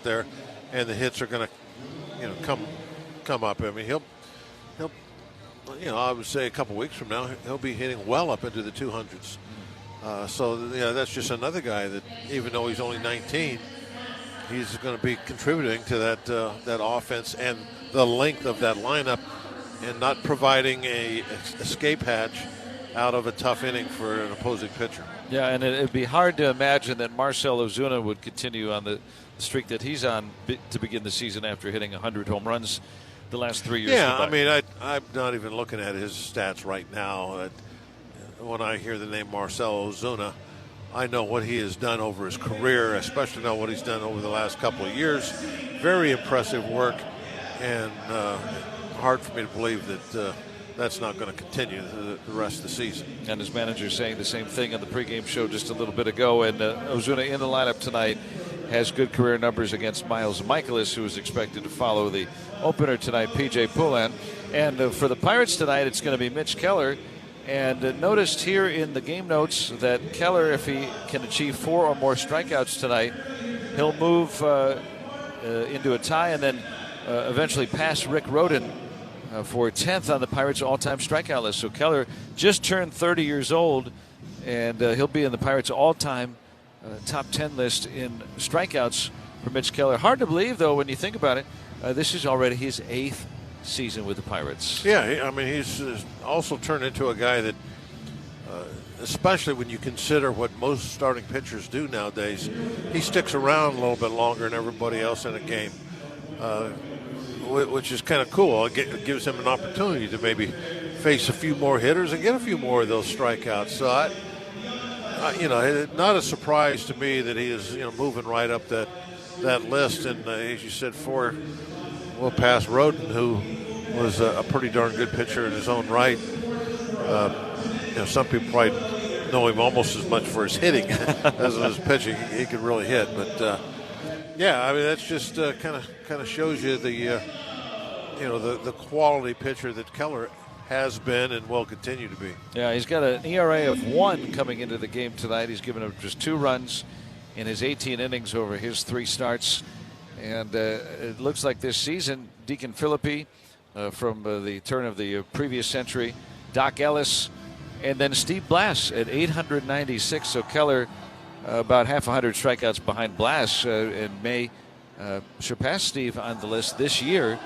there, and the hits are going to, come up. I mean, he'll, I would say a couple weeks from now, he'll be hitting well up into the 200s. So that's just another guy that, even though he's only 19, he's going to be contributing to that offense and the length of that lineup, and not providing a escape hatch out of a tough inning for an opposing pitcher. Yeah, and it'd be hard to imagine that Marcell Ozuna would continue on the streak that he's on to begin the season after hitting 100 home runs the last 3 years. Yeah, I mean, I'm not even looking at his stats right now. When I hear the name Marcell Ozuna, I know what he has done over his career, especially know what he's done over the last couple of years. Very impressive work, and hard for me to believe that that's not going to continue the rest of the season. And his manager saying the same thing on the pregame show just a little bit ago. And Ozuna in the lineup tonight has good career numbers against Miles Michaelis, who is expected to follow the opener tonight, P.J. Pullen. And for the Pirates tonight, it's going to be Mitch Keller. And noticed here in the game notes that Keller, if he can achieve 4 or more strikeouts tonight, he'll move into a tie and then eventually pass Rick Rhoden for 10th on the Pirates' all-time strikeout list. So Keller just turned 30 years old, and he'll be in the Pirates' all-time top 10 list in strikeouts for Mitch Keller. Hard to believe, though, when you think about it. This is already his 8th season with the Pirates. Yeah, I mean, he's also turned into a guy that, especially when you consider what most starting pitchers do nowadays, he sticks around a little bit longer than everybody else in a game, which is kind of cool. It gives him an opportunity to maybe face a few more hitters and get a few more of those strikeouts. So, not a surprise to me that he is moving right up that list. And as you said, 4 will pass Rhoden, who was a pretty darn good pitcher in his own right. Some people probably know him almost as much for his hitting as his pitching. He could really hit, but I mean, that's just kind of shows you the quality pitcher that Keller has been and will continue to be. Yeah, he's got an ERA of 1 coming into the game tonight. He's given up just 2 runs in his 18 innings over his 3 starts. And it looks like this season, Deacon Philippi from the turn of the previous century, Doc Ellis, and then Steve Blass at 896. So Keller about half 100 strikeouts behind Blass and may surpass Steve on the list this year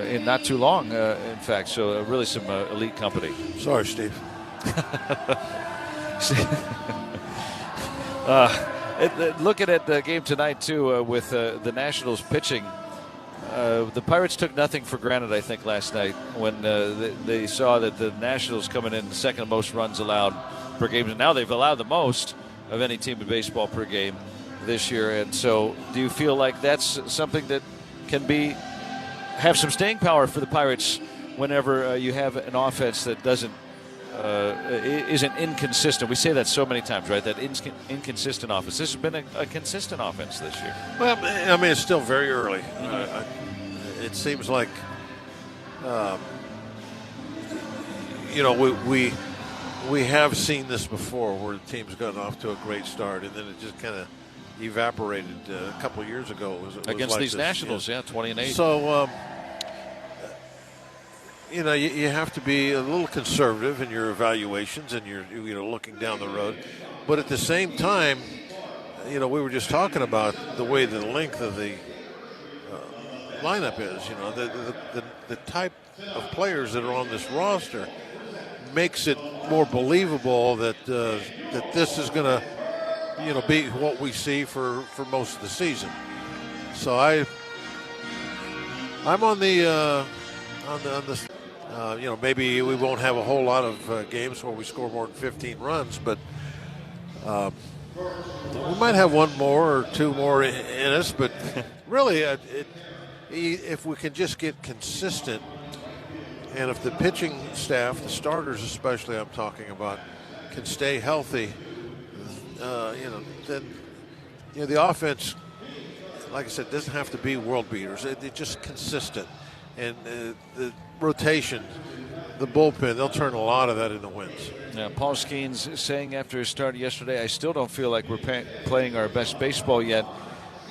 in not too long, in fact. So really some elite company. Sorry, Steve. Looking at the game tonight, too, with the Nationals pitching, the Pirates took nothing for granted, I think, last night when they saw that the Nationals coming in second most runs allowed per game. And now they've allowed the most of any team in baseball per game this year. And so do you feel like that's something that can have some staying power for the Pirates whenever you have an offense that isn't inconsistent? We say that so many times, right? That inconsistent offense. This has been a consistent offense this year. Well, I mean, it's still very early. It seems like, we have seen this before, where the team's gotten off to a great start and then it just kind of evaporated a couple of years ago. It was against like these this, Nationals, 20-8. So. You have to be a little conservative in your evaluations and you're looking down the road. But at the same time, we were just talking about the way the length of the lineup is. The type of players that are on this roster makes it more believable that this is going to be what we see for most of the season. So I'm on the maybe we won't have a whole lot of games where we score more than 15 runs, but we might have 1 more or 2 more in us. But really, if we can just get consistent, and if the pitching staff, the starters especially I'm talking about, can stay healthy, then the offense, like I said, doesn't have to be world beaters. They're just consistent. And the rotation, the bullpen, they'll turn a lot of that into wins. Yeah, Paul Skeens saying after his start yesterday, I still don't feel like we're playing our best baseball yet.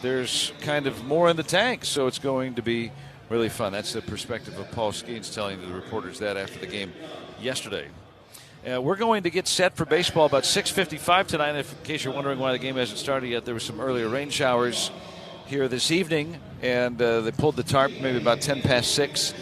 there's kind of more in the tank, so it's going to be really fun. That's the perspective of Paul Skeens telling the reporters that after the game yesterday. We're going to get set for baseball about 6:55 tonight. In case you're wondering why the game hasn't started yet, there were some earlier rain showers here this evening, and they pulled the tarp maybe about 10 past 6,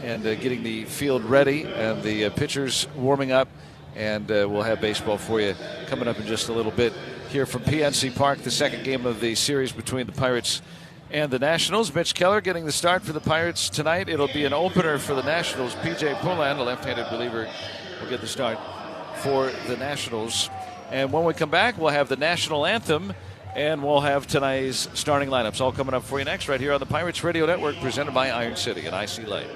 and getting the field ready and the pitchers warming up, and we'll have baseball for you coming up in just a little bit here from PNC Park, the second game of the series between the Pirates and the Nationals. Mitch Keller getting the start for the Pirates tonight. It'll be an opener for the Nationals. P.J. Pullan, a left-handed reliever, will get the start for the Nationals. And when we come back, we'll have the national anthem, and we'll have tonight's starting lineups all coming up for you next right here on the Pirates Radio Network, presented by Iron City and IC Light.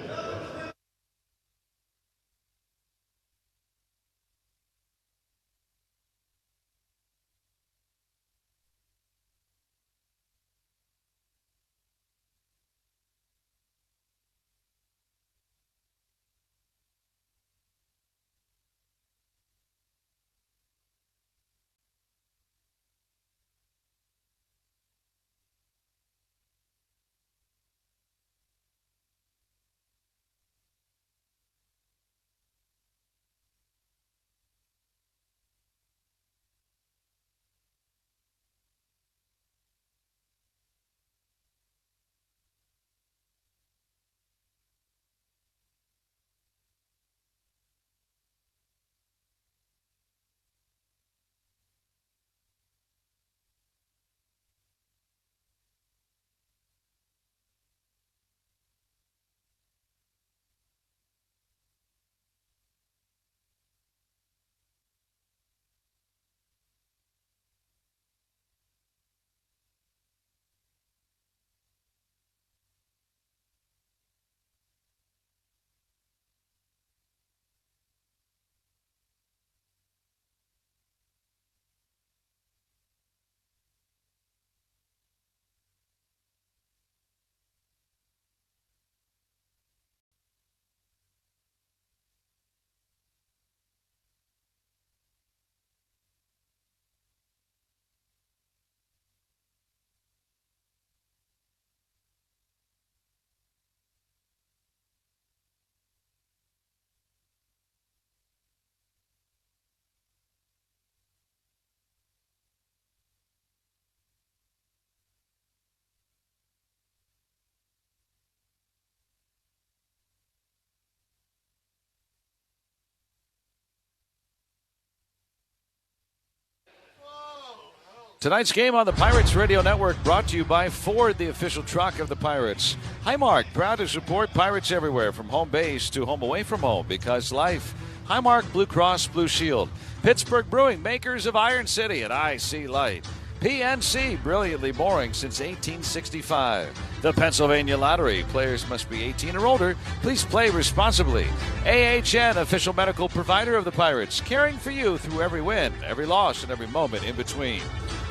Tonight's game on the Pirates Radio Network brought to you by Ford, the official truck of the Pirates. Highmark, proud to support Pirates everywhere, from home base to home away from home, because life. Highmark, Blue Cross Blue Shield. Pittsburgh Brewing, makers of Iron City and IC Light. PNC, brilliantly boring since 1865. The Pennsylvania Lottery, players must be 18 or older. Please play responsibly. AHN, official medical provider of the Pirates, caring for you through every win, every loss, and every moment in between.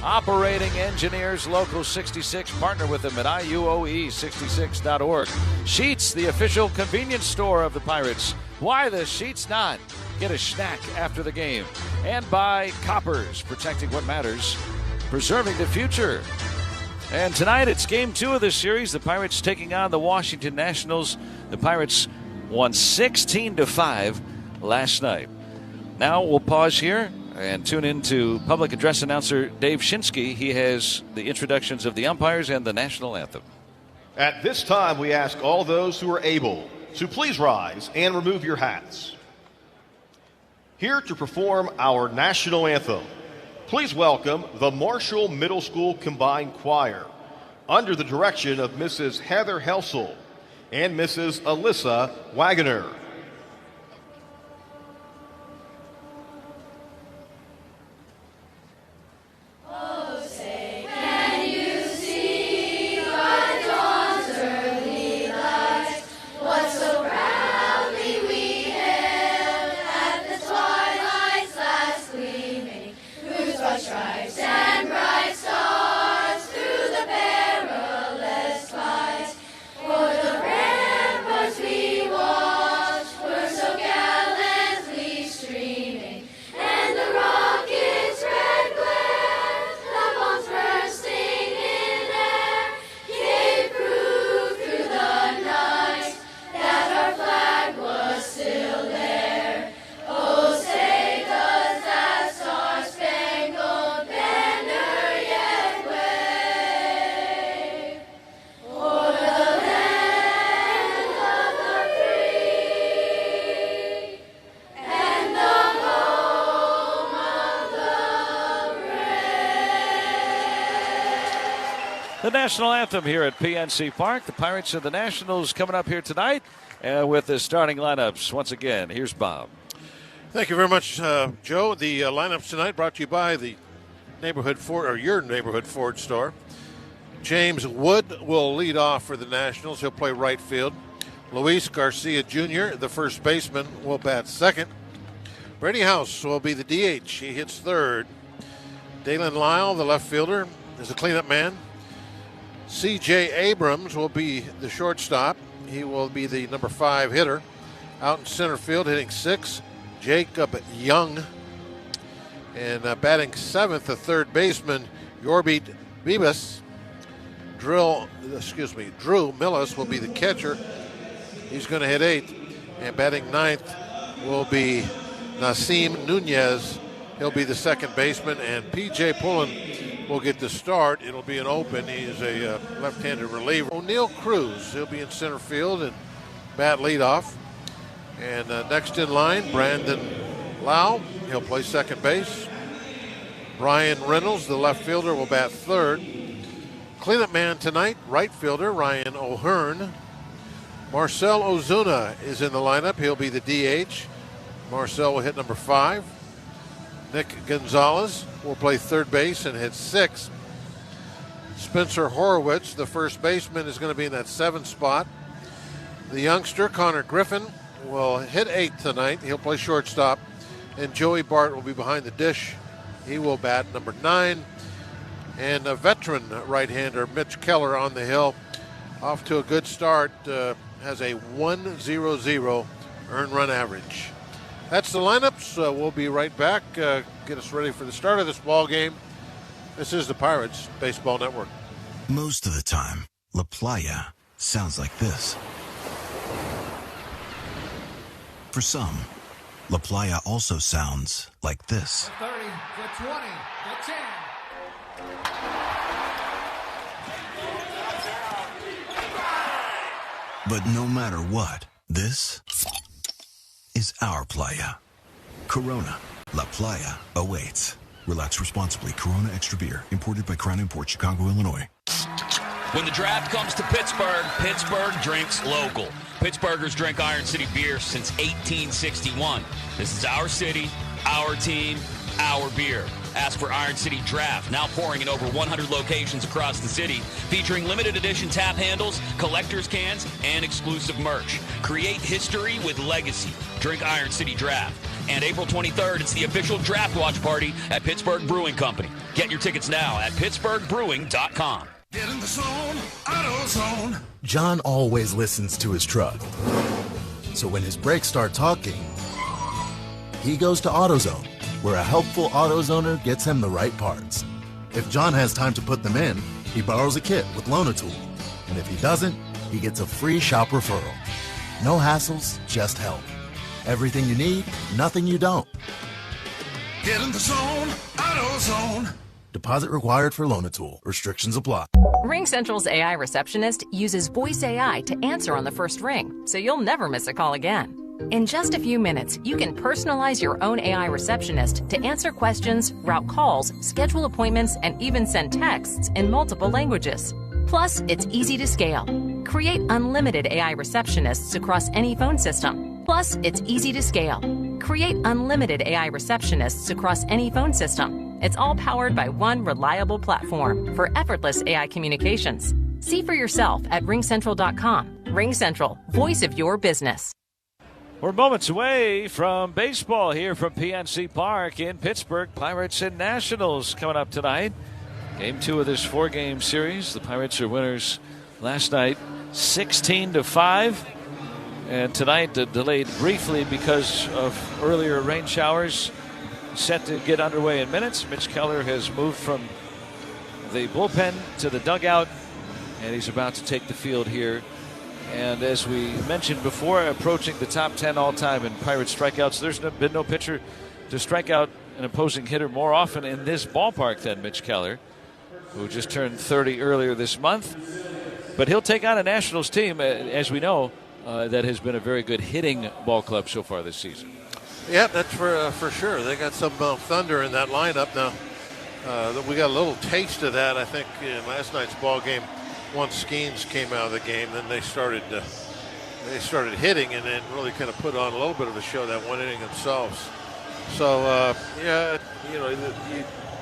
Operating Engineers Local 66, partner with them at IUOE66.org. Sheets, the official convenience store of the Pirates. Why the Sheets not? Get a snack after the game. And by Coppers, protecting what matters, preserving the future. And tonight it's game 2 of this series. The Pirates taking on the Washington Nationals. The Pirates won 16-5 last night. Now we'll pause here and tune in to public address announcer Dave Shinsky. He has the introductions of the umpires and the national anthem. At this time, we ask all those who are able to please rise and remove your hats. Here to perform our national anthem, please welcome the Marshall Middle School Combined Choir under the direction of Mrs. Heather Helsel and Mrs. Alyssa Wagoner. For the ramparts we walk. national anthem here at PNC Park. The Pirates and the Nationals coming up here tonight with the starting lineups. Once again, here's Bob. Thank you very much, Joe. The lineups tonight brought to you by the neighborhood Ford, or your neighborhood Ford store. James Wood will lead off for the Nationals. He'll play right field. Luis Garcia Jr., the first baseman, will bat second. Brady House will be the DH. He hits third. Dalen Lyle, the left fielder, is a cleanup man. C.J. Abrams will be the shortstop. He will be the number 5 hitter. Out in center field, hitting 6, Jacob Young. And batting 7th, the third baseman, Yorbit Bibas. Drew Millis will be the catcher. He's going to hit 8th. And batting 9th will be Nasim Nunez. He'll be the second baseman. And P.J. Pullen will get the start. It'll be an open. He's a left-handed reliever. O'Neal Cruz, he'll be in center field and bat leadoff. And next in line, Brandon Lau. He'll play second base. Brian Reynolds, the left fielder, will bat third. Cleanup man tonight, right fielder Ryan O'Hearn. Marcel Ozuna is in the lineup. He'll be the DH. Marcel will hit number 5. Nick Gonzalez will play third base and hit 6. Spencer Horowitz, the first baseman, is going to be in that 7th spot. The youngster, Connor Griffin, will hit 8th tonight. He'll play shortstop. And Joey Bart will be behind the dish. He will bat number 9. And a veteran right-hander, Mitch Keller, on the hill. Off to a good start. Has a 1.00 earned run average. That's the lineups. We'll be right back. Get us ready for the start of this ball game. This is the Pirates Baseball Network. Most of the time, La Playa sounds like this. For some, La Playa also sounds like this. The 30, the 20, the 10. But no matter what, this is our Playa. Corona, La Playa awaits. Relax responsibly. Corona Extra Beer, imported by Crown Imports, Chicago, Illinois. When the draft comes to Pittsburgh, Pittsburgh drinks local. Pittsburghers drink Iron City beer since 1861. This is our city, our team, our beer. Ask for Iron City Draft, now pouring in over 100 locations across the city, featuring limited edition tap handles, collector's cans, and exclusive merch. Create history with legacy. Drink Iron City Draft. And April 23rd, it's the official draft watch party at Pittsburgh Brewing Company. Get your tickets now at pittsburghbrewing.com. Get in the zone, AutoZone. John always listens to his truck. So when his brakes start talking, he goes to AutoZone, where a helpful AutoZoner gets him the right parts. If John has time to put them in, he borrows a kit with Loan-A-Tool. And if he doesn't, he gets a free shop referral. No hassles, just help. Everything you need, nothing you don't. Get in the zone, AutoZone. Deposit required for Loan-A-Tool. Restrictions apply. RingCentral's AI receptionist uses voice AI to answer on the first ring, so you'll never miss a call again. In just a few minutes, you can personalize your own AI receptionist to answer questions, route calls, schedule appointments, and even send texts in multiple languages. Plus, it's easy to scale. Create unlimited AI receptionists across any phone system. Plus, it's easy to scale. Create unlimited AI receptionists across any phone system. It's all powered by one reliable platform for effortless AI communications. See for yourself at ringcentral.com. RingCentral, voice of your business. We're moments away from baseball here from PNC Park in Pittsburgh. Pirates and Nationals coming up tonight. Game 2 of this 4-game series. The Pirates are winners last night 16-5. And tonight delayed briefly because of earlier rain showers. Set to get underway in minutes. Mitch Keller has moved from the bullpen to the dugout, and he's about to take the field here. And as we mentioned before, approaching the top 10 all-time in Pirates strikeouts. There's been no pitcher to strike out an opposing hitter more often in this ballpark than Mitch Keller, who just turned 30 earlier this month. But he'll take on a Nationals team, as we know, that has been a very good hitting ball club so far this season. Yeah, that's for sure. They got some thunder in that lineup now. We got a little taste of that, I think, in last night's ball game. Once Skeens came out of the game, then they started hitting and then really kind of put on a little bit of a show that one inning themselves. So, yeah,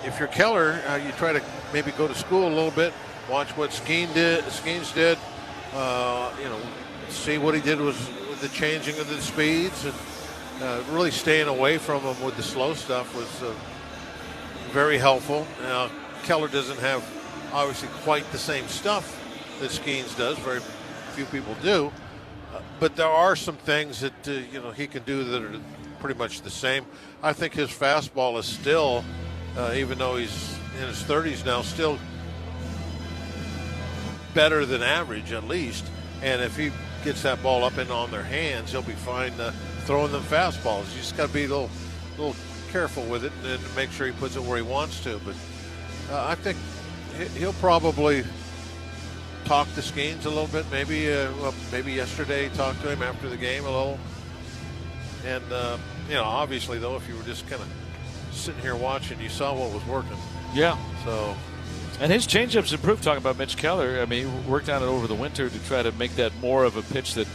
if you're Keller, you try to maybe go to school a little bit, watch what Skeens did, see what he did with the changing of the speeds, and really staying away from him with the slow stuff was very helpful. Now, Keller doesn't have obviously quite the same stuff that Skeens does. Very few people do. But there are some things that he can do that are pretty much the same. I think his fastball is still, even though he's in his 30s now, still better than average at least. And if he gets that ball up and on their hands, he'll be fine throwing them fastballs. You just got to be a little careful with it and make sure he puts it where he wants to. But I think he'll probably talk to Skeens a little bit. Maybe yesterday he talked to him after the game a little. And obviously though, if you were just kind of sitting here watching, you saw what was working. Yeah. So. And his changeup's improved. Talking about Mitch Keller, I mean, he worked on it over the winter to try to make that more of a pitch that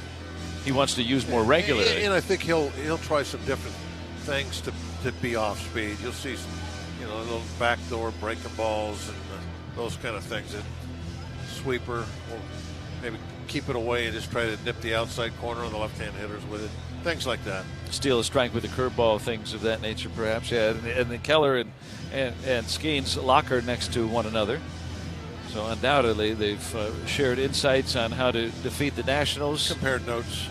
he wants to use more regularly. And I think he'll try some different things to be off speed. You'll see some, a little backdoor breaking balls and those kind of things. That sweeper, or maybe keep it away and just try to nip the outside corner on the left-hand hitters with it. Things like that. Steal a strike with a curveball, things of that nature, perhaps. Yeah, and the Keller and Skeens locker next to one another. So undoubtedly they've shared insights on how to defeat the Nationals. Compared notes.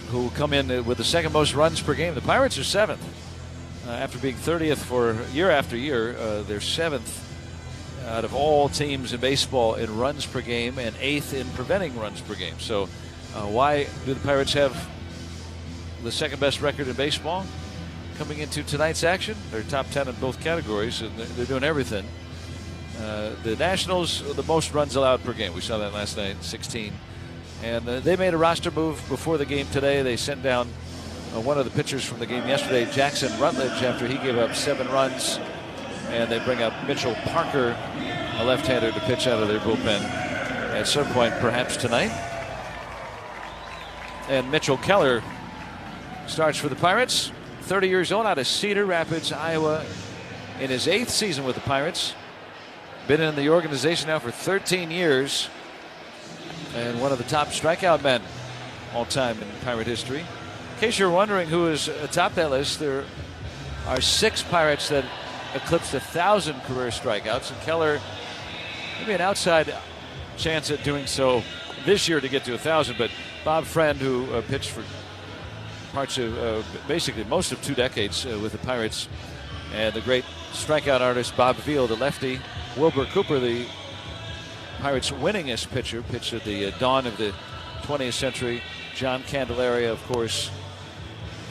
Who come in with the second most runs per game. The Pirates are 7th. After being 30th for year after year, they're 7th out of all teams in baseball in runs per game and 8th in preventing runs per game. So why do the Pirates have the second best record in baseball coming into tonight's action? They're top 10 in both categories, and they're doing everything. The Nationals, the most runs allowed per game. We saw that last night, 16. And they made a roster move before the game today. They sent down one of the pitchers from the game yesterday, Jackson Rutledge, after he gave up 7 runs. And they bring up Mitchell Parker, a left-hander, to pitch out of their bullpen at some point, perhaps tonight. And Mitchell Keller starts for the Pirates, 30 years old, out of Cedar Rapids, Iowa, in his 8th season with the Pirates. Been in the organization now for 13 years. And one of the top strikeout men all time in Pirate history. In case you're wondering who is atop that list, there are 6 Pirates that eclipsed 1,000 career strikeouts, and Keller maybe an outside chance at doing so this year to get to 1,000. But Bob Friend, who pitched for parts of basically most of 2 decades with the Pirates, and the great strikeout artist Bob Veal, the lefty, Wilbur Cooper, the Pirates' winningest pitcher, pitched at the dawn of the 20th century. John Candelaria, of course,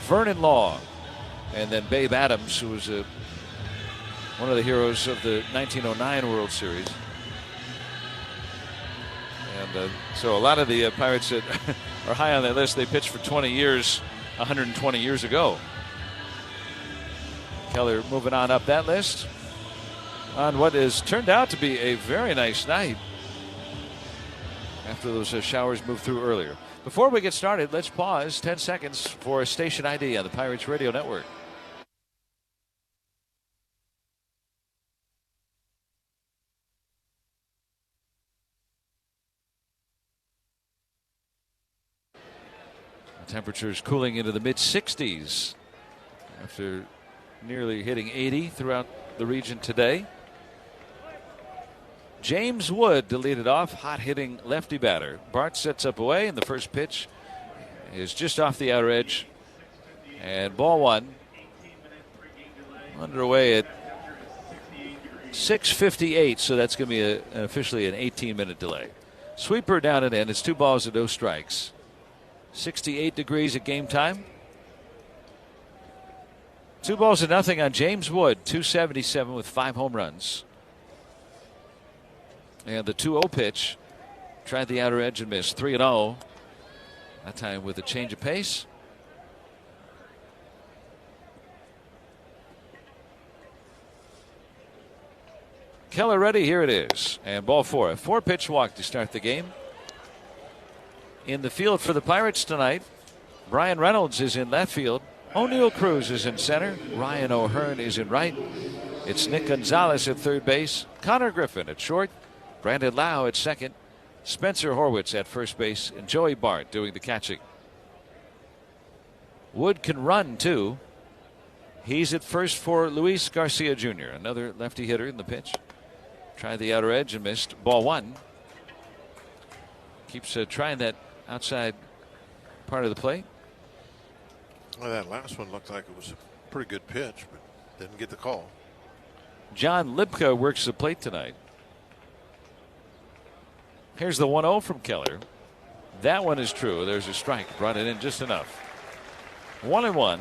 Vernon Law, and then Babe Adams, who was one of the heroes of the 1909 World Series. And so a lot of the Pirates that are high on that list, they pitched for 20 years, 120 years ago. Keller moving on up that list on what has turned out to be a very nice night after those showers moved through earlier. Before we get started, let's pause 10 seconds for a station ID on the Pirates Radio Network. The temperatures cooling into the mid-60s after nearly hitting 80 throughout the region today. James Wood to lead it off, hot-hitting lefty batter. Bart sets up away, and the first pitch is just off the outer edge. And ball one. Underway at 6:58, so that's going to be officially an 18-minute delay. Sweeper down and in. It's 2 balls and no strikes. 68 degrees at game time. 2 balls to nothing on James Wood, 277 with 5 home runs. And the 2-0 pitch, tried the outer edge and missed. 3-0. That time with a change of pace. Keller ready. Here it is. And ball 4. A 4-pitch walk to start the game. In the field for the Pirates tonight, Brian Reynolds is in left field. O'Neill Cruz is in center. Ryan O'Hearn is in right. It's Nick Gonzalez at third base. Connor Griffin at short. Brandon Lau at second. Spencer Horwitz at first base. And Joey Bart doing the catching. Wood can run too. He's at first for Luis Garcia Jr., another lefty hitter in the pitch. Tried the outer edge and missed. Ball 1. Keeps trying that outside part of the plate. Well, that last one looked like it was a pretty good pitch, but didn't get the call. John Lipka works the plate tonight. Here's the 1-0 from Keller. That one is true. There's a strike. Brought it in just enough. 1-1.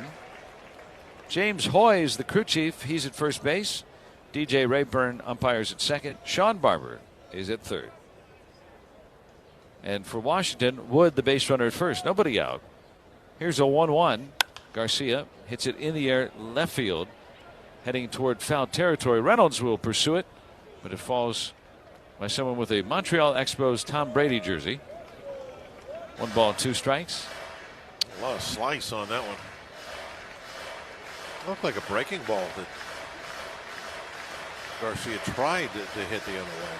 James Hoy is the crew chief. He's at first base. DJ Rayburn umpires at second. Sean Barber is at third. And for Washington, Wood, the base runner, at first. Nobody out. Here's a 1-1. Garcia hits it in the air, left field, heading toward foul territory. Reynolds will pursue it, but it falls by someone with a Montreal Expos Tom Brady jersey. 1 ball, 2 strikes. A lot of slice on that one. Looked like a breaking ball that Garcia tried to hit the other way.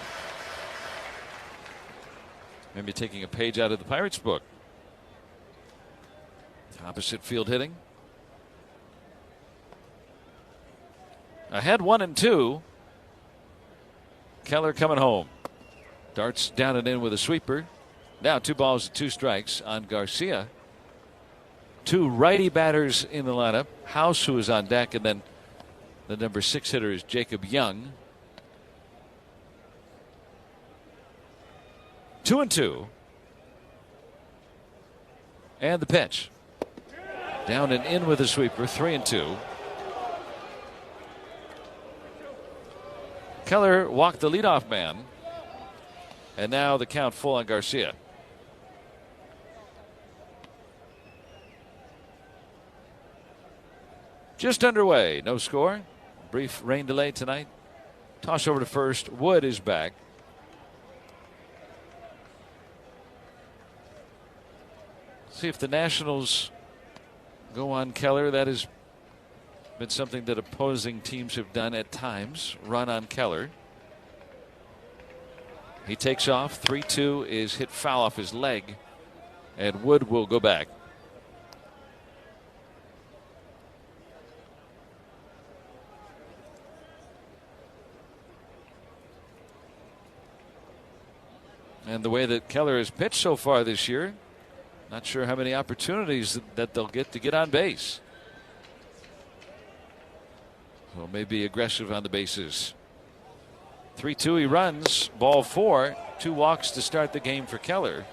Maybe taking a page out of the Pirates book. Opposite field hitting. Ahead 1-2. Keller coming home. Darts down and in with a sweeper. Now 2 balls, 2 strikes on Garcia. 2 righty batters in the lineup. House, who is on deck, and then the number 6 hitter is Jacob Young. 2-2. And the pitch. Down and in with a sweeper. 3-2. Keller walked the leadoff man. And now the count full on Garcia. Just underway. No score. Brief rain delay tonight. Toss over to first. Wood is back. See if the Nationals go on Keller. That has been something that opposing teams have done at times. Run on Keller. He takes off. 3-2 is hit foul off his leg. And Wood will go back. And the way that Keller has pitched so far this year, not sure how many opportunities that they'll get to get on base. So maybe aggressive on the bases. 3-2 he runs. Ball 4. 2 walks to start the game for Keller.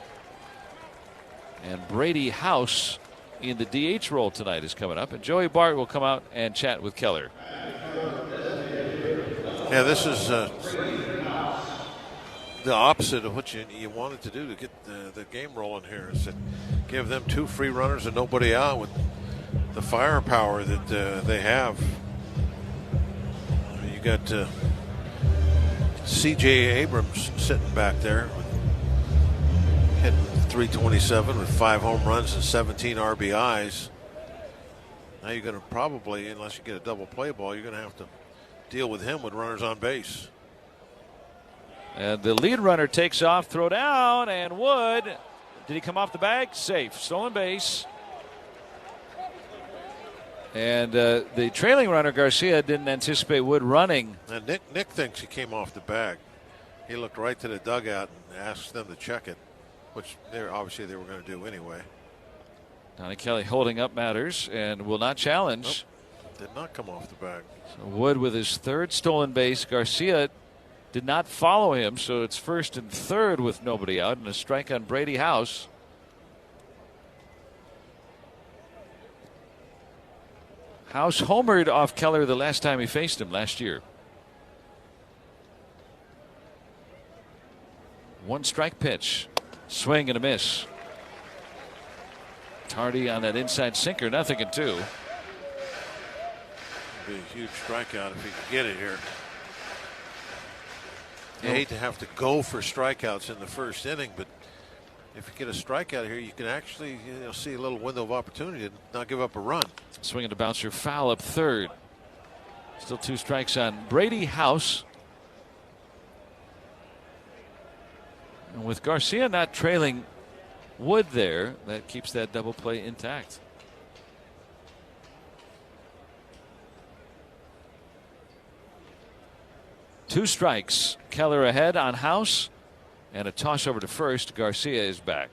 And Brady House in the DH role tonight is coming up. And Joey Bart will come out and chat with Keller. Yeah, this is the opposite of what you wanted to do to get the game rolling here. Is that give them 2 free runners and nobody out with the firepower that they have. You got C.J. Abrams sitting back there, hitting .327 with 5 home runs and 17 RBIs. Now you're going to probably, unless you get a double play ball, you're going to have to deal with him with runners on base. And the lead runner takes off, throw down, and Wood. Did he come off the bag? Safe. Stolen base. And the trailing runner, Garcia, didn't anticipate Wood running. And Nick thinks he came off the bag. He looked right to the dugout and asked them to check it, which obviously they were going to do anyway. Donnie Kelly holding up matters and will not challenge. Nope, did not come off the bag. So Wood with his 3rd stolen base. Garcia did not follow him, so it's 1st and 3rd with nobody out, and a strike on Brady House. House homered off Keller the last time he faced him last year. 1 strike pitch. Swing and a miss. Tardy on that inside sinker. 0-2. Be a huge strikeout if he could get it here. You hate to have to go for strikeouts in the first inning, but if you get a strikeout here, you can actually see a little window of opportunity to not give up a run. Swinging to bouncer foul up third. Still 2 strikes on Brady House. And with Garcia not trailing Wood there, that keeps that double play intact. Two strikes. Keller ahead on House, and a toss over to first. Garcia is back.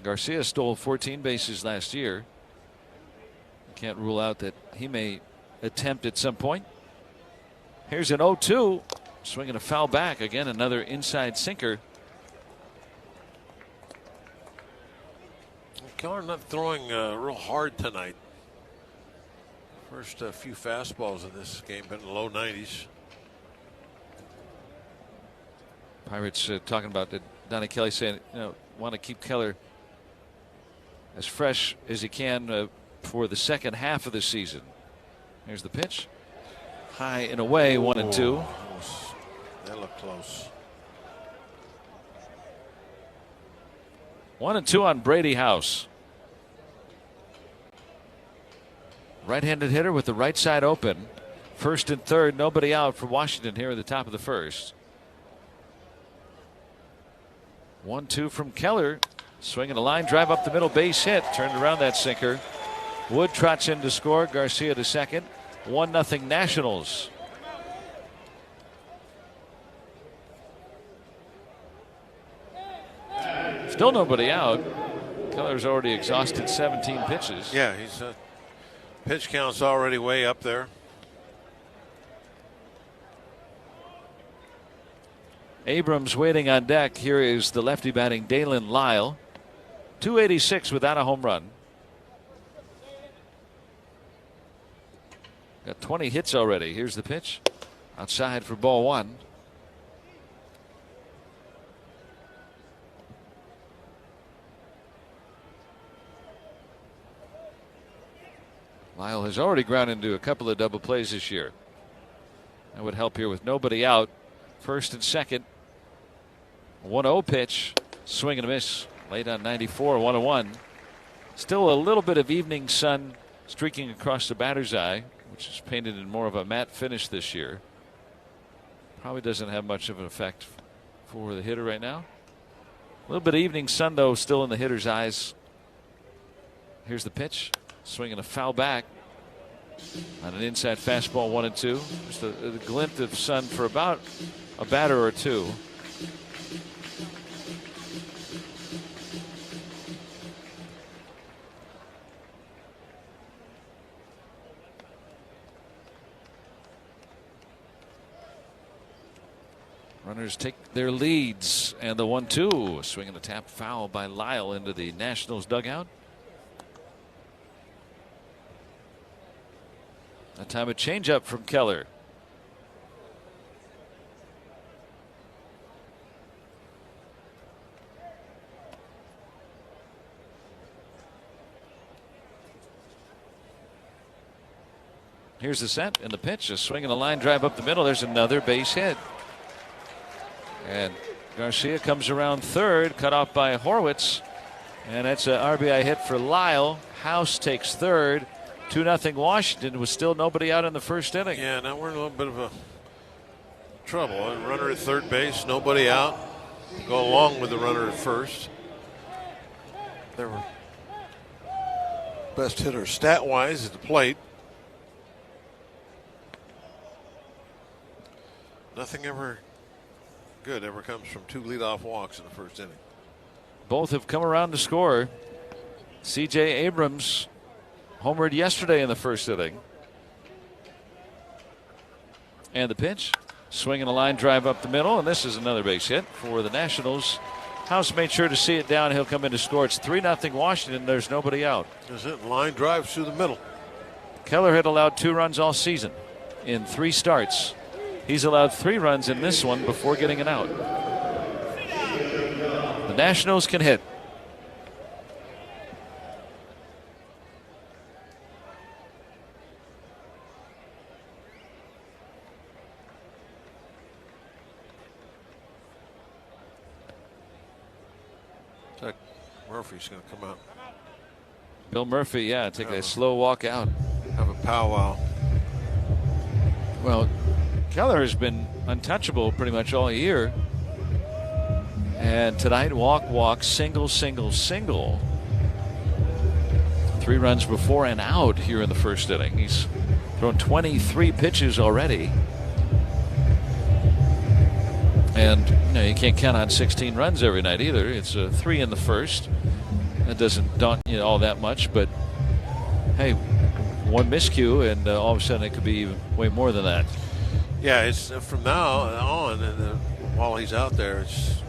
Garcia stole 14 bases last year. Can't rule out that he may attempt at some point. Here's an 0-2. Swinging a foul back. Again, another inside sinker. Keller not throwing real hard tonight. First few fastballs in this game been in the low 90s. Pirates talking about Donnie Kelly saying, want to keep Keller as fresh as he can for the second half of the season. Here's the pitch. High and away, 1-2. That looked close. 1-2 on Brady House. Right-handed hitter with the right side open. First and third, nobody out for Washington here at the top of the first. 1-2 from Keller. Swinging a line drive up the middle, base hit. Turned around that sinker. Wood trots in to score. Garcia to second. 1-0 Nationals. Still nobody out. Keller's already exhausted 17 pitches. Yeah, he's pitch count's already way up there. Abrams waiting on deck. Here is the lefty batting Dalen Lyle. 286 without a home run. Got 20 hits already. Here's the pitch. Outside for ball 1. Lyle has already ground into a couple of double plays this year. That would help here with nobody out. First and second. 1-0 pitch. Swing and a miss. Late on 94, 1-1. Still a little bit of evening sun streaking across the batter's eye, which is painted in more of a matte finish this year. Probably doesn't have much of an effect for the hitter right now. A little bit of evening sun, though, still in the hitter's eyes. Here's the pitch. Swinging a foul back on an inside fastball, 1-2. Just a glint of sun for about a batter or two. Runners take their leads, and the 1-2. Swinging a tap foul by Lyle into the Nationals dugout. That time a changeup from Keller. Here's the set and the pitch. A swing and a line drive up the middle. There's another base hit. And Garcia comes around third, cut off by Horwitz. And that's an RBI hit for Lyle. House takes third. 2-0 Washington, with still nobody out in the first inning. Yeah, now we're in a little bit of a trouble. A runner at third base, nobody out. Go along with the runner at first. They were best hitter stat-wise at the plate. Nothing ever good ever comes from 2 leadoff walks in the first inning. Both have come around to score. C.J. Abrams homered yesterday in the first inning. And the pitch. Swinging a line drive up the middle, and this is another base hit for the Nationals. House made sure to see it down. He'll come in to score. It's 3-0 Washington. There's nobody out. Is it line drives through the middle? Keller had allowed 2 runs all season in 3 starts. He's allowed 3 runs in this one before getting an out. The Nationals can hit. Looks like Murphy's going to come out. Bill Murphy, take a slow walk out. Have a powwow. Well, Keller has been untouchable pretty much all year. And tonight, walk, single. 3 runs before and out here in the first inning. He's thrown 23 pitches already. And you can't count on 16 runs every night either. It's 3 in the first. That doesn't daunt you all that much, but hey, one miscue and all of a sudden it could be even way more than that. Yeah, it's from now on, and while he's out there, it's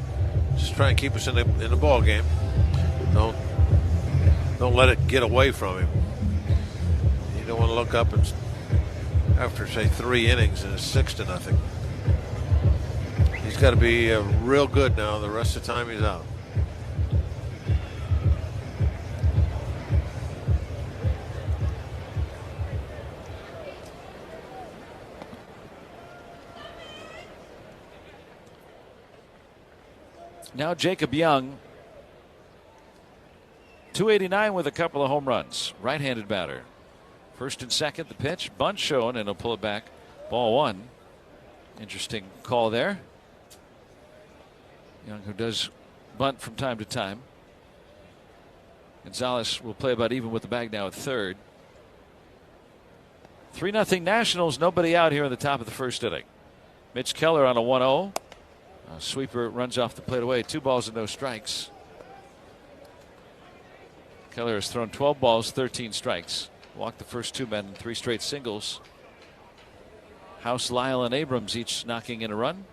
just try and keep us in the ball game. Don't let it get away from him. You don't want to look up and after say 3 innings and it's 6-0. He's got to be real good now the rest of the time he's out. Now Jacob Young, 289 with a couple of home runs. Right-handed batter. First and second, the pitch. Bunt shown, and he'll pull it back. Ball 1. Interesting call there. Young, who does bunt from time to time. Gonzalez will play about even with the bag now at third. 3-0 Nationals. Nobody out here in the top of the first inning. Mitch Keller on a 1-0. Sweeper runs off the plate away. 2 balls and no strikes. Keller has thrown 12 balls, 13 strikes. Walked the first 2 men in 3 straight singles. House, Lyle, and Abrams each knocking in a run.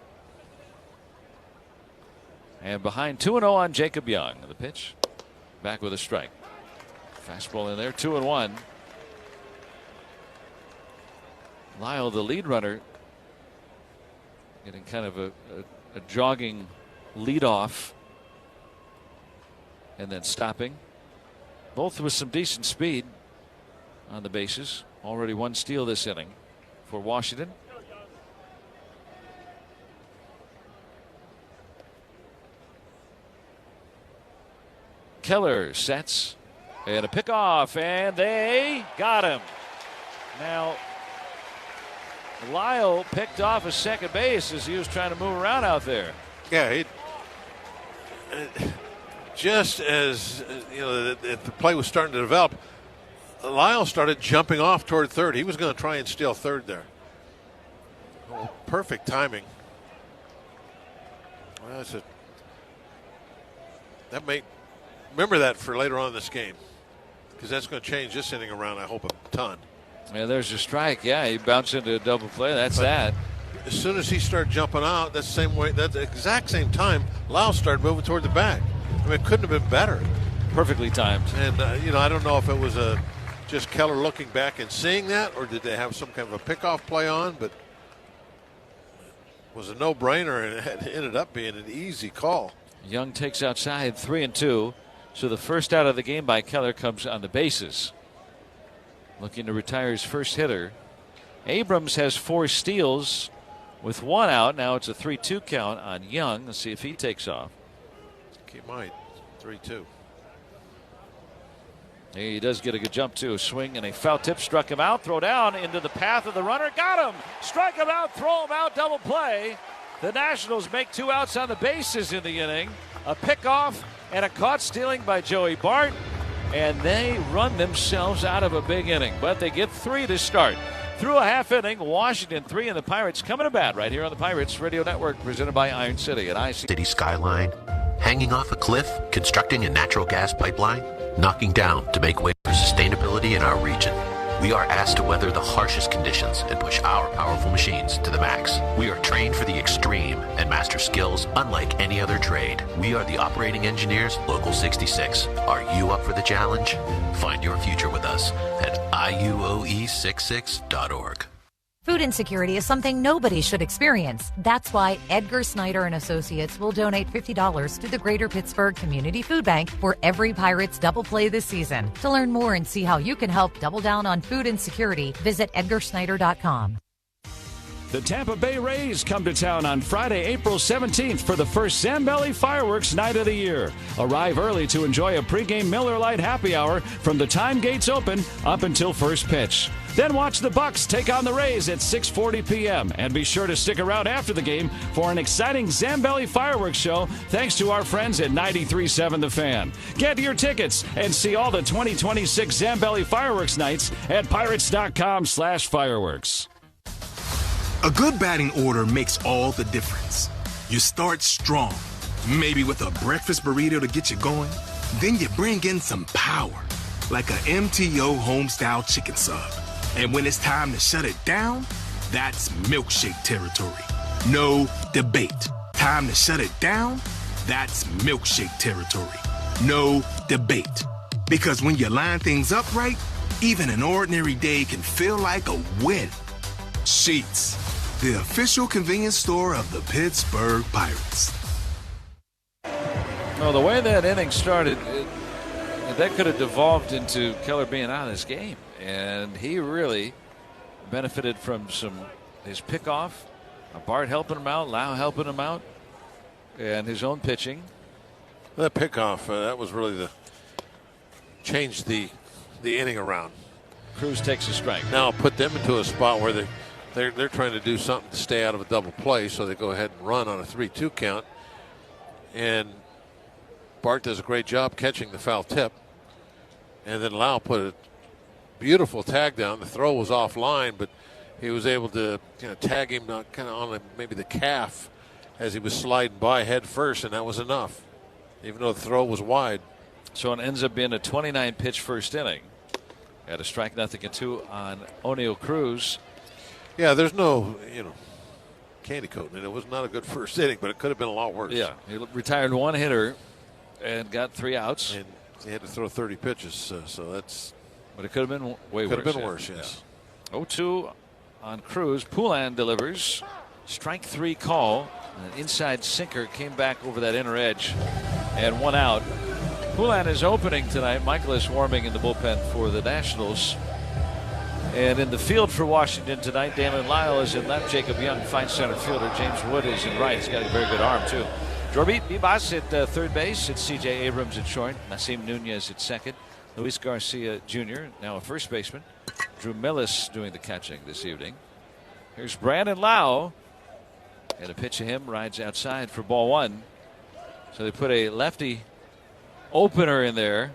And behind 2-0 on Jacob Young. The pitch. Back with a strike. Fastball in there. 2-1. Lyle, the lead runner, getting kind of a jogging lead off and then stopping. Both with some decent speed on the bases. Already 1 steal this inning for Washington. Keller sets and a pickoff, and they got him. Now Lyle picked off a second base as he was trying to move around out there. Yeah, just as the play was starting to develop, Lyle started jumping off toward third. He was going to try and steal third there. Oh, perfect timing. Well, remember that for later on in this game, because that's going to change this inning around, I hope, a ton. Yeah, there's a strike. Yeah, he bounced into a double play. That's that. As soon as he started jumping out, that's the exact same time Lyle started moving toward the bag. I mean, it couldn't have been better. Perfectly timed. And, I don't know if it was just Keller looking back and seeing that, or did they have some kind of a pickoff play on, but it was a no-brainer, and it ended up being an easy call. Young takes outside 3-2. So the first out of the game by Keller comes on the bases. Looking to retire his first hitter. Abrams has 4 steals with 1 out. Now it's a 3-2 count on Young. Let's see if he takes off. He might. 3-2. He does get a good jump too. A swing and a foul tip struck him out. Throw down into the path of the runner. Got him. Strike him out. Throw him out. Double play. The Nationals make 2 outs on the bases in the inning. A pickoff and a caught stealing by Joey Bart. And they run themselves out of a big inning. But they get 3 to start. Through a half inning, Washington 3 and the Pirates coming to bat right here on the Pirates Radio Network, presented by Iron City and IC. City skyline, hanging off a cliff, constructing a natural gas pipeline, knocking down to make way for sustainability in our region. We are asked to weather the harshest conditions and push our powerful machines to the max. We are trained for the extreme and master skills unlike any other trade. We are the operating engineers, Local 66. Are you up for the challenge? Find your future with us at IUOE66.org. Food insecurity is something nobody should experience. That's why Edgar Snyder and Associates will donate $50 to the Greater Pittsburgh Community Food Bank for every Pirates double play this season. To learn more and see how you can help double down on food insecurity, visit EdgarSnyder.com. The Tampa Bay Rays come to town on Friday, April 17th for the first Zambelli Fireworks Night of the year. Arrive early to enjoy a pregame Miller Lite happy hour from the time gates open up until first pitch. Then watch the Bucks take on the Rays at 6:40 p.m. And be sure to stick around after the game for an exciting Zambelli Fireworks show thanks to our friends at 93.7 The Fan. Get your tickets and see all the 2026 Zambelli Fireworks Nights at pirates.com/fireworks. A good batting order makes all the difference. You start strong, maybe with a breakfast burrito to get you going. Then you bring in some power, like a MTO Homestyle Chicken Sub. And when it's time to shut it down, that's milkshake territory. No debate. Time to shut it down, that's milkshake territory. No debate. Because when you line things up right, even an ordinary day can feel like a win. Sheets, the official convenience store of the Pittsburgh Pirates. Well, the way that inning started, that could have devolved into Keller being out of this game. And he really benefited from his pickoff, Bart helping him out, Lau helping him out, and his own pitching. That pickoff, that was really changed the inning around. Cruz takes a strike. Now put them into a spot where they're trying to do something to stay out of a double play, so they go ahead and run on a 3-2 count. And Bart does a great job catching the foul tip. And then Lau put a beautiful tag down. The throw was offline, but he was able to tag him kind of on maybe the calf as he was sliding by head first, and that was enough, even though the throw was wide. So it ends up being a 29-pitch first inning. Had a 0-2 on O'Neal Cruz. Yeah, there's no, candy coating, and it was not a good first inning, but it could have been a lot worse. Yeah, he retired one hitter and got 3 outs. And he had to throw 30 pitches, so that's. But it could have been way worse. Could have been worse, yes. 0-2 on Cruz. Poulin delivers. Strike 3 call. An inside sinker came back over that inner edge and 1 out. Poulin is opening tonight. Michaelis warming in the bullpen for the Nationals. And in the field for Washington tonight, Damon Lyle is in left. Jacob Young, fine center fielder. James Wood is in right. He's got a very good arm, too. Jorbi Vivas at third base. It's C.J. Abrams at short. Nasim Nunez at second. Luis Garcia Jr., now a first baseman. Drew Millis doing the catching this evening. Here's Brandon Lau. And a pitch to him, rides outside for ball 1. So they put a lefty opener in there.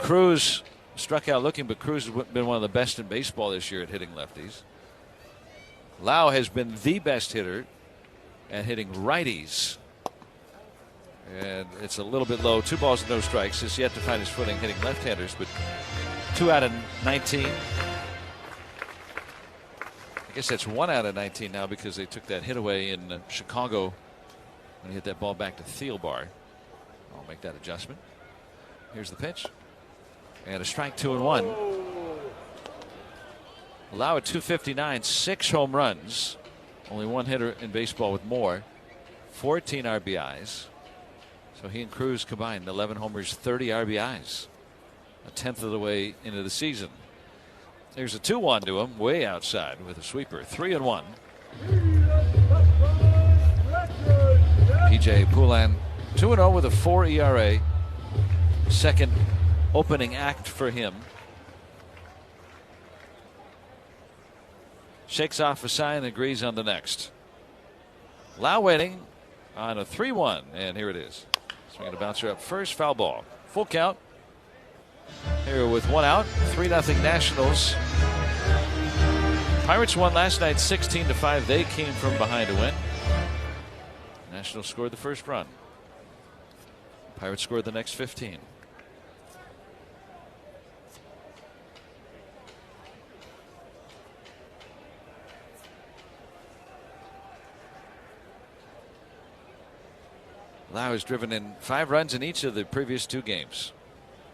Cruz struck out looking, but Cruz has been one of the best in baseball this year at hitting lefties. Lau has been the best hitter at hitting righties. And it's a little bit low. 2 balls and no strikes. He's yet to find his footing hitting left-handers, but 2 out of 19. I guess that's 1 out of 19 now because they took that hit away in Chicago when he hit that ball back to Thielbar. I'll make that adjustment. Here's the pitch. And a strike, 2-1. Lau at 259, 6 home runs. Only 1 hitter in baseball with more. 14 RBIs. So he and Cruz combined 11 homers, 30 RBIs. A 10th of the way into the season. There's a 2-1 to him, way outside with a sweeper. 3-1. PJ Poulin 2-0 with a 4 ERA. Second opening act for him. Shakes off a sign and agrees on the next. Lau waiting on a 3-1, and here it is. Swinging a bouncer up first, foul ball. Full count. Here with 1 out, 3-0 Nationals. Pirates won last night 16-5. They came from behind to win. Nationals scored the first run. Pirates scored the next 15. Lau has driven in 5 runs in each of the previous 2 games.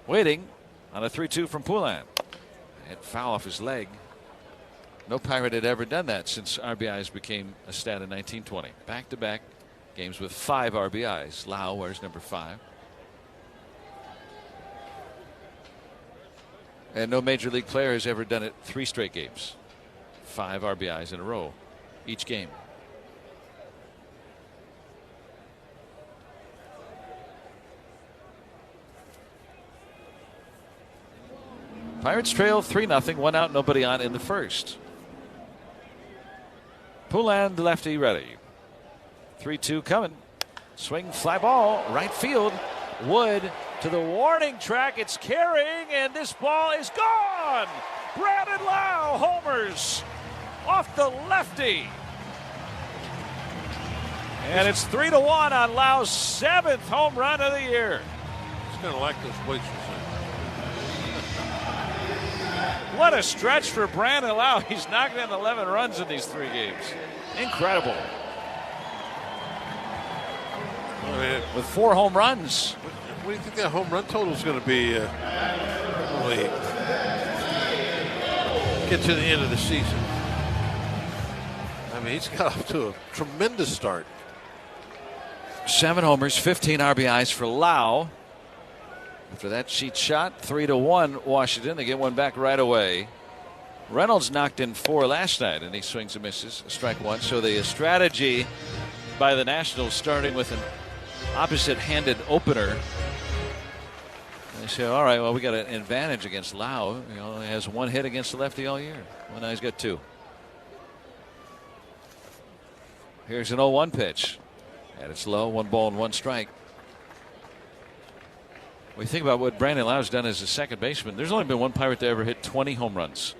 Waiting on a 3-2 from Poulin. And foul off his leg. No Pirate had ever done that since RBIs became a stat in 1920. Back-to-back games with 5 RBIs. Lau wears number 5. And no major league player has ever done it 3 straight games. 5 RBIs in a row each game. Pirates trail 3-0, 1 out, nobody on in the first. Poulan, lefty, ready. 3-2 coming. Swing, fly ball, right field. Wood to the warning track. It's carrying, and this ball is gone. Brandon Lau homers off the lefty. And it's 3-1 on Lau's 7th home run of the year. He's going to like those plates. What a stretch for Brandon Lau. He's knocked in 11 runs in these 3 games. Incredible. With 4 home runs. What do you think that home run total is going to be when we get to the end of the season? I mean, he's got off to a tremendous start. 7 homers, 15 RBIs for Lau. After that sheet shot, 3-1 Washington. They get one back right away. Reynolds knocked in 4 last night, and he swings and misses. Strike 1. So the strategy by the Nationals, starting with an opposite-handed opener. They say, all right, well, we got an advantage against Lau. He only has 1 hit against the lefty all year. Well, now he's got 2. Here's an 0-1 pitch. And it's low, 1 ball and 1 strike. When you think about what Brandon Lau's done as a second baseman, there's only been one Pirate to ever hit 20 home runs.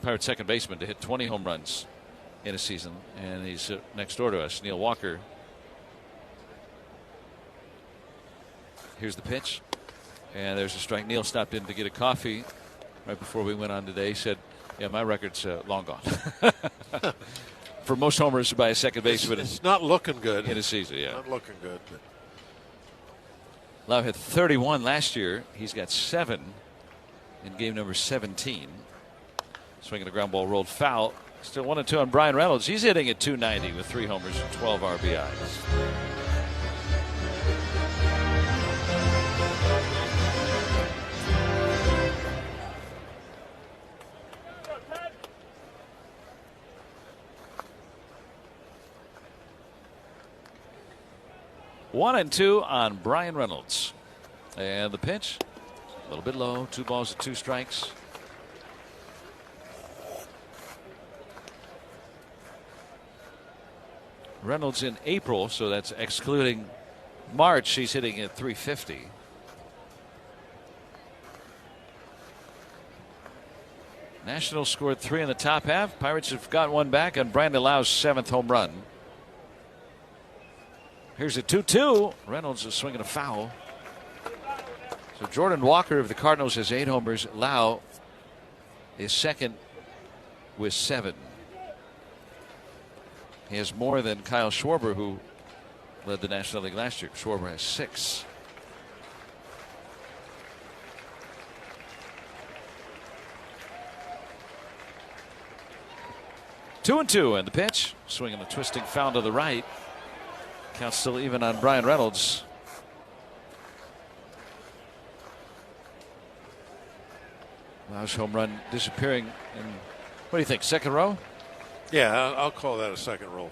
Pirate second baseman to hit 20 home runs in a season. And he's next door to us, Neil Walker. Here's the pitch. And there's a strike. Neil stopped in to get a coffee right before we went on today. He said, yeah, my record's long gone. For most homers by a second baseman. It's not looking good. In a season, yeah. Not looking good. But. Lau hit 31 last year. He's got 7 in game number 17. Swinging a ground ball rolled foul. Still 1-2 on Brian Reynolds. He's hitting at .290 with 3 homers and 12 RBIs. One and 2 on Brian Reynolds. And the pitch, a little bit low. 2 balls and 2 strikes. Reynolds in April, so that's excluding March, he's hitting at .350. Nationals scored 3 in the top half. Pirates have got 1 back on Brandon Lau's 7th home run. Here's a 2-2. Reynolds is swinging a foul. So Jordan Walker of the Cardinals has 8 homers. Lau is second with 7. He has more than Kyle Schwarber, who led the National League last year. Schwarber has 6. Two and 2, and the pitch. Swinging a twisting foul to the right. Count still even on Brian Reynolds. Lau's home run disappearing. In, what do you think, second row? Yeah, I'll call that a second row.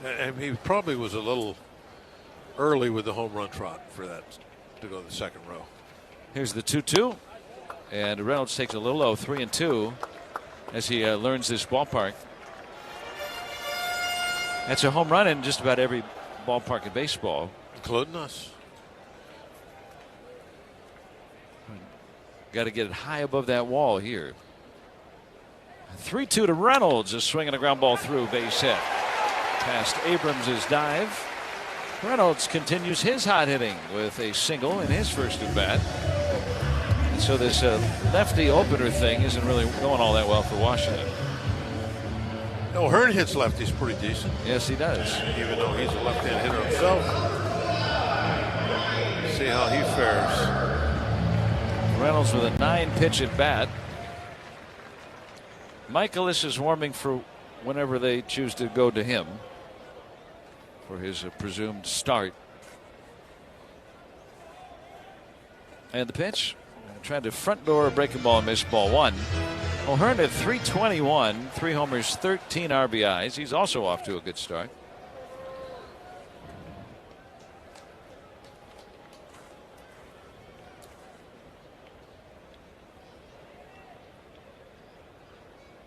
And he probably was a little early with the home run trot for that to go to the second row. Here's the 2-2. And Reynolds takes a little low, 3 and 2, as he learns this ballpark. That's a home run in just about every ballpark in baseball, including us. Got to get it high above that wall here. 3-2 to Reynolds, a swing and a ground ball through, base hit. Past Abrams' dive. Reynolds continues his hot hitting with a single in his first at bat. And so this lefty opener thing isn't really going all that well for Washington. No, Hearn hits lefties pretty decent. Yes, he does. Even though he's a left-hand hitter himself. See how he fares. Reynolds with a 9-pitch at bat. Michaelis is warming for whenever they choose to go to him for his presumed start. And the pitch. Trying to front door a breaking ball and miss ball 1. O'Hearn at 321, 3 homers, 13 RBIs. He's also off to a good start.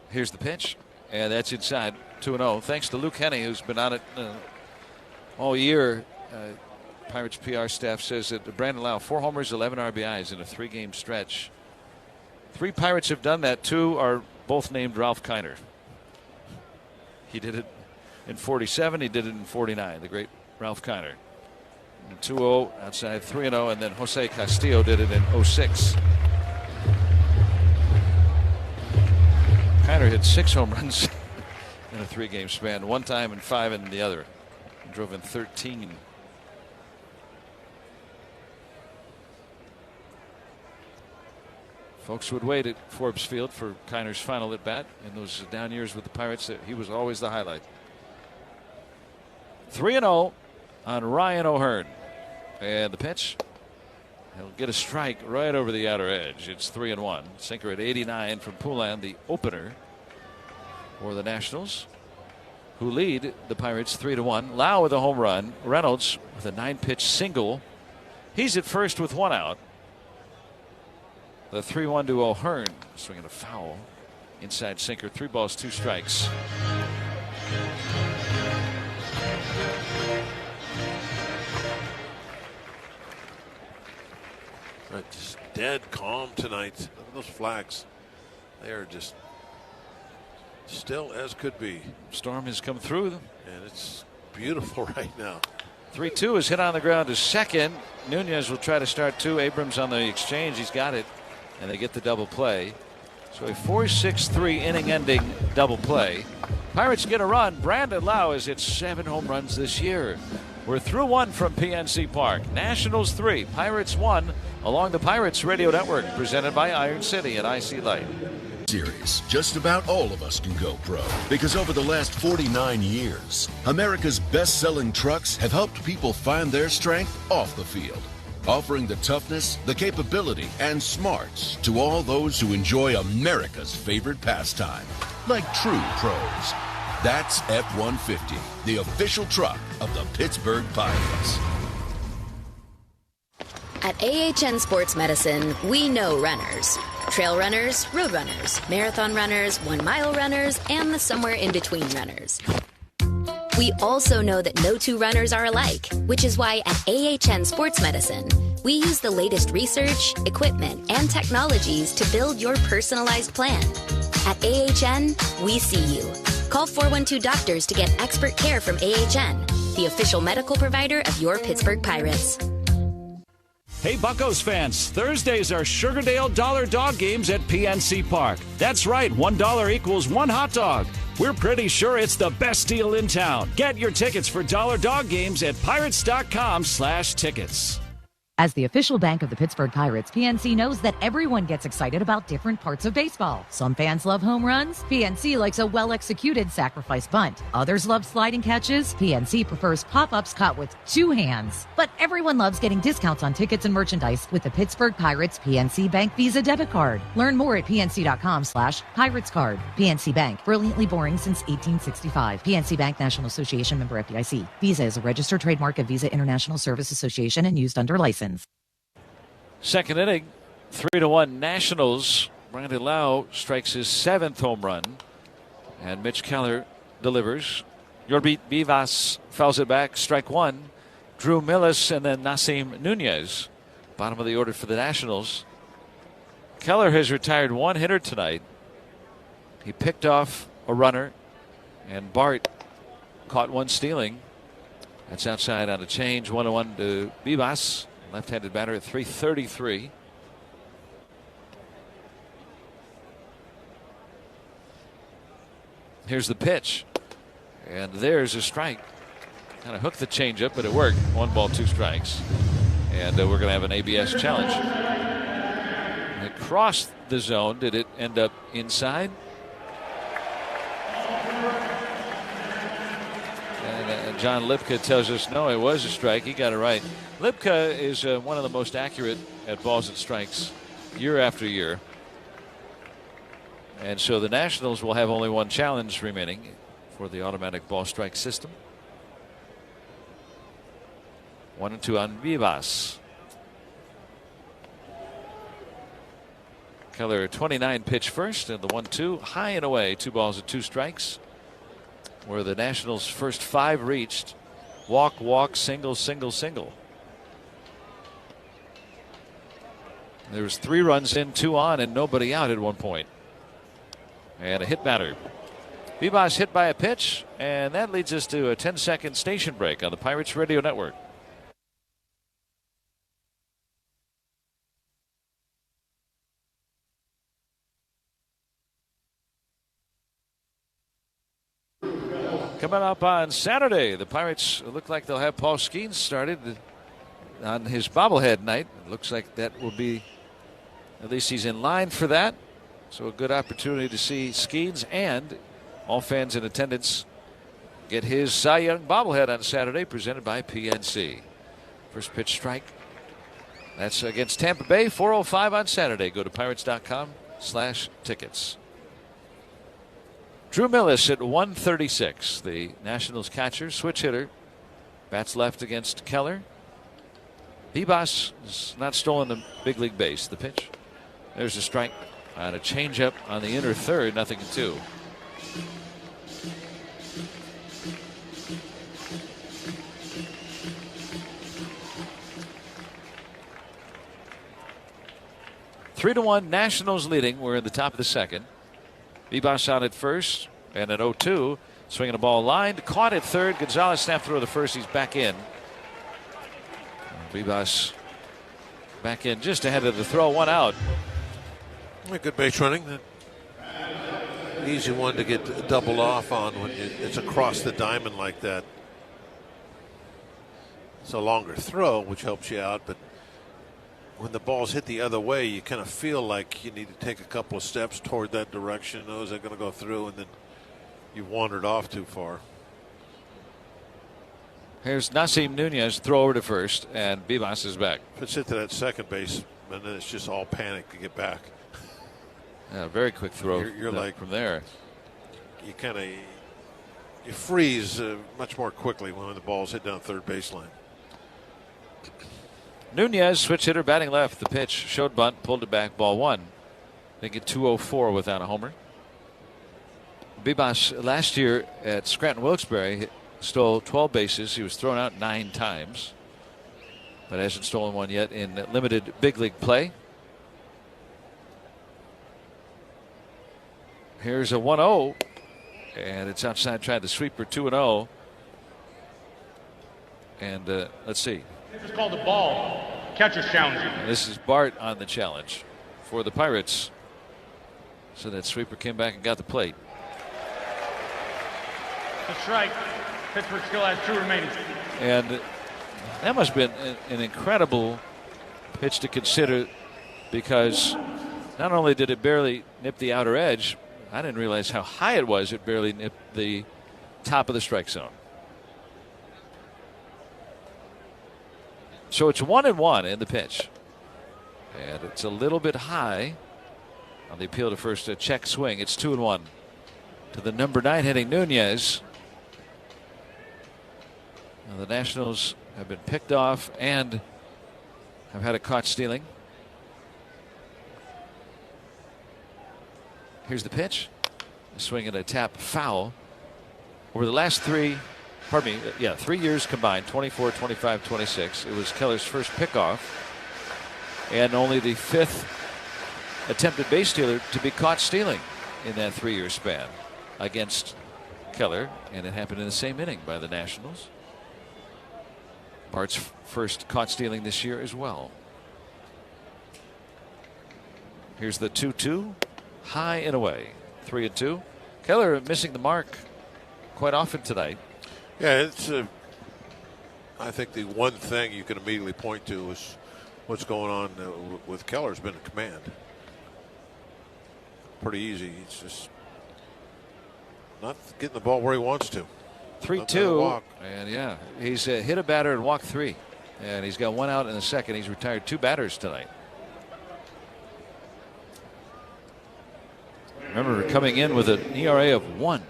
Here's the pitch, and that's inside. 2-0. Thanks to Luke Henney, who's been on it all year. Pirates PR staff says that Brandon Lau, 4 homers, 11 RBIs in a 3-game stretch. 3 Pirates have done that. 2 are both named Ralph Kiner. He did it in 47. He did it in 49. The great Ralph Kiner. 2-0 outside, 3-0, and then Jose Castillo did it in 06. Kiner hit 6 home runs in a 3-game span. 1 time and 5 in the other. He drove in 13. Folks would wait at Forbes Field for Kiner's final at bat in those down years with the Pirates. He was always the highlight. 3-0 on Ryan O'Hearn. And the pitch. He'll get a strike right over the outer edge. It's 3-1. Sinker at 89 from Poulin, the opener for the Nationals, who lead the Pirates 3-1. Lau with a home run. Reynolds with a 9-pitch single. He's at first with 1 out. The 3-1 to O'Hearn, swinging a foul. Inside sinker, 3 balls, 2 strikes. Just dead calm tonight. Look at those flags. They are just still as could be. Storm has come through. And it's beautiful right now. 3-2 is hit on the ground to second. Nunez will try to start 2. Abrams on the exchange. He's got it. And they get the double play. So a 4-6-3 inning-ending double play. Pirates get a run. Brandon Lau has hit 7 home runs this year. We're through 1 from PNC Park. Nationals 3, Pirates 1 along the Pirates Radio Network, presented by Iron City and IC Light. Series, just about all of us can go pro, because over the last 49 years, America's best-selling trucks have helped people find their strength off the field, offering the toughness, the capability, and smarts to all those who enjoy America's favorite pastime, like true pros. That's F-150, the official truck of the Pittsburgh Pirates. At AHN Sports Medicine, we know runners. Trail runners, road runners, marathon runners, 1-mile runners, and the somewhere in between runners. We also know that no 2 runners are alike, which is why at AHN Sports Medicine, we use the latest research, equipment, and technologies to build your personalized plan. At AHN, we see you. Call 412-DOCTORS to get expert care from AHN, the official medical provider of your Pittsburgh Pirates. Hey, Buccos fans, Thursdays are Sugardale Dollar Dog games at PNC Park. That's right, $1 equals 1 hot dog. We're pretty sure it's the best deal in town. Get your tickets for Dollar Dog games at pirates.com/tickets. As the official bank of the Pittsburgh Pirates, PNC knows that everyone gets excited about different parts of baseball. Some fans love home runs. PNC likes a well-executed sacrifice bunt. Others love sliding catches. PNC prefers pop-ups caught with 2 hands. But everyone loves getting discounts on tickets and merchandise with the Pittsburgh Pirates PNC Bank Visa debit card. Learn more at pnc.com/Pirates card. PNC Bank, brilliantly boring since 1865. PNC Bank, National Association, member FDIC. Visa is a registered trademark of Visa International Service Association and used under license. Second inning, 3-1 Nationals. Brandon Lau strikes his 7th home run, and Mitch Keller delivers. Yorbi Vivas fouls it back, strike 1. Drew Millis and then Nasim Nunez, bottom of the order for the Nationals. Keller has retired 1 hitter tonight. He picked off a runner, and Bart caught 1 stealing. That's outside on a change. 1-1 to Vivas. Left-handed batter at 333. Here's the pitch. And there's a strike. Kind of hooked the changeup, but it worked. 1 ball, 2 strikes. And we're going to have an ABS challenge. It crossed the zone. Did it end up inside? And John Lipka tells us no, it was a strike. He got it right. Lipka is one of the most accurate at balls and strikes year after year. And so the Nationals will have only one challenge remaining for the automatic ball strike system. 1-2 on Vivas. Keller 29 pitch first, and the 1-2 high and away, 2 balls and 2 strikes. Where the Nationals' first 5 reached. Walk, walk, single, single, single. There was 3 runs in, 2 on, and nobody out at one point. And a hit batter. Vivas hit by a pitch, and that leads us to a 10-second station break on the Pirates Radio Network. Coming up on Saturday, the Pirates look like they'll have Paul Skeens started on his bobblehead night. It looks like that will be, at least he's in line for that. So a good opportunity to see Skeens and all fans in attendance get his Cy Young bobblehead on Saturday, presented by PNC. First pitch strike. That's against Tampa Bay, 4:05 on Saturday. Go to pirates.com/tickets. Drew Millis at 136, the Nationals catcher, switch hitter. Bats left against Keller. Vivas has not stolen the big league base. The pitch. There's a strike on a changeup on the inner third, 0-2. Three to 1, Nationals leading. We're in the top of the second. Vivas out at first, and at 0-2, swinging a ball lined, caught at third. Gonzalez snapped through the first. He's back in. Vivas back in just ahead of the throw, 1 out. Good base running. Easy one to get doubled off on when it's across the diamond like that. It's a longer throw, which helps you out, but when the balls hit the other way, you kind of feel like you need to take a couple of steps toward that direction. Those are going to go through, and then you've wandered off too far. Here's Nasim Nunez, throw over to first, and Vivas is back. If it's hit to that second base, and then it's just all panic to get back. Yeah, very quick throw. You're like from there. You kind of you freeze much more quickly when the ball's hit down third baseline. Nunez, switch hitter, batting left. The pitch, showed bunt, pulled it back, ball 1. Make it 204 without a homer. Vivas last year at Scranton Wilkes-Barre stole 12 bases. He was thrown out 9 times, but hasn't stolen one yet in limited big league play. Here's a 1-0, and it's outside, trying to sweeper, 2-0. And let's see. This is called a ball. Catcher's challenging. And this is Bart on the challenge for the Pirates. So that sweeper came back and got the plate. The strike. Pittsburgh still has 2 remaining. And that must have been an incredible pitch to consider, because not only did it barely nip the outer edge, I didn't realize how high it was. It barely nipped the top of the strike zone. So it's 1-1 in the pitch. And it's a little bit high on the appeal to first, a check swing. It's 2-1 to the number 9 hitting Nunez. Now the Nationals have been picked off and have had a caught stealing. Here's the pitch. A swing and a tap, foul. Over the last 3 years combined, 24, 25, 26. It was Keller's first pickoff, and only the 5th attempted base stealer to be caught stealing in that 3-year span against Keller, and it happened in the same inning by the Nationals. Bart's first caught stealing this year as well. Here's the 2-2, high and away, 3-2. Keller missing the mark quite often tonight. Yeah, it's I think the one thing you can immediately point to is what's going on with Keller's been in command. Pretty easy. It's just not getting the ball where he wants to. 3-2, and yeah, he's hit a batter and walked 3, and he's got 1 out in the second. He's retired 2 batters tonight. Remember, coming in with an ERA of 1.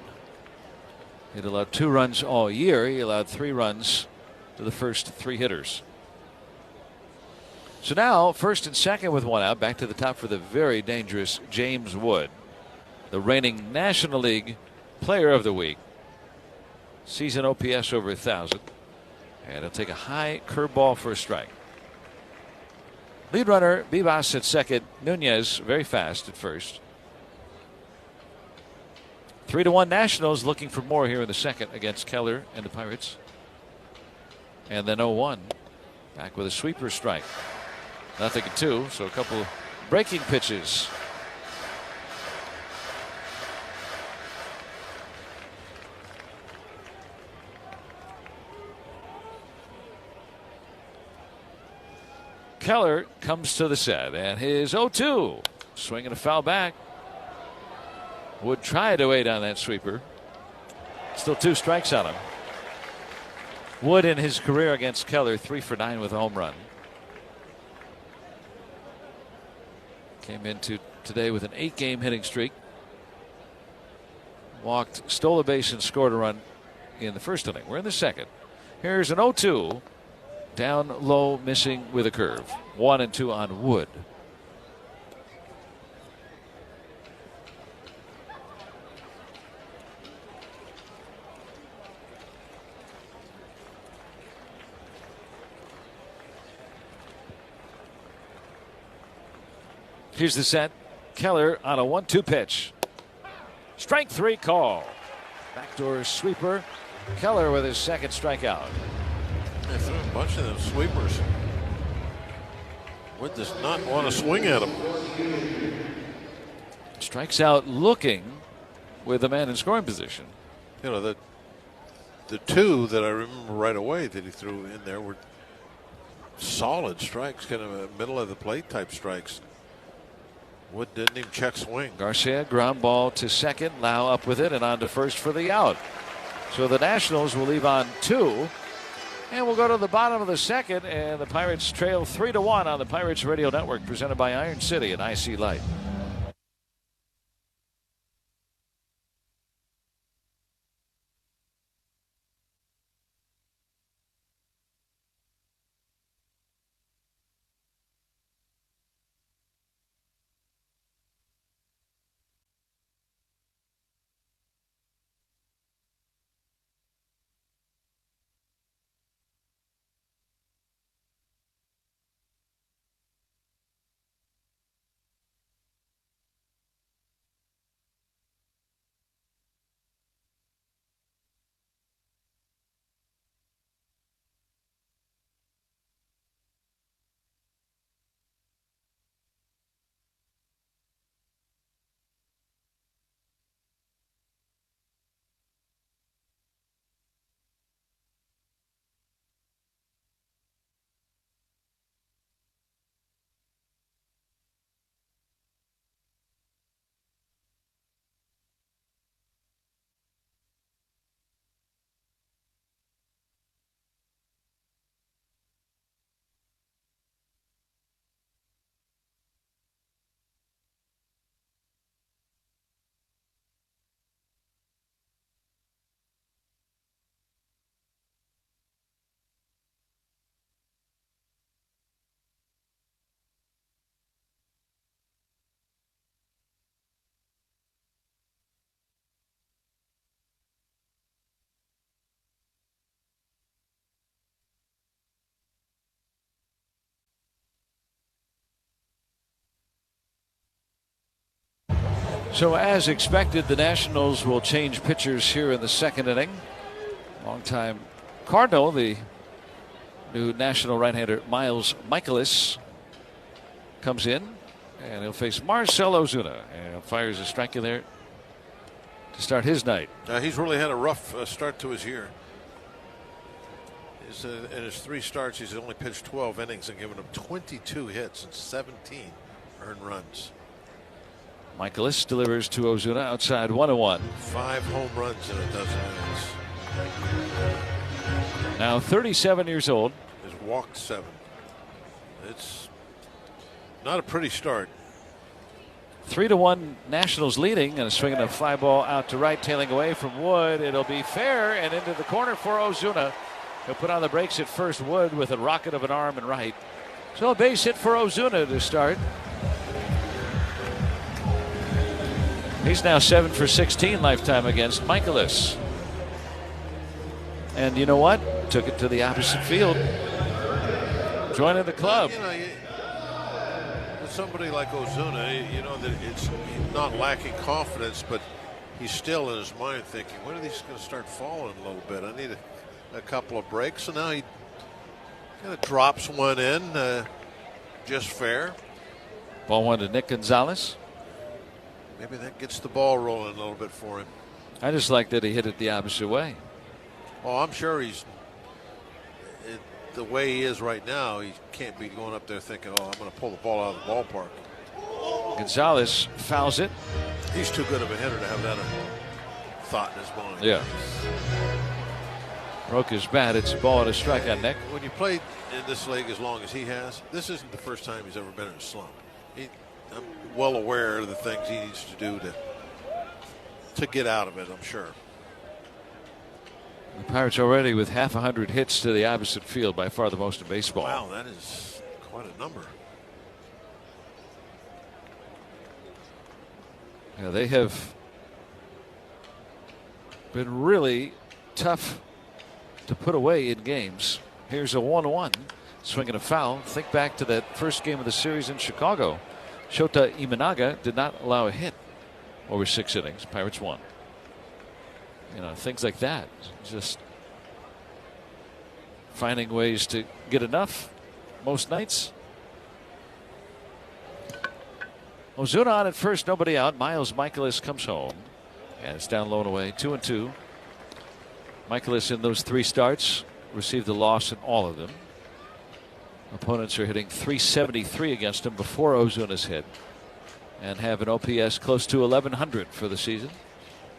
He'd allowed 2 runs all year. He allowed 3 runs to the first 3 hitters. So now, first and second with 1 out. Back to the top for the very dangerous James Wood, the reigning National League Player of the Week. Season OPS over 1,000. And he'll take a high curveball for a strike. Lead runner, Bibas at second. Nunez very fast at first. 3-1 Nationals, looking for more here in the second against Keller and the Pirates. And then 0-1. Back with a sweeper strike. 0-2, so a couple breaking pitches. Keller comes to the set, and his 0-2. Swinging a foul back. Would try to wait on that sweeper. Still 2 strikes on him. Wood in his career against Keller, 3 for 9 with a home run. Came into today with an 8-game hitting streak. Walked, stole a base, and scored a run in the first inning. We're in the second. Here's an 0-2. Down low, missing with a curve. 1-2 on Wood. Here's the set. Keller on a 1-2 pitch. Strike 3 call. Backdoor sweeper. Keller with his second strikeout. They threw a bunch of them sweepers. Wood does not want to swing at him. Strikes out looking with a man in scoring position. You know, the 2 that I remember right away that he threw in there were solid strikes, kind of middle of the plate type strikes. Wood didn't even check swing. Garcia, ground ball to second. Lau up with it and on to first for the out. So the Nationals will leave on 2. And we'll go to the bottom of the second, and the Pirates trail 3-1 on the Pirates Radio Network, presented by Iron City and IC Light. So as expected, the Nationals will change pitchers here in the second inning. Longtime Cardinal, the new national right-hander Miles Michaelis, comes in, and he'll face Marcell Ozuna, and fires a strike in there to start his night. He's really had a rough start to his year. In his 3 starts, he's only pitched 12 innings and given up 22 hits and 17 earned runs. Michaelis delivers to Ozuna outside 1-1. 5 home runs in a dozen innings. Now 37 years old. Has walked 7. It's not a pretty start. 3-1 Nationals leading, and swinging a fly ball out to right, tailing away from Wood. It'll be fair and into the corner for Ozuna. He'll put on the brakes at first. Wood with a rocket of an arm and right. So a base hit for Ozuna to start. He's now 7 for 16 lifetime against Michaelis. And you know what? Took it to the opposite field. Joining the club. With somebody like Ozuna, you know that it's not lacking confidence, but he's still in his mind thinking, when are these going to start falling a little bit? I need a couple of breaks. And now he kind of drops one in, just fair. Ball one to Nick Gonzalez. Maybe that gets the ball rolling a little bit for him. I just like that he hit it the opposite way. Oh, I'm sure the way he is right now, he can't be going up there thinking, oh, I'm going to pull the ball out of the ballpark. Gonzalez fouls it. He's too good of a hitter to have that thought in his mind. Yeah. Broke his bat. It's a ball and a strike on Nick. When you play in this league as long as he has, this isn't the first time he's ever been in a slump. I'm well aware of the things he needs to do to get out of it, I'm sure. The Pirates already with 100 hits to the opposite field, by far the most in baseball. Wow, that is quite a number. Yeah, they have been really tough to put away in games. Here's a 1-1, swinging a foul. Think back to that first game of the series in Chicago. Shota Imanaga did not allow a hit over 6 innings. Pirates won. You know, things like that. Just finding ways to get enough most nights. Ozuna on at first, nobody out. Miles Michaelis comes home. And it's down low and away, 2-2. Michaelis in those 3 starts received a loss in all of them. Opponents are hitting .373 against him before Ozuna's hit, and have an OPS close to 1,100 for the season.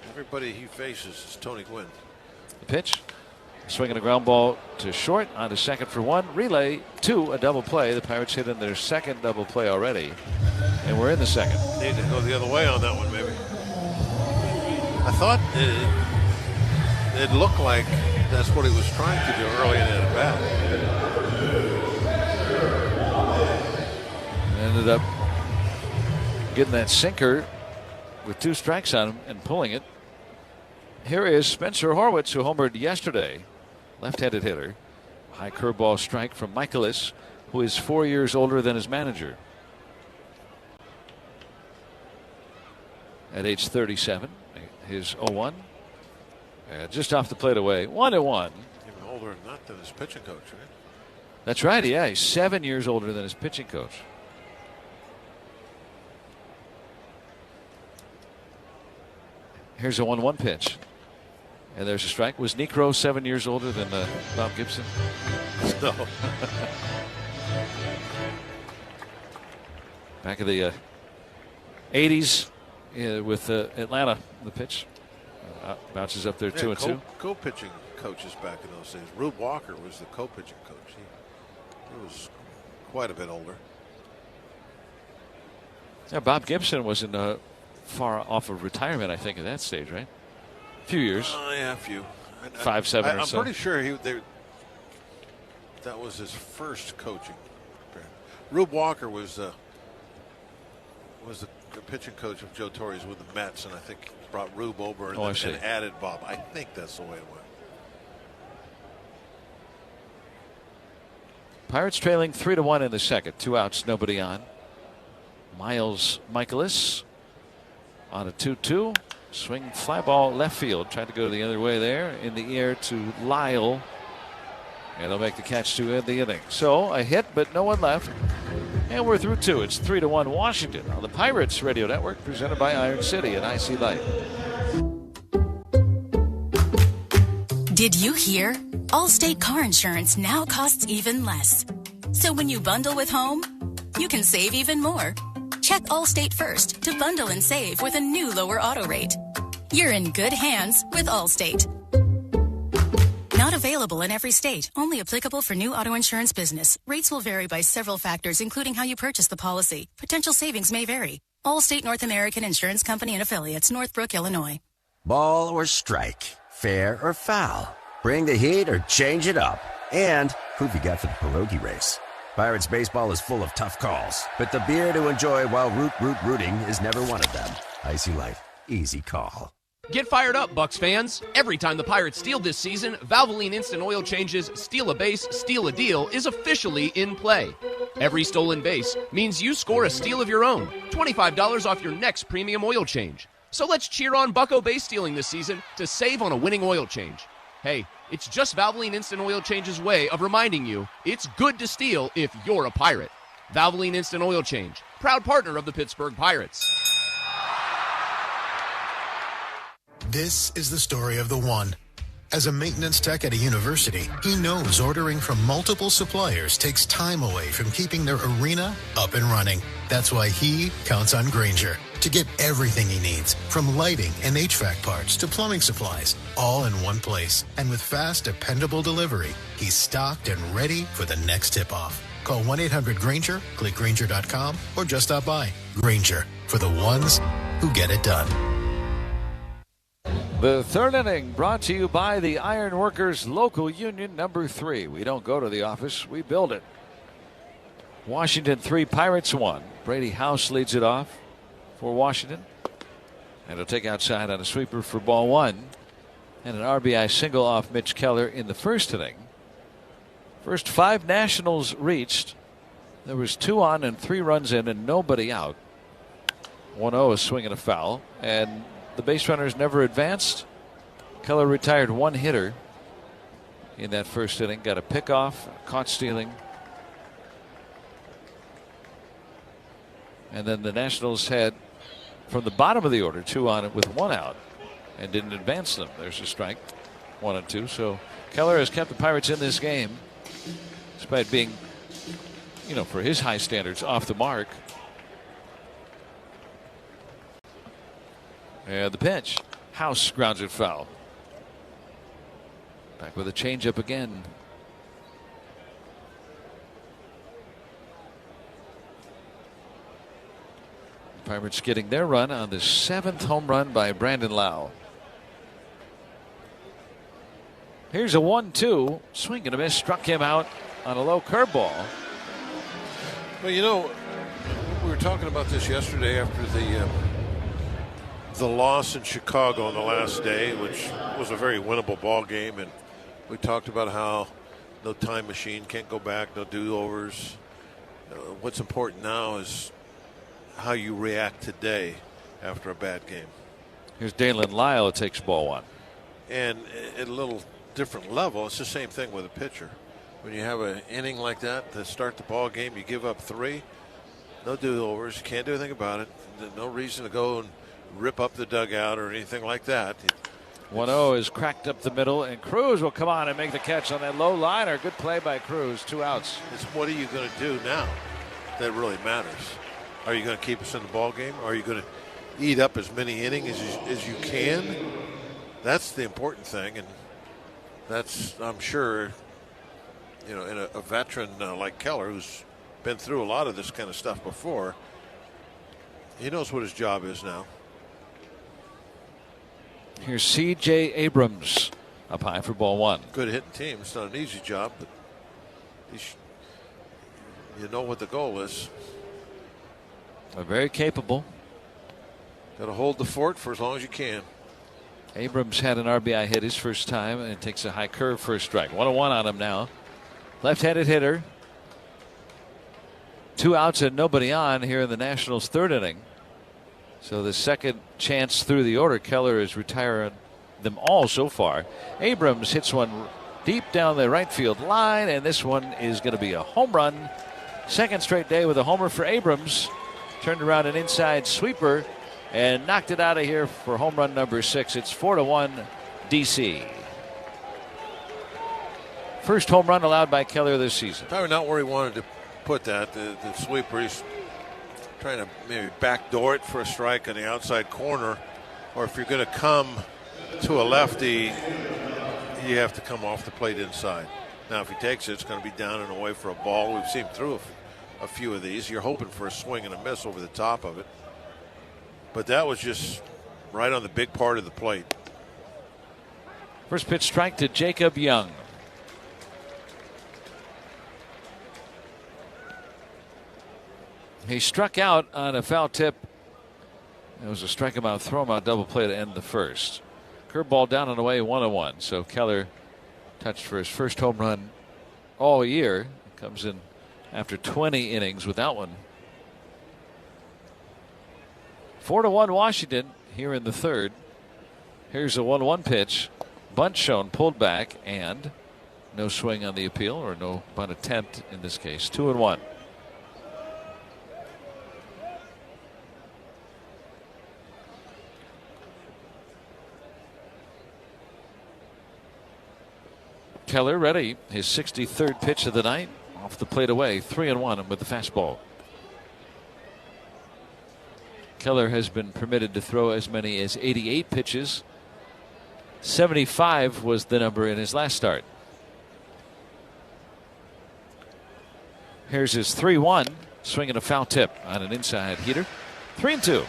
Everybody he faces is Tony Gwynn. The pitch, swinging a ground ball to short, on to second for 1. Relay to a double play. The Pirates hit in their second double play already, and we're in the second. Need to go the other way on that one, maybe. I thought it looked like that's what he was trying to do early in the at-bat. Ended up getting that sinker with 2 strikes on him and pulling it. Here is Spencer Horwitz, who homered yesterday. Left-handed hitter. High curveball strike from Michaelis, who is 4 years older than his manager. At age 37, his 0-1. Just off the plate away. 1-1. Even older than his pitching coach, right? That's right, yeah. He's 7 years older than his pitching coach. Here's a 1-1 pitch. And there's a strike. Was Necro 7 years older than Bob Gibson? No. Back of the 80s with Atlanta, the pitch. Bounces up there 2-2. Co-pitching coaches back in those days. Rube Walker was the co-pitching coach. He was quite a bit older. Yeah, Bob Gibson wasn't far off of retirement, I think, at that stage, right? A few years. Yeah, a few. 5, 7 or so. I'm pretty sure that was his first coaching. Rube Walker was the pitching coach of Joe Torre's with the Mets, and I think brought Rube over and added Bob. I think that's the way it went. Pirates trailing 3-1 in the second. 2 outs, nobody on. Miles Michaelis on a 2-2. Swing fly ball left field. Tried to go the other way there. In the air to Lyle. And he'll make the catch to end the inning. So a hit, but no one left. And we're through 2. It's 3-1 Washington on the Pirates Radio Network, presented by Iron City and IC Light. Did you hear? Allstate car insurance now costs even less. So when you bundle with home, you can save even more. Check Allstate first to bundle and save with a new lower auto rate. You're in good hands with Allstate. Not available in every state. Only applicable for new auto insurance business. Rates will vary by several factors, including how you purchase the policy. Potential savings may vary. Allstate North American Insurance Company and Affiliates, Northbrook, Illinois. Ball or strike, fair or foul, bring the heat or change it up. And who've you got for the pierogi race? Pirates baseball is full of tough calls, but the beer to enjoy while rooting is never one of them. Icy Light, easy call. Get fired up, Bucks fans. Every time the Pirates steal this season, Valvoline Instant Oil Change's Steal a Base, Steal a Deal is officially in play. Every stolen base means you score a steal of your own. $25 off your next premium oil change. So let's cheer on Bucko base stealing this season to save on a winning oil change. Hey, it's just Valvoline Instant Oil Change's way of reminding you it's good to steal if you're a Pirate. Valvoline Instant Oil Change, proud partner of the Pittsburgh Pirates. This is the story of the one. As a maintenance tech at a university, he knows ordering from multiple suppliers takes time away from keeping their arena up and running. That's why he counts on Grainger to get everything he needs, from lighting and HVAC parts to plumbing supplies, all in one place. And with fast, dependable delivery, he's stocked and ready for the next tip-off. Call 1-800-GRAINGER, click Grainger.com, or just stop by. Grainger, for the ones who get it done. The third inning brought to you by the Iron Workers Local Union number 3. We don't go to the office, we build it. Washington 3, Pirates 1. Brady House leads it off for Washington. And he'll take outside on a sweeper for ball 1. And an RBI single off Mitch Keller in the first inning. First 5 Nationals reached. There was 2 on and 3 runs in and nobody out. 1-0 is swinging a foul. And the base runners never advanced. Keller retired 1 hitter in that first inning. Got a pickoff, caught stealing. And then the Nationals had, from the bottom of the order, 2 on it with 1 out and didn't advance them. There's a strike, 1 and 2. So Keller has kept the Pirates in this game despite being, for his high standards, off the mark. And the pitch. House grounds it foul. Back with a changeup again. The Pirates getting their run on the 7th home run by Brandon Lau. Here's a 1-2. Swing and a miss. Struck him out on a low curveball. Well, we were talking about this yesterday after the loss in Chicago on the last day, which was a very winnable ball game, and we talked about how no time machine, can't go back, no do-overs. What's important now is how you react today after a bad game. Here's Dalen Lyle, takes ball 1. And at a little different level, it's the same thing with a pitcher. When you have an inning like that to start the ball game, you give up 3, no do-overs, you can't do anything about it. No reason to go and rip up the dugout or anything like that. 1-0 is cracked up the middle, and Cruz will come on and make the catch on that low liner. Good play by Cruz. 2 outs. It's what are you going to do now that really matters? Are you going to keep us in the ball game? Are you going to eat up as many innings as you can? That's the important thing, and that's, I'm sure, in a veteran like Keller, who's been through a lot of this kind of stuff before, he knows what his job is now. Here's C.J. Abrams up high for ball 1. Good hitting team. It's not an easy job, but you know what the goal is. They're very capable. Got to hold the fort for as long as you can. Abrams had an RBI hit his first time and takes a high curve for a strike. 1-1 on him now. Left-handed hitter. 2 outs and nobody on here in the Nationals' 3rd inning. So the second chance through the order, Keller is retiring them all so far. Abrams hits one deep down the right field line, and this one is going to be a home run. Second straight day with a homer for Abrams. Turned around an inside sweeper and knocked it out of here for home run number 6. It's 4-1 DC. First home run allowed by Keller this season. Probably not where he wanted to put that. The sweeper, he's trying to maybe backdoor it for a strike on the outside corner, or if you're going to come to a lefty, you have to come off the plate inside. Now, if he takes it, it's going to be down and away for a ball. We've seen through a few of these. You're hoping for a swing and a miss over the top of it. but that was just right on the big part of the plate. First pitch strike to Jacob Young. He struck out on a foul tip. It was a strike him out, throw him out, double play to end the first. Curveball down and away, 1-1. So Keller touched for his first home run all year. Comes in after 20 innings without one. 4-1 Washington here in the third. Here's a 1-1 pitch. Bunt shown, pulled back, and no swing on the appeal, or no bunt attempt in this case. 2-1. Keller ready. His 63rd pitch of the night. Off the plate away. 3-1 with the fastball. Keller has been permitted to throw as many as 88 pitches. 75 was the number in his last start. Here's his 3-1. Swinging a foul tip on an inside heater. 3-2.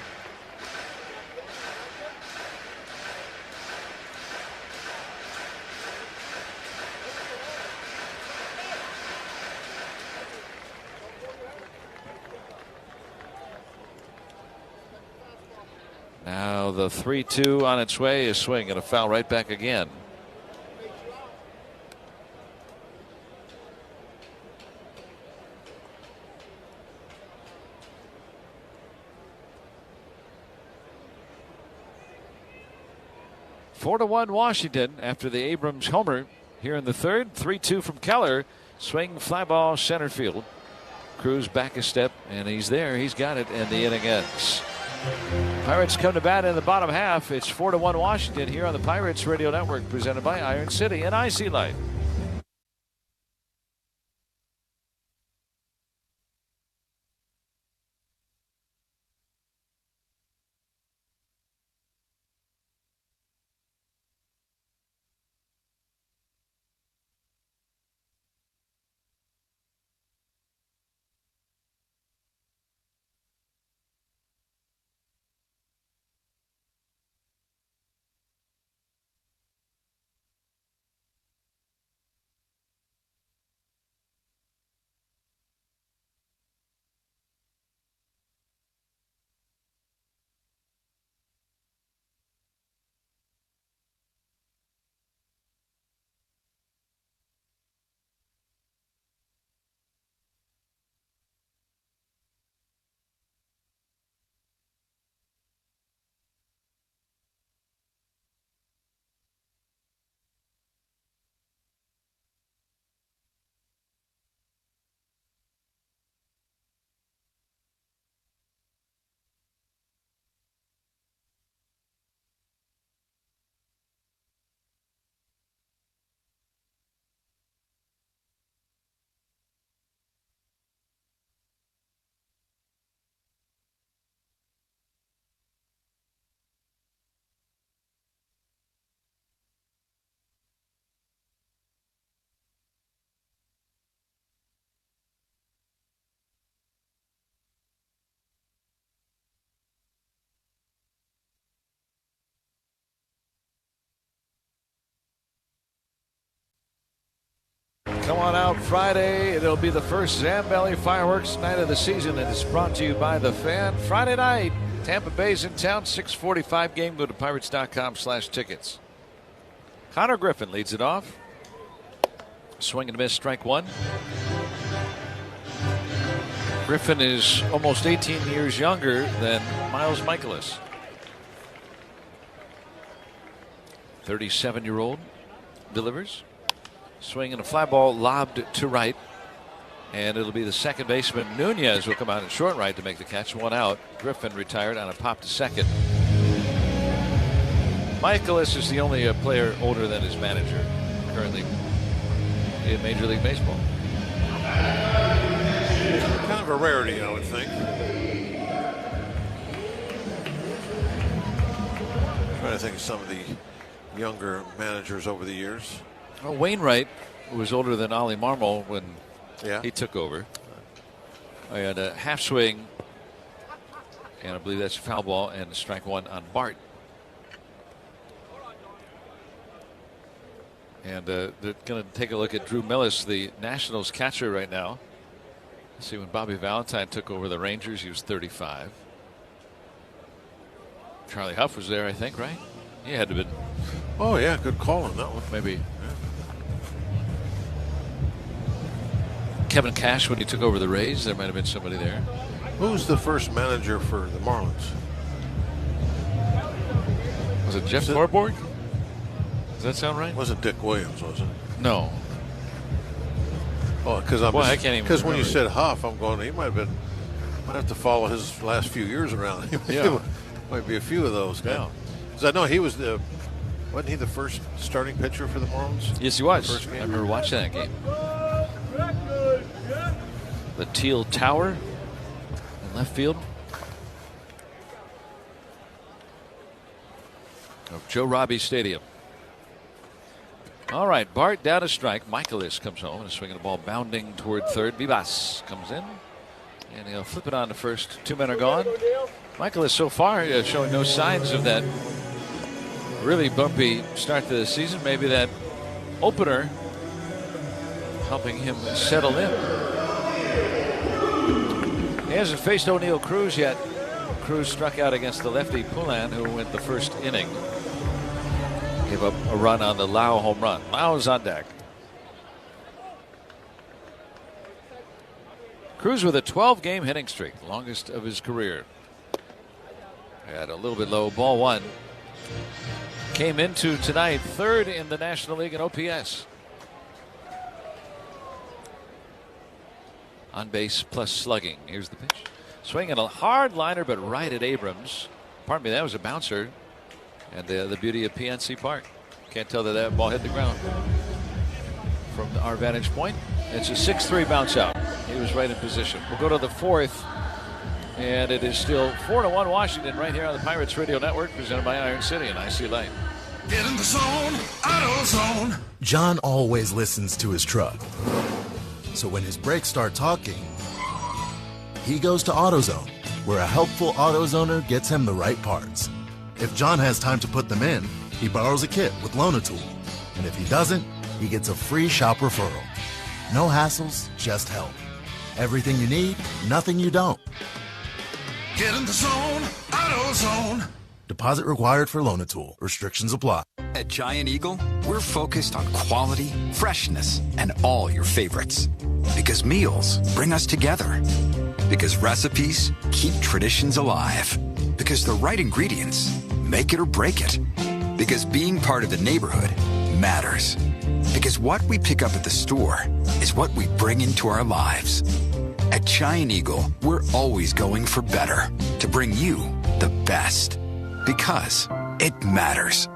Now the 3-2 on its way. A swing and a foul right back again. Four to 1 Washington after the Abrams homer here in the third. 3-2 from Keller. Swing, fly ball, center field. Cruz back a step, and he's there. He's got it, and the inning ends. Pirates come to bat in the bottom half. It's 4-1 Washington here on the Pirates Radio Network, presented by Iron City and IC Light. Come on out Friday. It'll be the first Zambelli fireworks night of the season, and it's brought to you by The Fan. Friday night, Tampa Bay's in town, 6:45 game. Go to pirates.com/tickets. Connor Griffin leads it off. Swing and a miss, strike one. Griffin is almost 18 years younger than Miles Michaelis. 37-year-old delivers. Swing and a fly ball lobbed to right. And it'll be the second baseman, Nunez, will come out in short right to make the catch. One out. Griffin retired on a pop to second. Michaelis is the only player older than his manager currently in Major League Baseball. Kind of a rarity, I would think. I'm trying to think of some of the younger managers over the years. Well, Wainwright was older than Ollie Marmol when he took over. I had a half swing And I believe that's a foul ball and strike one on Bart. And they're going to take a look at Drew Millis, the Nationals catcher right now. See, when Bobby Valentine took over the Rangers, he was 35. Charlie Huff was there, I think, right? He had to have been. Oh, yeah, good call on that one. Maybe. Kevin Cash, when he took over the Rays, there might have been somebody there. Who was the first manager for the Marlins? Was it Jeff Scoreboard? Does that sound right? Wasn't Dick Williams, was it? No. Oh, because I can't even. Because when you said Huff, I'm going. He might have been. Might have to follow his last few years around. Yeah. Might be a few of those. Yeah. Because I know he was the. Wasn't he the first starting pitcher for the Marlins? Yes, he was. First game? I remember watching that game. The Teal Tower in left field of Joe Robbie Stadium. All right, Bart down a strike. Michaelis comes home and is swinging the ball bounding toward third. Vivas comes in and he'll flip it on to first. 2 men are gone. Michaelis so far showing no signs of that really bumpy start to the season. Maybe that opener helping him settle in. He hasn't faced O'Neill Cruz yet. Cruz struck out against the lefty Poulin, who went the first inning. Gave up a run on the Lau home run. Lau's on deck. Cruz with a 12-game hitting streak, longest of his career. Had a little bit low. Ball one. Came into tonight third in the National League in OPS. On base plus slugging. Here's the pitch. Swinging a hard liner, but right at Abrams. Pardon me, that was a bouncer. And the beauty of PNC Park. Can't tell that that ball hit the ground. From our vantage point, it's a 6-3 bounce out. He was right in position. We'll go to the fourth. And it is still 4-1 Washington right here on the Pirates Radio Network, presented by Iron City and IC Light. Get in the zone, AutoZone. John always listens to his truck. So when his brakes start talking, he goes to AutoZone, where a helpful AutoZoner gets him the right parts. If John has time to put them in, he borrows a kit with Loan-A-Tool. And if he doesn't, he gets a free shop referral. No hassles, just help. Everything you need, nothing you don't. Get in the zone, AutoZone. Deposit required for Loan-A-Tool. Restrictions apply. At Giant Eagle, we're focused on quality, freshness, and all your favorites. Because meals bring us together. Because recipes keep traditions alive. Because the right ingredients make it or break it. Because being part of the neighborhood matters. Because what we pick up at the store is what we bring into our lives. At Giant Eagle, we're always going for better to bring you the best. Because it matters.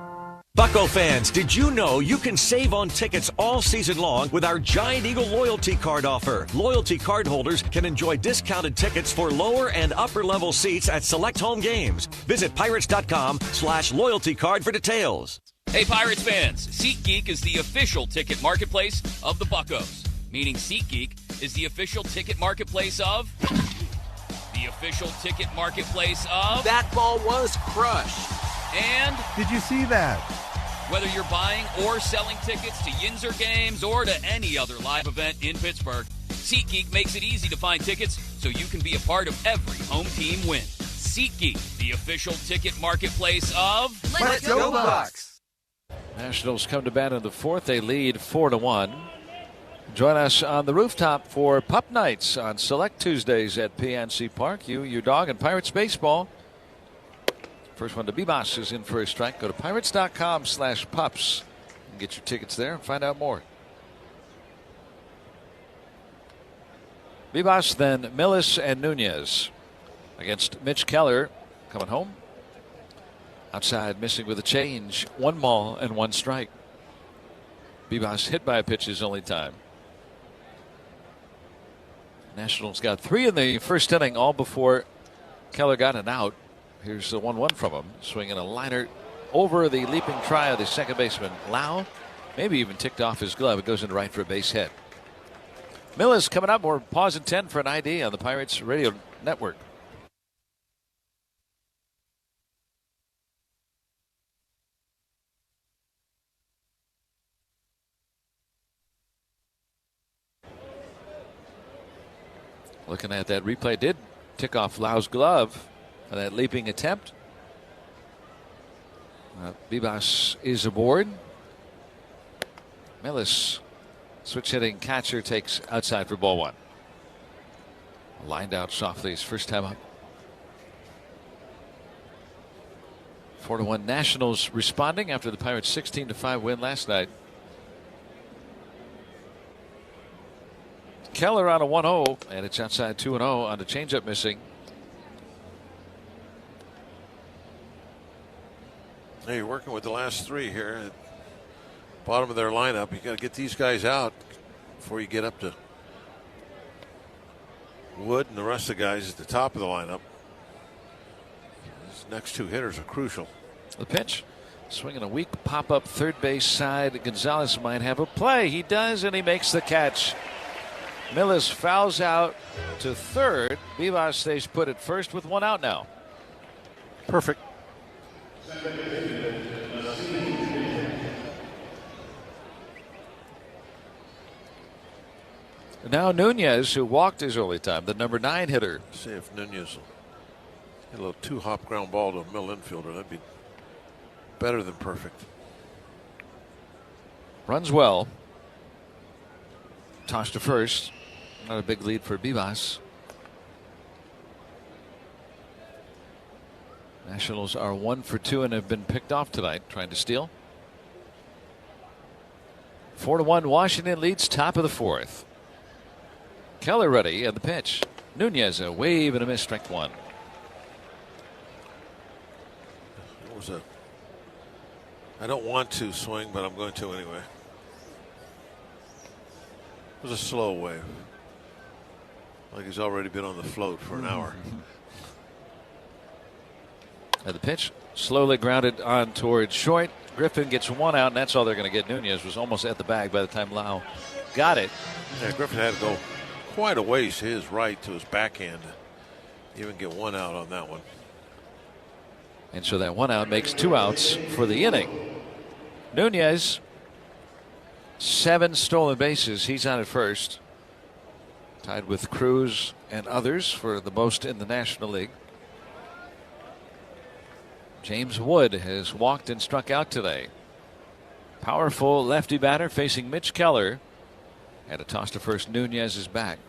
Bucco fans, did you know you can save on tickets all season long with our Giant Eagle Loyalty Card offer? Loyalty card holders can enjoy discounted tickets for lower and upper level seats at select home games. Visit pirates.com/loyalty card for details. Hey Pirates fans, SeatGeek is the official ticket marketplace of the Buccos. Meaning SeatGeek is the official ticket marketplace of... the official ticket marketplace of... That ball was crushed. And... Did you see that? Whether you're buying or selling tickets to Yinzer games or to any other live event in Pittsburgh, SeatGeek makes it easy to find tickets so you can be a part of every home team win. SeatGeek, the official ticket marketplace of... Let's go Bucks! Nationals come to bat in the fourth. They lead 4-1. Join us on the rooftop for Pup Nights on select Tuesdays at PNC Park. You, your dog, and Pirates baseball. First one to Bebas is in for a strike. Go to pirates.com/pups and get your tickets there and find out more. Bebas, then Millis and Nunez against Mitch Keller coming home. Outside, missing with a change. 1 ball and 1 strike. Bebas hit by a pitch his only time. Nationals got 3 in the first inning, all before Keller got an out. Here's the 1-1 from him. Swinging a liner over the leaping try of the second baseman, Lau. Maybe even ticked off his glove. It goes into right for a base hit. Millis coming up. More Pause in 10 for an ID on the Pirates Radio Network. Looking at that replay, did tick off Lau's glove for that leaping attempt. Bibas is aboard. Millis, switch hitting catcher, takes outside for ball 1. Lined out softly his first time up. 4-1 Nationals responding after the Pirates' 16-5 win last night. Keller on a 1-0, and it's outside 2-0 on the changeup missing. Hey, you're working with the last 3 here at bottom of their lineup. You got to get these guys out before you get up to Wood and the rest of the guys at the top of the lineup. These next 2 hitters are crucial. The pitch, swinging a weak pop-up third base side. Gonzalez might have a play. He does, and he makes the catch. Millis fouls out to third. Bibas stays put at first with 1 out now. Perfect. Now Nunez, who walked his early time, the number 9 hitter. See if Nunez hit a little 2-hop ground ball to a middle infielder. That'd be better than perfect. Runs well. Toss to first. Not a big lead for Bibas. Nationals are 1 for 2 and have been picked off tonight, trying to steal. 4-1 Washington leads top of the 4th. Keller ready at the pitch. Nunez, a wave and a miss, strike 1. It was I don't want to swing, but I'm going to anyway. It was a slow wave. Like he's already been on the float for an hour. At the pitch, slowly grounded on towards short. Griffin gets 1 out, and that's all they're going to get. Nunez was almost at the bag by the time Lau got it. Yeah, Griffin had to go quite a ways to his right to his backhand to even get 1 out on that one. And so that 1 out makes 2 outs for the inning. Nunez, 7 stolen bases. He's on at first. Tied with Cruz and others for the most in the National League. James Wood has walked and struck out today. Powerful lefty batter facing Mitch Keller. And a toss to first. Nunez is back.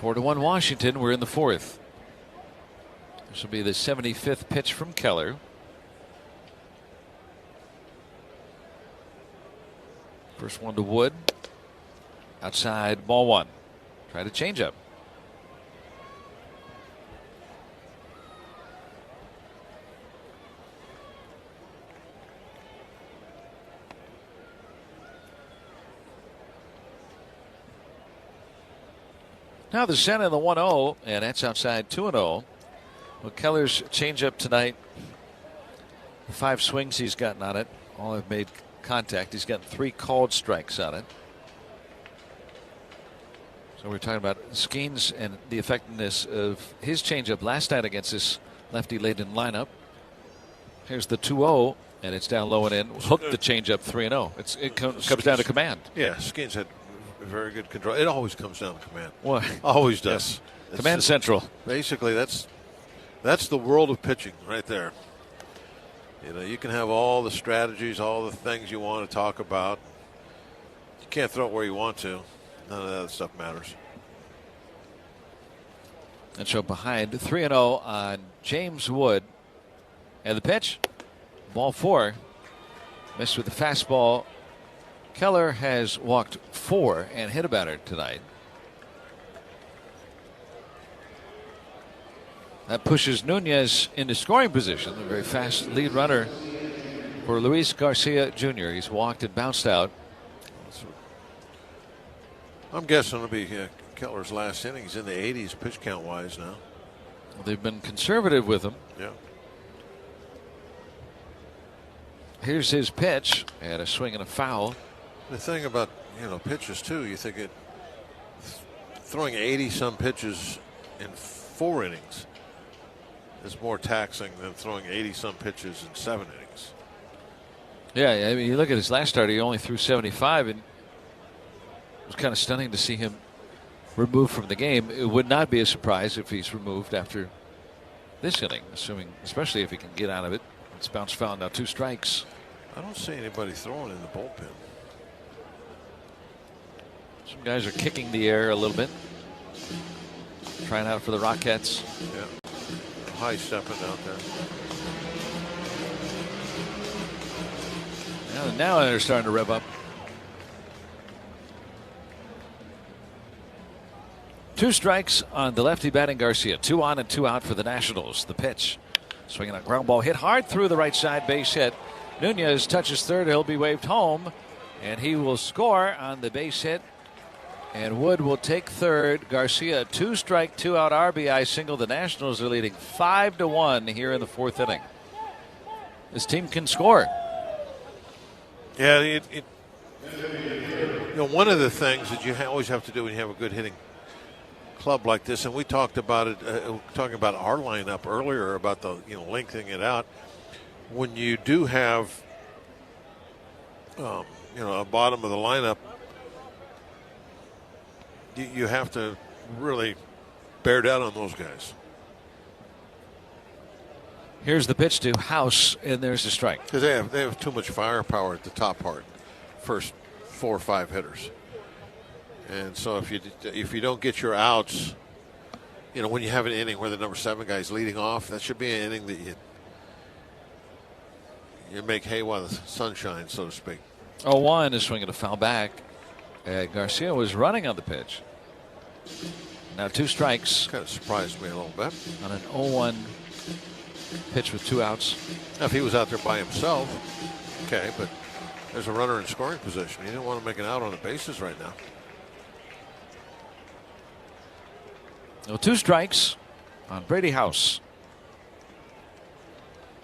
4-1 Washington. We're in the 4th. This will be the 75th pitch from Keller. First one to Wood. Outside, ball 1. Try to change up. Now the center in the 1-0, and that's outside 2-0. Well, Keller's changeup tonight, the 5 swings he's gotten on it, all have made contact. He's gotten 3 called strikes on it. So we're talking about Skeens and the effectiveness of his changeup last night against this lefty-laden lineup. Here's the 2-0, and it's down low and in. Hooked the changeup 3-0. It comes down to command. Yeah, Skeens had very good control. It always comes down to command. Well, always does. Yes. Command central. Basically, that's the world of pitching right there. You know, you can have all the strategies, all the things you want to talk about. You can't throw it where you want to. None of that other stuff matters. And so behind 3-0 on James Wood. And the pitch, ball 4. Missed with the fastball. Keller has walked 4 and hit a batter tonight. That pushes Nunez into scoring position. A very fast lead runner for Luis Garcia Jr. He's walked and bounced out. I'm guessing it'll be Keller's last inning. He's in the 80s pitch count wise now. Well, they've been conservative with him. Yeah. Here's his pitch, and a swing and a foul. The thing about pitches too, you think throwing 80-some pitches in 4 innings is more taxing than throwing 80-some pitches in 7 innings. Yeah, I mean, you look at his last start, he only threw 75, and It was kind of stunning to see him removed from the game. It would not be a surprise if he's removed after this inning, especially if he can get out of it. It's bounce foul, now 2 strikes. I don't see anybody throwing in the bullpen. Some guys are kicking the air a little bit, trying out for the Rockettes. Yeah, high stepping out there. Now they're starting to rev up. 2 strikes on the lefty batting Garcia. 2 on and 2 out for the Nationals. The pitch. Swinging a ground ball hit hard through the right side, base hit. Nunez touches third. He'll be waved home. And he will score on the base hit. And Wood will take third. Garcia, 2 strike, 2 out RBI single. The Nationals are leading 5-1 here in the 4th inning. This team can score. Yeah, one of the things that you always have to do when you have a good hitting club like this, and we talked about it, talking about our lineup earlier about the lengthening it out. When you do have a bottom of the lineup, you have to really bear down on those guys. Here's the pitch to House, and there's a strike. Because they have too much firepower at the top part, first 4 or 5 hitters. And so if you don't get your outs, when you have an inning where the number 7 guy's leading off, that should be an inning that you make hay while the sun shines, so to speak. 0-1 is swinging a foul back. Garcia was running on the pitch. Now 2 strikes. Kind of surprised me a little bit. On an 0-1 pitch with 2 outs. Now, if he was out there by himself, okay, but there's a runner in scoring position. He didn't want to make an out on the bases right now. Well, 2 strikes on Brady House.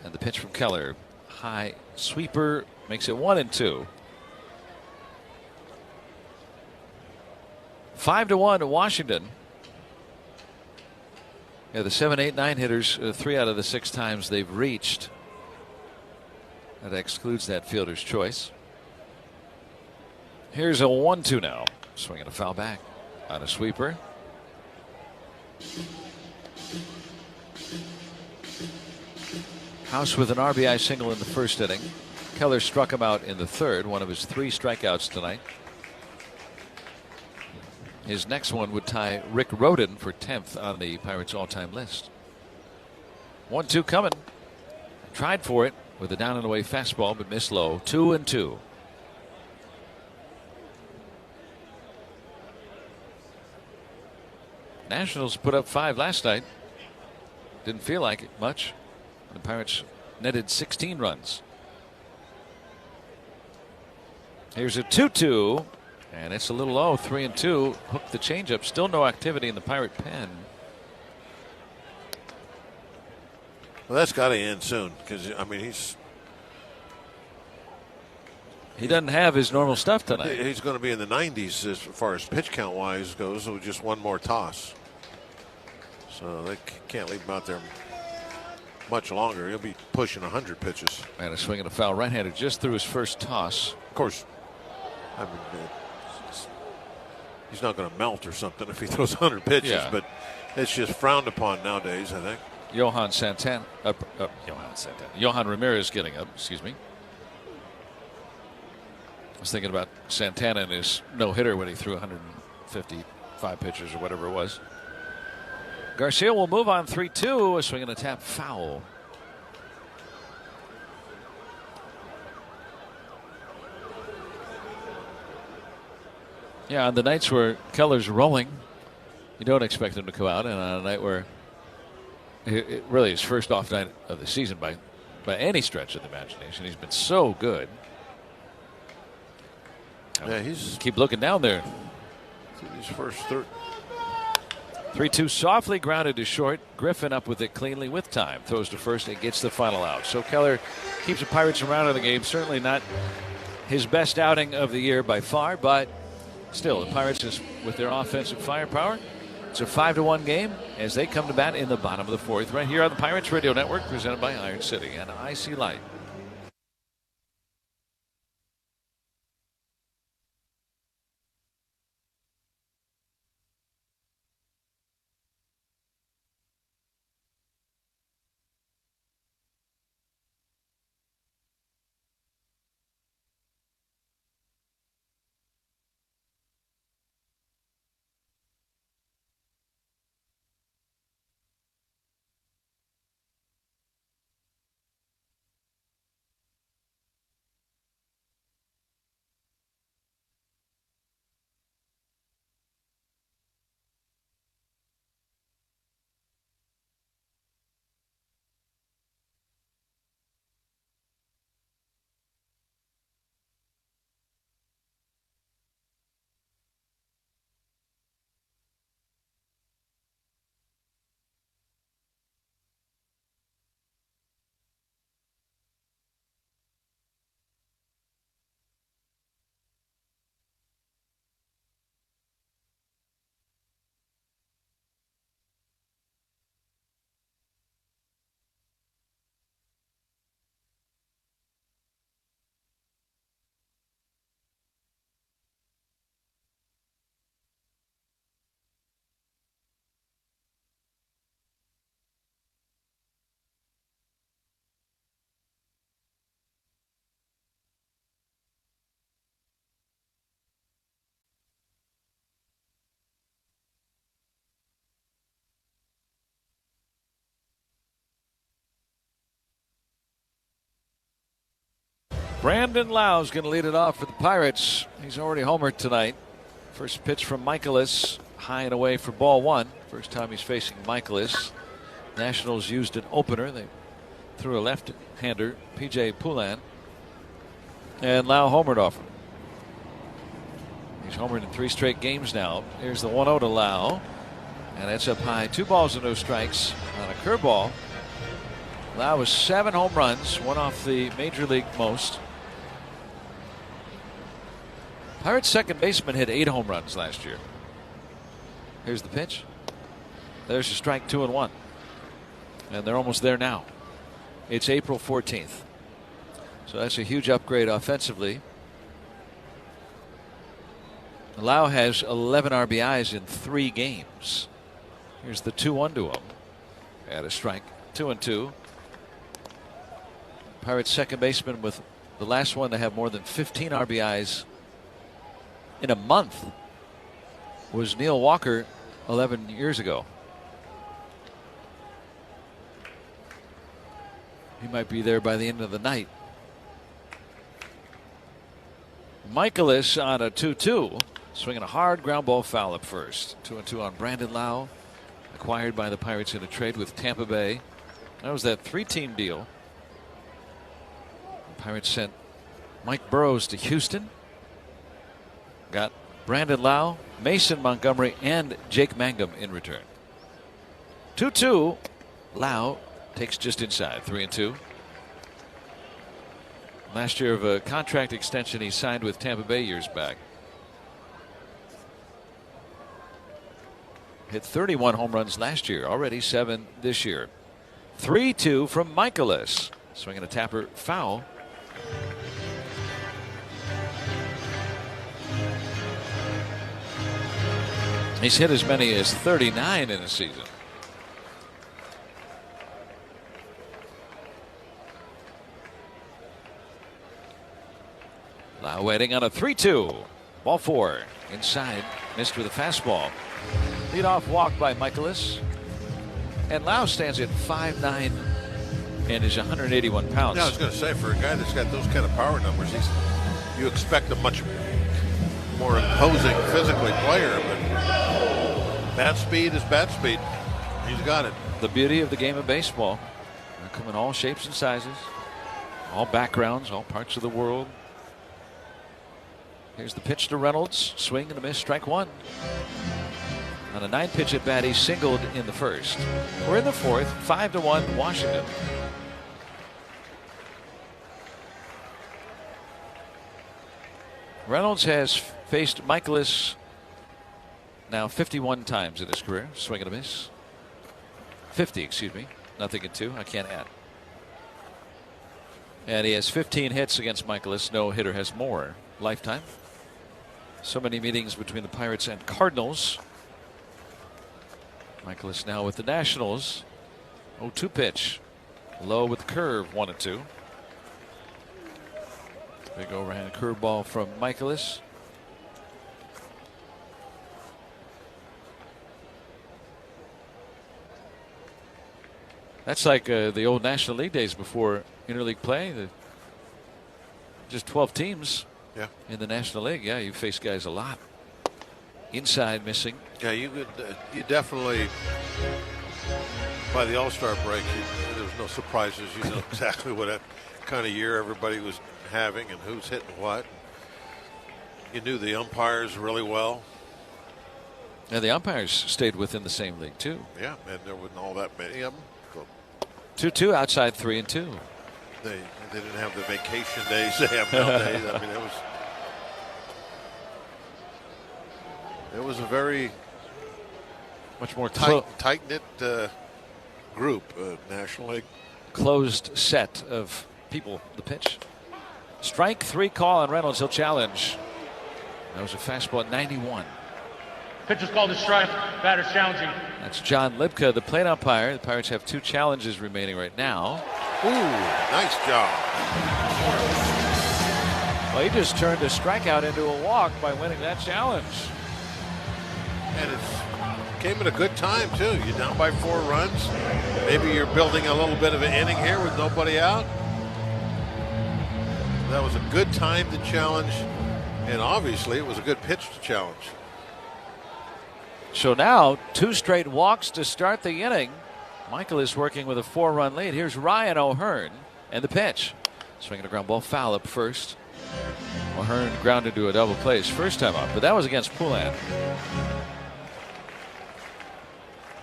And the pitch from Keller. High sweeper makes it 1-2. 5-1 to Washington. Yeah, the 7, 8, 9 hitters, 3 out of the 6 times they've reached. That excludes that fielder's choice. Here's a 1-2 now. Swinging a foul back on a sweeper. House with an RBI single in the 1st inning. Keller struck him out in the 3rd, one of his 3 strikeouts tonight. His next one would tie Rick Rhoden for 10th on the Pirates all-time list. 1-2 coming. Tried for it with a down and away fastball, but missed low. 2-2. Nationals put up 5 last night. Didn't feel like it much. The Pirates netted 16 runs. Here's a 2-2. And it's a little low, 3-2. Hook the changeup. Still no activity in the Pirate pen. Well, that's got to end soon because he doesn't have his normal stuff tonight. He's going to be in the 90s as far as pitch count wise goes with just one more toss. So they can't leave him out there much longer. He'll be pushing 100 pitches. And a swing and a foul right-hander just through his first toss. Of course, he's not going to melt or something if he throws 100 pitches, but it's just frowned upon nowadays, I think. Johan Ramirez getting up, excuse me. I was thinking about Santana and his no-hitter when he threw 155 pitches or whatever it was. Garcia will move on 3-2, a swing and a tap foul. Yeah, on the nights where Keller's rolling, you don't expect him to come out. And on a night where it really his first off night of the season by any stretch of the imagination, he's been so good. Yeah, he's keep looking down there. His first 3-2 softly grounded to short. Griffin up with it cleanly with time. Throws to first and gets the final out. So Keller keeps the Pirates around in the game. Certainly not his best outing of the year by far, but still, the Pirates, is with their offensive firepower, it's a 5-1 game as they come to bat in the bottom of the 4th right here on the Pirates Radio Network, presented by Iron City and IC Light. Brandon Lau's going to lead it off for the Pirates. He's already homered tonight. First pitch from Michaelis, high and away for ball one. First time he's facing Michaelis. Nationals used an opener. They threw a left-hander, P.J. Poulan. And Lau homered off him. He's homered in 3 straight games now. Here's the 1-0 to Lau. And it's up high. 2 balls and no strikes on a curveball. Lau was 7 home runs, one off the major league most. Pirates second baseman hit 8 home runs last year. Here's the pitch. There's a strike, 2-1. And they're almost there now. It's April 14th. So that's a huge upgrade offensively. Lau has 11 RBIs in 3 games. Here's the 2-1 to him. At a strike, 2-2. Pirates second baseman with the last one to have more than 15 RBIs in a month was Neil Walker 11 years ago. He might be there by the end of the night. Michaelis on a 2-2, swinging a hard ground ball foul up first. 2-2 on Brandon Lau, acquired by the Pirates in a trade with Tampa Bay. That was that 3-team deal. The Pirates sent Mike Burrows to Houston. Got Brandon Lau, Mason Montgomery, and Jake Mangum in return. 2-2. Lau takes just inside. 3-2. Last year of a contract extension he signed with Tampa Bay years back. Hit 31 home runs last year, already 7 this year. 3-2 from Michaelis. Swinging a tapper foul. He's hit as many as 39 in a season. Lau waiting on a 3-2. Ball 4. Inside. Missed with a fastball. Leadoff walk by Michaelis. And Lau stands at 5'9" and is 181 pounds. Yeah, I was going to say, for a guy that's got those kind of power numbers, you expect a much more imposing physically player, but bat speed is bat speed. He's got it. The beauty of the game of baseball. They come in all shapes and sizes, all backgrounds, all parts of the world. Here's the pitch to Reynolds. Swing and a miss, strike 1. On a 9-pitch at bat, he singled in the first. We're in the 4th, 5-1 Washington. Reynolds has faced Michaelis now 51 times in his career. Swing and a miss. 50, excuse me. Nothing in 2. I can't add. And he has 15 hits against Michaelis. No hitter has more lifetime. So many meetings between the Pirates and Cardinals. Michaelis now with the Nationals. 0-2 pitch. Low with the curve, 1-2. Big overhand curveball from Michaelis. That's like the old National League days before interleague play. Just 12 teams in the National League. Yeah, you face guys a lot. Inside missing. Yeah, you definitely, by the All-Star break, there was no surprises. You know exactly what kind of year everybody was having and who's hitting what. You knew the umpires really well. Yeah, the umpires stayed within the same league too. Yeah, and there wasn't all that many of them. 2-2 outside, 3-2. They didn't have the vacation days they have nowadays. I mean, it was a very much more tight-knit group, National League. Closed set of people. The pitch. Strike 3 call on Reynolds. He'll challenge. That was a fastball at 91. Pitch is called a strike. Batter challenging. That's John Libka, the plate umpire. The Pirates have 2 challenges remaining right now. Ooh, nice job. Well, he just turned a strikeout into a walk by winning that challenge. And it came at a good time, too. You're down by 4 runs. Maybe you're building a little bit of an inning here with nobody out. That was a good time to challenge, and obviously it was a good pitch to challenge. So now 2 straight walks to start the inning. Michael is working with a 4-run lead. Here's Ryan O'Hearn and the pitch. Swinging a ground ball foul up first. O'Hearn grounded to a double play his first time up, but that was against Poulan.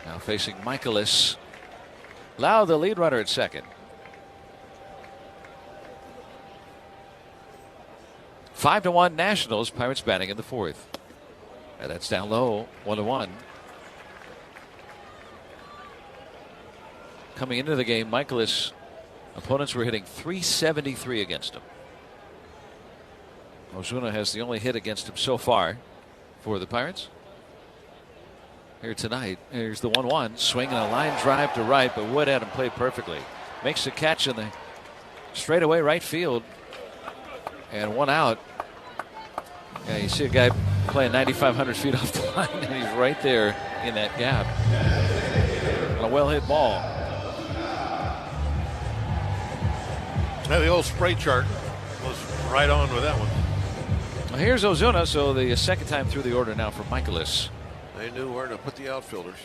Now facing Michaelis. Lau, the lead runner at second. 5-1 Nationals. Pirates batting in the 4th. And that's down low, 1-1. Coming into the game, Michaelis, opponents were hitting .373 against him. Ozuna has the only hit against him so far for the Pirates. Here tonight, here's the 1-1. Swinging a line drive to right, but Wood had him played perfectly. Makes the catch in the straightaway right field. And 1 out. Yeah, you see a guy playing 9,500 feet off the line, and he's right there in that gap. And a well-hit ball. Yeah, the old spray chart was right on with that one. Well, here's Ozuna, so the second time through the order now for Michaelis. They knew where to put the outfielders.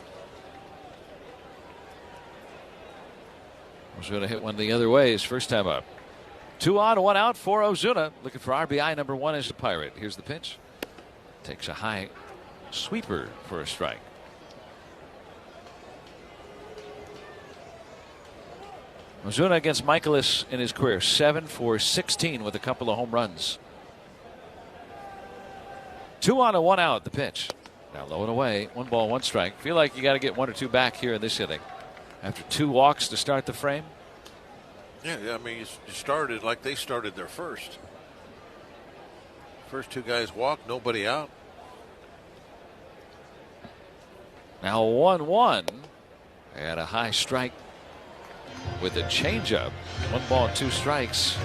Ozuna hit one the other way his first time up. 2 on, 1 out for Ozuna. Looking for RBI number 1 as the Pirate. Here's the pitch. Takes a high sweeper for a strike. Ozuna against Michaelis in his career, 7 for 16 with a couple of home runs. 2 on, 1 out. The pitch. Now low and away. 1 ball, 1 strike. Feel like you got to get 1 or 2 back here in this inning. After 2 walks to start the frame. Yeah, I mean, you started like they started their first. First 2 guys walked, nobody out. Now 1-1 and a high strike with a changeup. 1 ball, 2 strikes.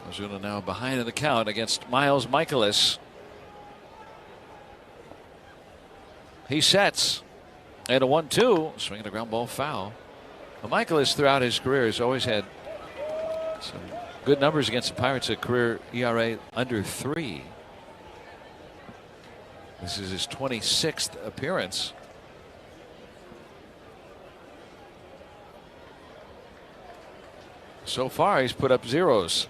Ozuna now behind in the count against Miles Michaelis. He sets. And a 1-2. Swinging a ground ball foul. Well, Michaelis throughout his career has always had some good numbers against the Pirates. A career ERA under 3. This is his 26th appearance. So far, he's put up zeros.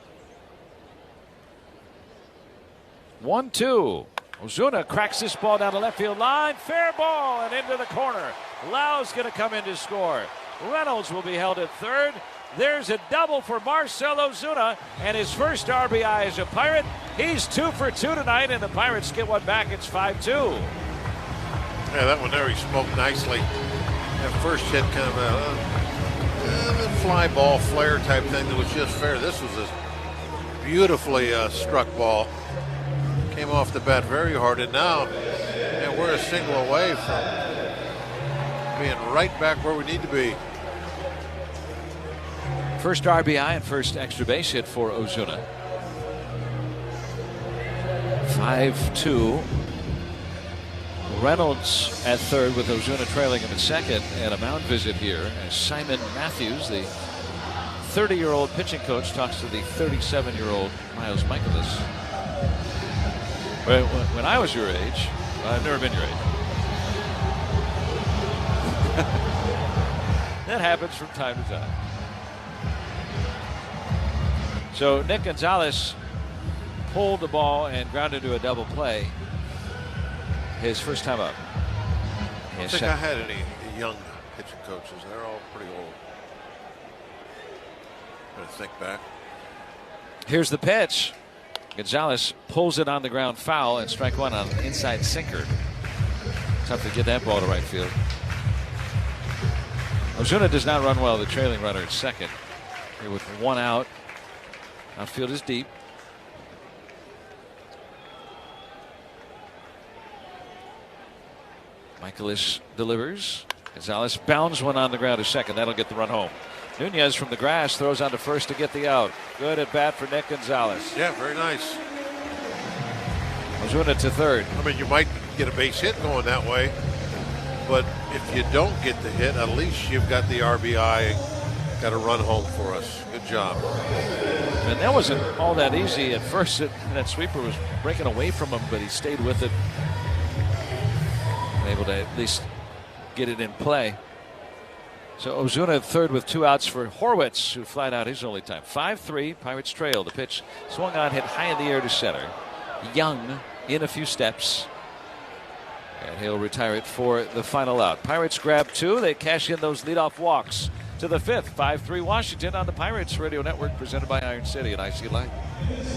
1-2. Ozuna cracks this ball down the left field line. Fair ball and into the corner. Lau's going to come in to score. Reynolds will be held at third. There's a double for Marcell Ozuna and his first RBI as a Pirate. He's 2 for 2 tonight, and the Pirates get one back. It's 5-2. Yeah, that one there he smoked nicely. That first hit kind of a fly ball flare type thing that was just fair. This was a beautifully struck ball. Came off the bat very hard, and now we're a single away from being right back where we need to be. First RBI and first extra base hit for Ozuna. 5-2. Reynolds at third with Ozuna trailing him at second, and a mound visit here as Simon Matthews, the 30-year-old pitching coach, talks to the 37-year-old Miles Michaelis. When I was your age, I've never been your age. That happens from time to time. So Nick Gonzalez pulled the ball and grounded into a double play his first time up. I don't think I had any young pitching coaches. They're all pretty old. I'm going to think back. Here's the pitch. Gonzalez pulls it on the ground foul, and strike 1 on an inside sinker. Tough to get that ball to right field. Ozuna does not run well, the trailing runner at second. Here with 1 out. Outfield is deep. Michaelis delivers. Gonzalez bounds 1 on the ground to second. That'll get the run home. Nunez from the grass throws on to first to get the out. Good at bat for Nick Gonzalez. Yeah, very nice. Ozuna to third. I mean, you might get a base hit going that way, but if you don't get the hit, at least you've got the RBI, got a run home for us. Good job. And that wasn't all that easy at first. That sweeper was breaking away from him, but he stayed with it. Able to at least get it in play. So Ozuna third with 2 outs for Horwitz, who flied out his only time. 5-3, Pirates trail. The pitch swung on, hit high in the air to center. Young in a few steps. And he'll retire it for the final out. Pirates grab 2. They cash in those leadoff walks to the 5th. 5-3 Washington on the Pirates Radio Network, presented by Iron City and IC Light.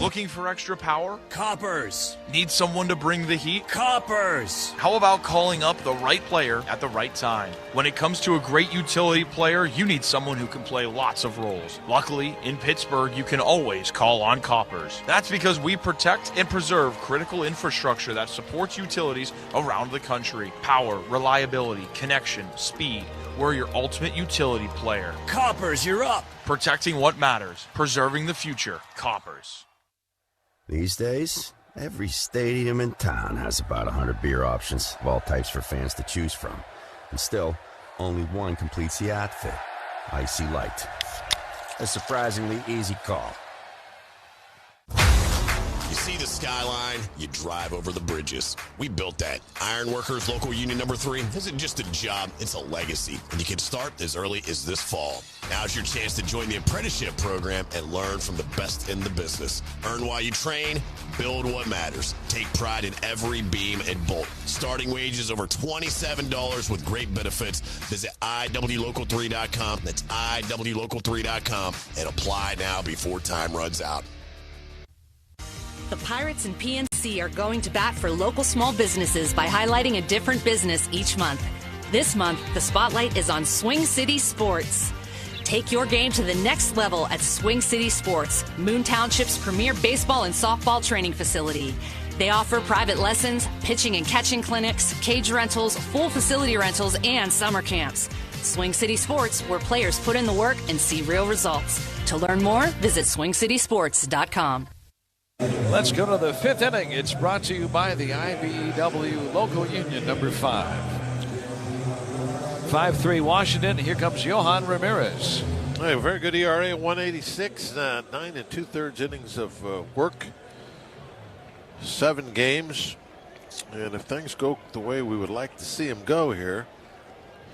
Looking for extra power? Coppers. Need someone to bring the heat? Coppers. How about calling up the right player at the right time? When it comes to a great utility player, you need someone who can play lots of roles. Luckily, in Pittsburgh, you can always call on Coppers. That's because we protect and preserve critical infrastructure that supports utilities around the country. Power, reliability, connection, speed. We're your ultimate utility player. Coppers, you're up. Protecting what matters. Preserving the future. Coppers. These days, every stadium in town has about 100 beer options of all types for fans to choose from. And still, only one completes the outfit. IC Light. A surprisingly easy call. You see the skyline, you drive over the bridges. We built that. Ironworkers Local Union Number 3 isn't just a job, it's a legacy. And you can start as early as this fall. Now's your chance to join the apprenticeship program and learn from the best in the business. Earn while you train, build what matters. Take pride in every beam and bolt. Starting wages over $27 with great benefits. Visit IWLocal3.com. That's IWLocal3.com and apply now before time runs out. The Pirates and PNC are going to bat for local small businesses by highlighting a different business each month. This month, the spotlight is on Swing City Sports. Take your game to the next level at Swing City Sports, Moon Township's premier baseball and softball training facility. They offer private lessons, pitching and catching clinics, cage rentals, full facility rentals, and summer camps. Swing City Sports, where players put in the work and see real results. To learn more, visit swingcitysports.com. Let's go to the 5th inning. It's brought to you by the IBEW Local Union Number 5. 5-3 Washington. Here comes Johan Ramirez. Hey, very good ERA, 186, 9 2/3 innings of work, 7 games. And if things go the way we would like to see him go here,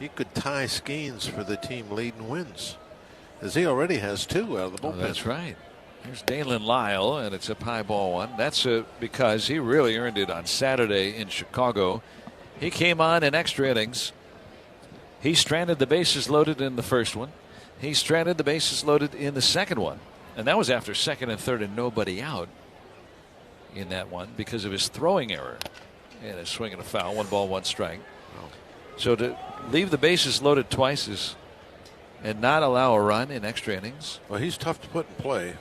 he could tie Skeens for the team lead in wins, as he already has 2 out of the bullpen. That's right. Here's Dalen Lyle, and it's a high ball one. That's because he really earned it on Saturday in Chicago. He came on in extra innings. He stranded the bases loaded in the first one. He stranded the bases loaded in the second one. And that was after second and third and nobody out in that one because of his throwing error. And a swing and a foul, 1 ball, 1 strike. Oh. So to leave the bases loaded twice and not allow a run in extra innings. Well, he's tough to put in play.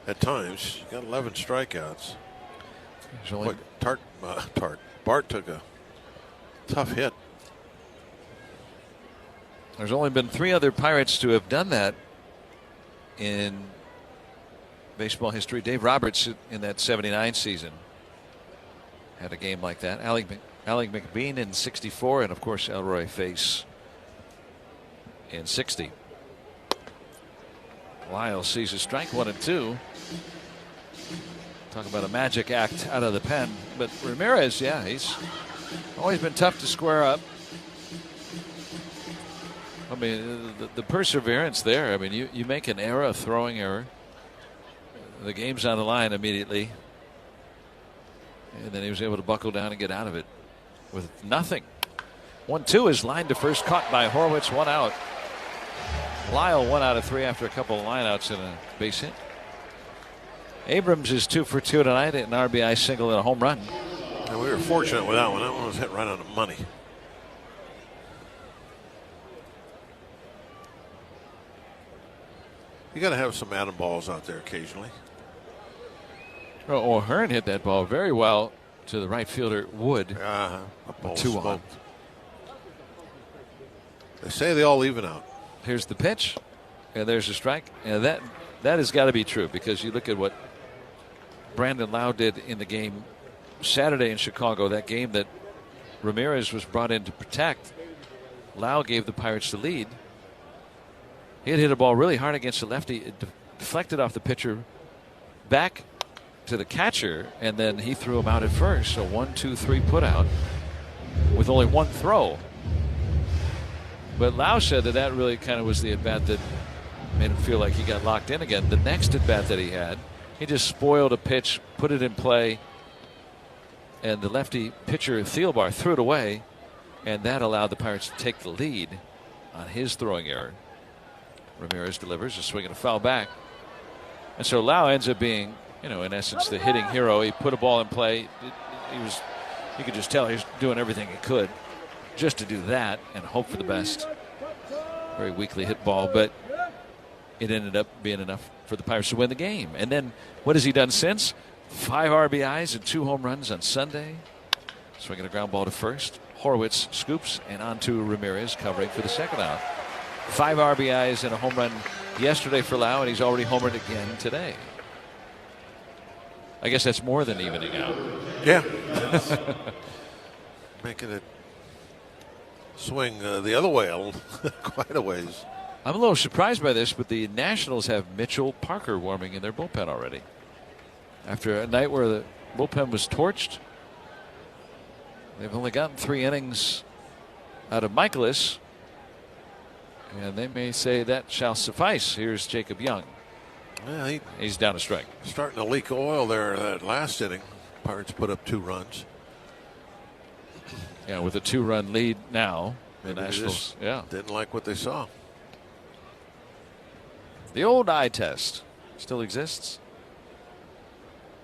At times, got 11 strikeouts. Bart took a tough hit. There's only been 3 other Pirates to have done that in baseball history. Dave Roberts in that 79 season had a game like that. Alec McBean in 64, and of course Elroy Face in 60. Lyle sees a strike, 1 and 2. Talk about a magic act out of the pen. But Ramirez, yeah, he's always been tough to square up. I mean, the perseverance there. I mean, you make an error, a throwing error. The game's on the line immediately. And then he was able to buckle down and get out of it with nothing. 1-2 is lined to first, caught by Horwitz, 1 out. Lyle 1 out of 3 after a couple of lineouts and a base hit. Abrams is 2 for 2 tonight, an RBI single and a home run. And we were fortunate with that one. That one was hit right on the money. You got to have some Adam balls out there occasionally. Oh, Hearn hit that ball very well to the right fielder Wood. 2 on. They say they all even out. Here's the pitch, and there's a strike. And that has got to be true, because you look at what Brandon Lau did in the game Saturday in Chicago, that game that Ramirez was brought in to protect, Lau gave the Pirates the lead. He had hit a ball really hard against the lefty. It deflected off the pitcher back to the catcher, and then he threw him out at first. So 1-2-3 put out with only one throw. But Lau said that really kind of was the at-bat that made him feel like he got locked in again. The next at-bat that he had, he just spoiled a pitch, put it in play, and the lefty pitcher Thielbar threw it away, and that allowed the Pirates to take the lead on his throwing error. Ramirez delivers a swing and a foul back. And so Lau ends up being, in essence, the hitting hero. He put a ball in play. You could just tell he was doing everything he could just to do that and hope for the best. Very weakly hit ball, but it ended up being enough for the Pirates to win the game. And then what has he done since? 5 RBIs and 2 home runs on Sunday. Swinging a ground ball to first. Horwitz scoops and on to Ramirez covering for the second out. 5 RBIs and a home run yesterday for Lau, and he's already homered again today. I guess that's more than evening out. Yeah. Making it swing the other way quite a ways. I'm a little surprised by this, but the Nationals have Mitchell Parker warming in their bullpen already. After a night where the bullpen was torched, they've only gotten 3 innings out of Michaelis, and they may say that shall suffice. Here's Jacob Young. Yeah, he's down a strike. Starting to leak oil there that last inning. Pirates put up 2 runs. Yeah, with a 2-run lead now. The Maybe Nationals didn't like what they saw. The old eye test still exists.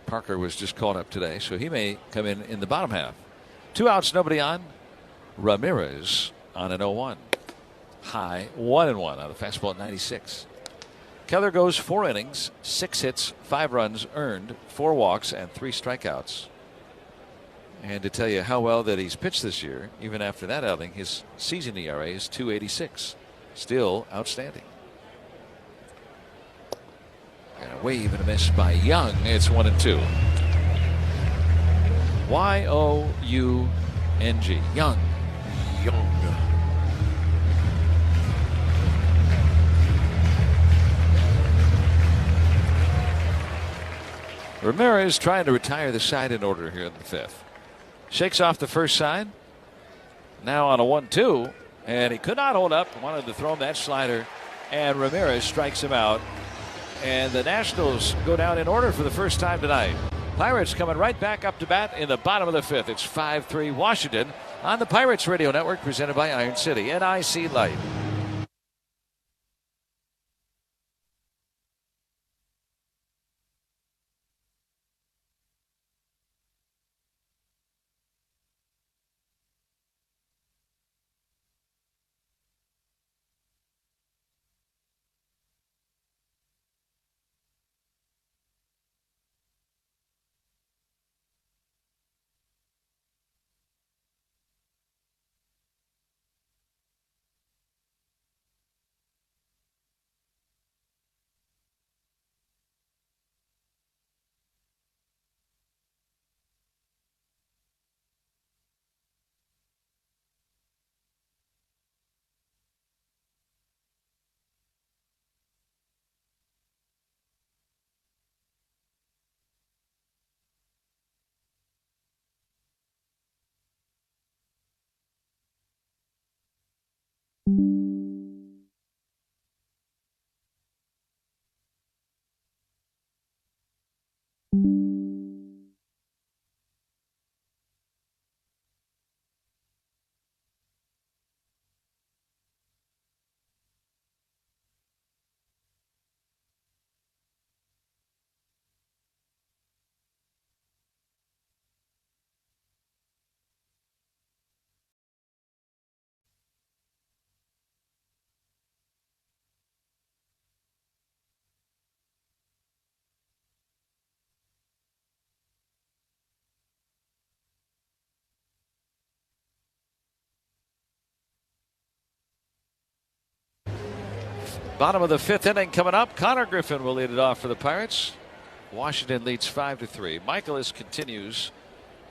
Parker was just called up today, so he may come in the bottom half. 2 outs, nobody on. Ramirez on an 0-1. High 1-1 on a fastball at 96. Keller goes 4 innings, 6 hits, 5 runs earned, 4 walks, and 3 strikeouts. And to tell you how well that he's pitched this year, even after that outing, his season ERA is .286. Still outstanding. And a wave and a miss by Young. It's 1-2. Y-O-U-N-G. Young. Young. Ramirez trying to retire the side in order here in the 5th. Shakes off the first side. Now on a 1-2. And he could not hold up. Wanted to throw him that slider. And Ramirez strikes him out. And the Nationals go down in order for the first time tonight. Pirates coming right back up to bat in the bottom of the 5th. It's 5-3 Washington on the Pirates Radio Network, presented by Iron City. NIC Light. Bottom of the 5th inning coming up. Connor Griffin will lead it off for the Pirates. Washington leads 5-3. Michaelis continues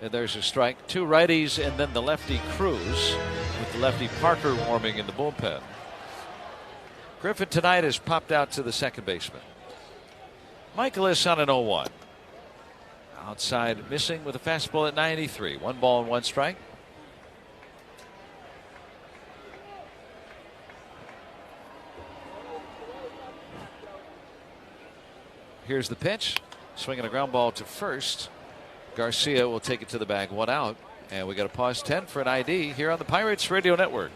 And there's a strike. 2 righties and then the lefty Cruz, with the lefty Parker warming in the bullpen. Griffin tonight has popped out to the second baseman. Michaelis on an 0-1. Outside missing with a fastball at 93. 1 ball and 1 strike. Here's the pitch. Swinging a ground ball to first. Garcia will take it to the bag, 1 out. And we got to pause 10 for an ID here on the Pirates Radio Network.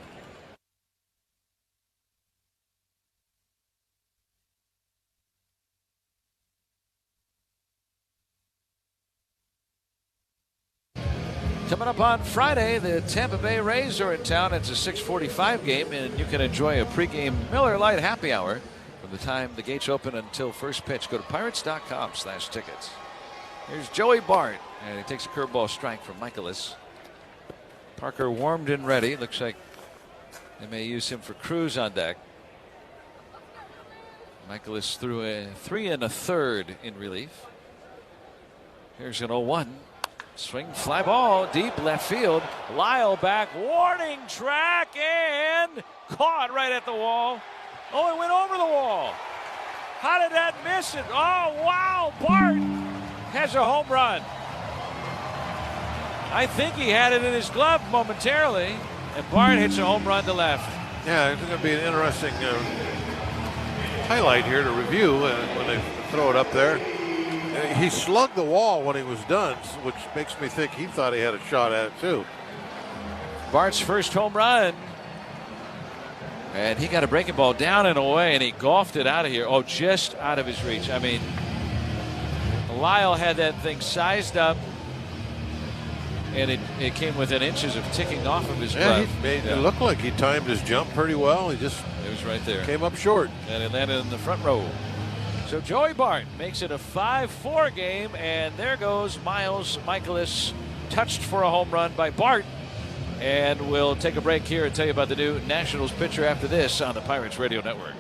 Coming up on Friday, the Tampa Bay Rays are in town. It's a 6:45 game, and you can enjoy a pregame Miller Lite happy hour from the time the gates open until first pitch. Go to pirates.com/tickets. Here's Joey Bart, and he takes a curveball strike from Michaelis. Parker warmed and ready. Looks like they may use him for Cruz on deck. Michaelis threw a 3 1/3 in relief. Here's an 0-1. Swing, fly ball, deep left field. Lyle back, warning track, and caught right at the wall. Oh, it went over the wall. How did that miss it? Oh, wow, Bart has a home run. I think he had it in his glove momentarily, and Bart hits a home run to left. Yeah, it's going to be an interesting highlight here to review when they throw it up there. He slugged the wall when he was done, which makes me think he thought he had a shot at it too. Bart's first home run. And he got a breaking ball down and away, and he golfed it out of here. Oh, just out of his reach. I mean, Lyle had that thing sized up, and it came within inches of ticking off of his glove. It looked like he timed his jump pretty well. It was right there. Came up short. And it landed in the front row. So Joey Bart makes it a 5-4 game, and there goes Miles Michaelis, touched for a home run by Bart. And we'll take a break here and tell you about the new Nationals pitcher after this on the Pirates Radio Network.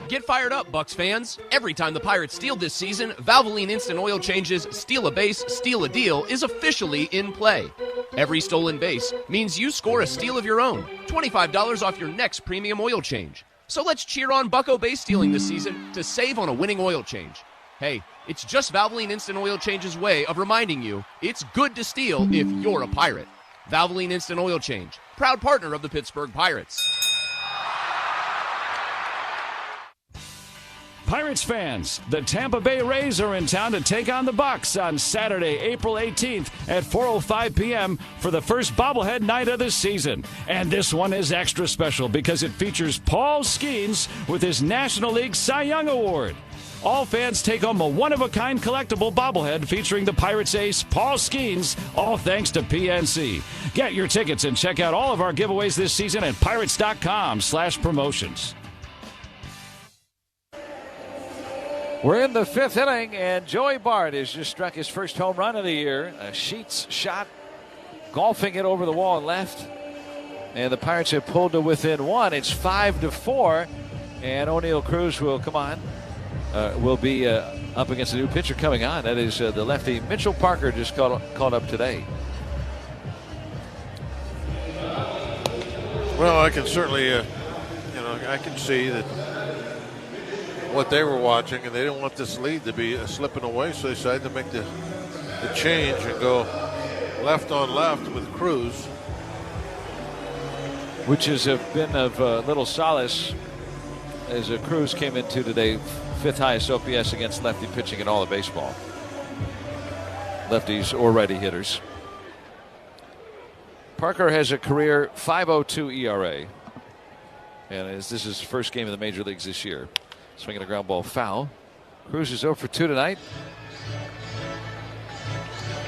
Get fired up, Bucks fans. Every time the Pirates steal this season, Valvoline Instant Oil Change's Steal a Base, Steal a Deal is officially in play. Every stolen base means you score a steal of your own. $25 off your next premium oil change. So let's cheer on Bucko base stealing this season to save on a winning oil change. Hey, it's just Valvoline Instant Oil Change's way of reminding you it's good to steal if you're a Pirate. Valvoline Instant Oil Change, proud partner of the Pittsburgh Pirates. Pirates fans, the Tampa Bay Rays are in town to take on the Bucks on Saturday, April 18th at 4:05 p.m. for the first bobblehead night of the season. And this one is extra special because it features Paul Skeens with his National League Cy Young Award. All fans take home a one-of-a-kind collectible bobblehead featuring the Pirates ace, Paul Skeens, all thanks to PNC. Get your tickets and check out all of our giveaways this season at pirates.com/promotions. We're in the 5th inning, and Joey Bart has just struck his first home run of the year. A Sheets shot, golfing it over the wall and left. And the Pirates have pulled to within 1. It's 5-4, and O'Neal Cruz will will be up against a new pitcher coming on. That is the lefty Mitchell Parker, just called up today. Well, I can certainly, I can see that what they were watching, and they didn't want this lead to be slipping away, so they decided to make the change and go left on left with Cruz. Which has been of little solace as Cruz came into today 5th highest OPS against lefty pitching in all of baseball. Lefties or righty hitters. Parker has a career 5.02 ERA. And this is his first game in the major leagues this year. Swinging a ground ball foul. Cruz is 0 for 2 tonight.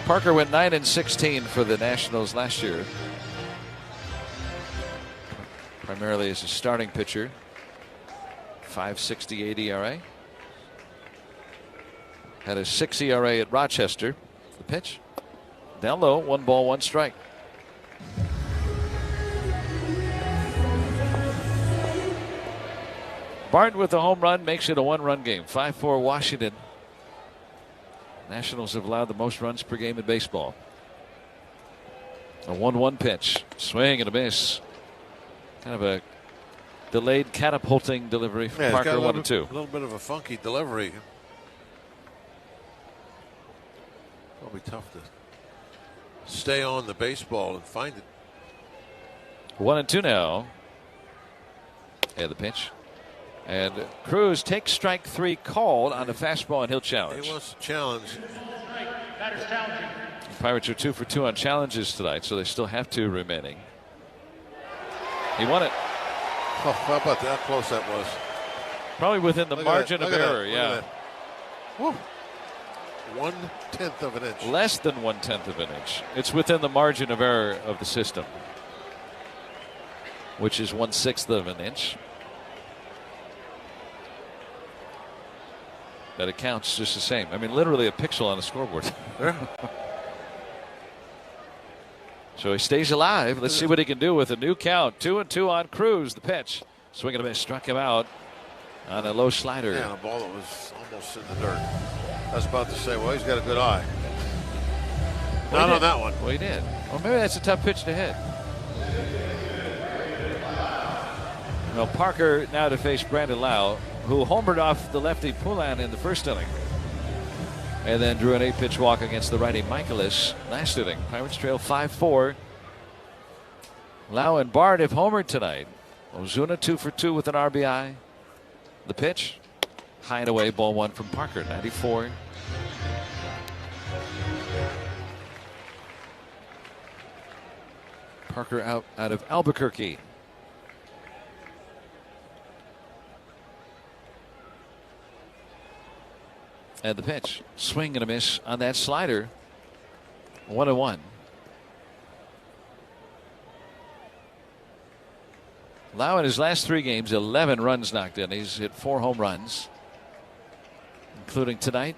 Parker went 9-16 for the Nationals last year. Primarily as a starting pitcher. 5.68 ERA. Had a 6 ERA at Rochester. The pitch. Down low, 1 ball, 1 strike. Bart with the home run makes it a 1-run game. 5-4 Washington. Nationals have allowed the most runs per game in baseball. A 1-1 pitch. Swing and a miss. Kind of a delayed catapulting delivery from Parker. 1-2. A little bit of a funky delivery. It'll be tough to stay on the baseball and find it. 1-2 now. And the pitch. And Cruz takes strike 3 called on the fastball, and he'll challenge. He wants to challenge. The Pirates are 2 for 2 on challenges tonight, so they still have 2 remaining. He won it. Oh, how about that? How close that was. Probably within the margin of error, yeah. 1/10 of an inch. Less than 1/10 of an inch. It's within the margin of error of the system, which is 1/6 of an inch. But it counts just the same. I mean, literally a pixel on the scoreboard. So he stays alive. Let's see what he can do with a new count. 2-2 on Cruz. The pitch. Swing and a miss. Struck him out on a low slider. Yeah, a ball that was almost in the dirt. I was about to say, well, he's got a good eye. Not on that one. Well, he did. Well, maybe that's a tough pitch to hit. Well, Parker now to face Brandon Lau, who homered off the lefty Poulin in the first inning. And then drew an 8-pitch walk against the righty Michaelis last inning. Pirates trail 5-4. Lau and Bard have homered tonight. Ozuna 2 for 2 with an RBI. The pitch. High and away, ball 1 from Parker, 94. Parker out of Albuquerque. And the pitch. Swing and a miss on that slider. 1-1. Lau in his last 3 games, 11 runs knocked in. He's hit 4 home runs, including tonight.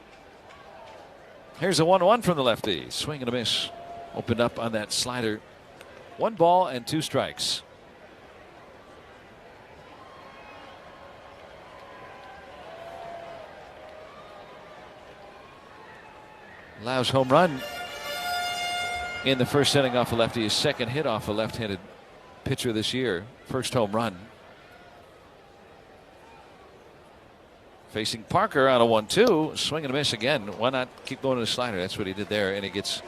Here's a 1-1 from the lefty. Swing and a miss. Opened up on that slider. 1 ball and 2 strikes. Lau's home run in the first inning off a lefty. His second hit off a left-handed pitcher this year. First home run. Facing Parker on a 1-2. Swing and a miss again. Why not keep going to the slider? That's what he did there. And he gets